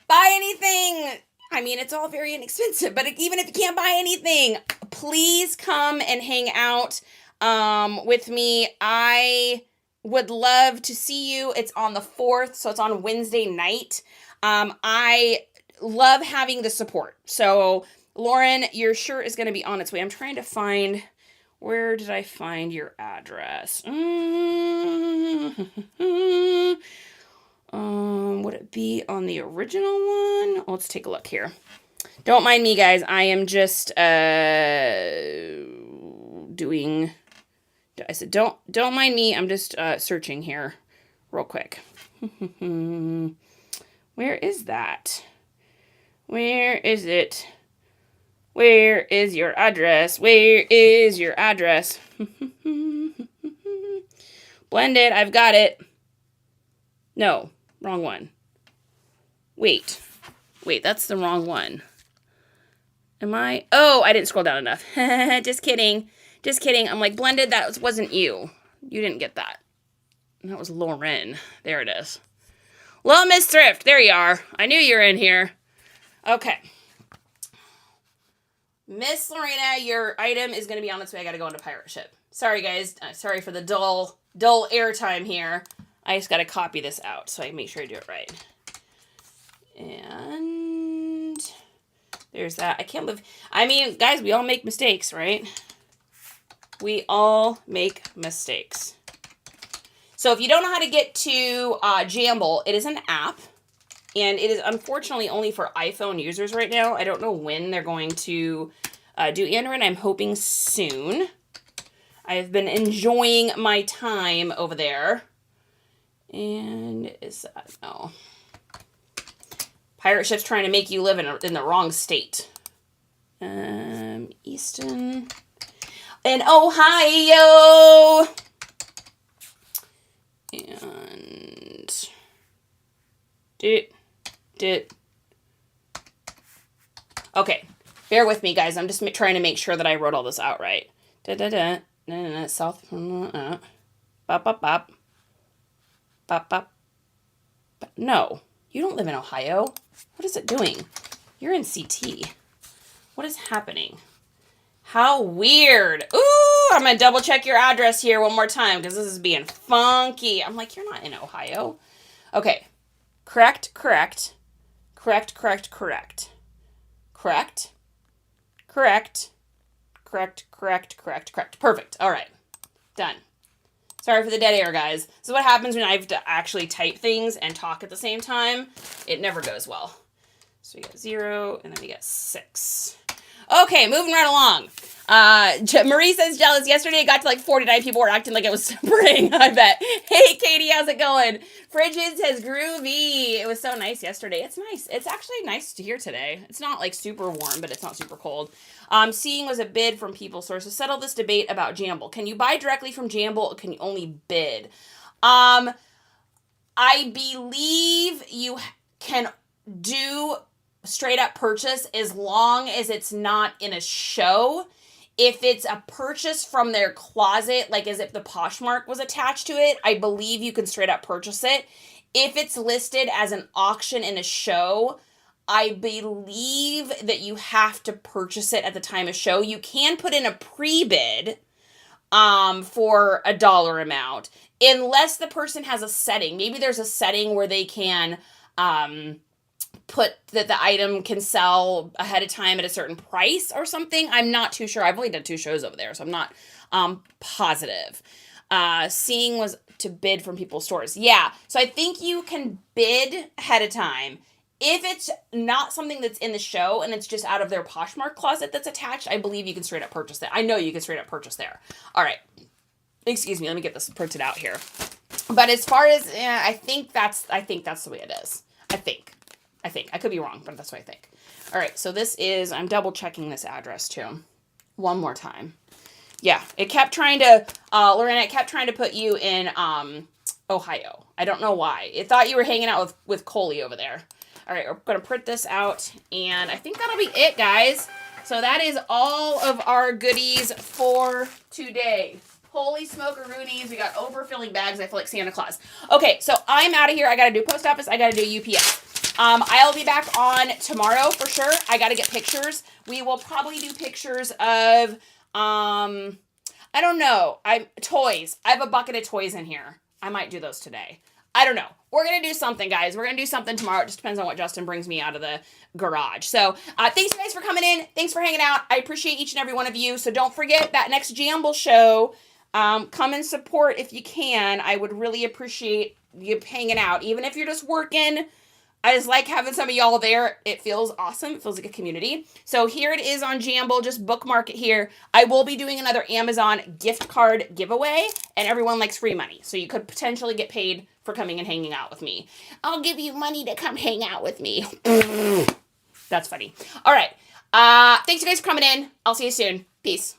buy anything, I mean, it's all very inexpensive, but even if you can't buy anything, please come and hang out with me. I would love to see you. It's on the 4th, so it's on Wednesday night. I love having the support. So Lauren, your shirt is going to be on its way. I'm trying to find, where did I find your address? Would it be on the original one? Let's take a look here. Don't mind me, guys. I am just doing. I said don't mind me. I'm just searching here, real quick. Where is that? Where is it? Where is your address? Where is your address? Blended, I've got it. No, wrong one. Wait, that's the wrong one. Am I? Oh, I didn't scroll down enough. Just kidding. I'm like, Blended, that wasn't you. You didn't get that. That was Lauren. There it is. Little Miss Thrift, there you are. I knew you were in here. Okay. Miss Lorena, your item is going to be on its way. I got to go into pirate ship. Sorry, guys. Sorry for the dull airtime here. I just got to copy this out so I can make sure I do it right. And there's that. I can't believe... I mean, guys, we all make mistakes, right? We all make mistakes. So if you don't know how to get to Jamble, it is an app. And it is unfortunately only for iPhone users right now. I don't know when they're going to do Android. I'm hoping soon. I've been enjoying my time over there. And is that... No. Pirate ship's trying to make you live in the wrong state. Easton. In Ohio. And... Okay, bear with me, guys. I'm just trying to make sure that I wrote all this out right. South. Bop, bop, bop. Bop, bop. No, you don't live in Ohio. What is it doing? You're in CT. What is happening? How weird. Ooh, I'm going to double check your address here one more time because this is being funky. I'm like, you're not in Ohio. Okay. Correct. Perfect. All right. Done. Sorry for the dead air, guys. This is what happens when I have to actually type things and talk at the same time. It never goes well. So we got 0, and then we got 6. Okay, moving right along. Marie says jealous. Yesterday it got to like 49 people were acting like it was spring, I bet. Hey, Katie, how's it going? Frigid says groovy. It was so nice yesterday. It's nice. It's actually nice to hear today. It's not like super warm, but it's not super cold. Seeing was a bid from people sources. Settle this debate about Jamble. Can you buy directly from Jamble or can you only bid? I believe you can do straight up purchase as long as it's not in a show. If it's a purchase from their closet, like as if the Poshmark was attached to it, I believe you can straight up purchase it. If it's listed as an auction in a show, I believe that you have to purchase it at the time of show. You can put in a pre-bid for a dollar amount, unless the person has a setting. Maybe there's a setting where they can put that the item can sell ahead of time at a certain price or something. I'm not too sure. I've only done 2 shows over there, so I'm not positive. Seeing was to bid from people's stores. Yeah, so I think you can bid ahead of time. If it's not something that's in the show and it's just out of their Poshmark closet that's attached, I believe you can straight up purchase that. I know you can straight up purchase there. All right. Excuse me. Let me get this printed out here. But as far as, I think that's the way it is. I think. I could be wrong, but that's what I think. All right. So this is, I'm double checking this address too. One more time. Yeah. It kept trying to, Lorena, it kept trying to put you in Ohio. I don't know why. It thought you were hanging out with Coley over there. All right, we're going to print this out, and I think that'll be it, guys. So that is all of our goodies for today. Holy smokeroonies. We got overfilling bags. I feel like Santa Claus. Okay, so I'm out of here. I got to do post office. I got to do UPS. I'll be back on tomorrow for sure. I got to get pictures. We will probably do pictures of, I don't know, toys. I have a bucket of toys in here. I might do those today. I don't know. We're going to do something, guys. We're going to do something tomorrow. It just depends on what Justin brings me out of the garage. So, thanks, you guys, for coming in. Thanks for hanging out. I appreciate each and every one of you. So, don't forget that next Jamble show. Come and support if you can. I would really appreciate you hanging out. Even if you're just working, I just like having some of y'all there. It feels awesome. It feels like a community. So, here it is on Jamble. Just bookmark it here. I will be doing another Amazon gift card giveaway, and everyone likes free money. So, you could potentially get paid for coming and hanging out with me. I'll give you money to come hang out with me. That's funny. All right. Thanks you guys for coming in. I'll see you soon. Peace.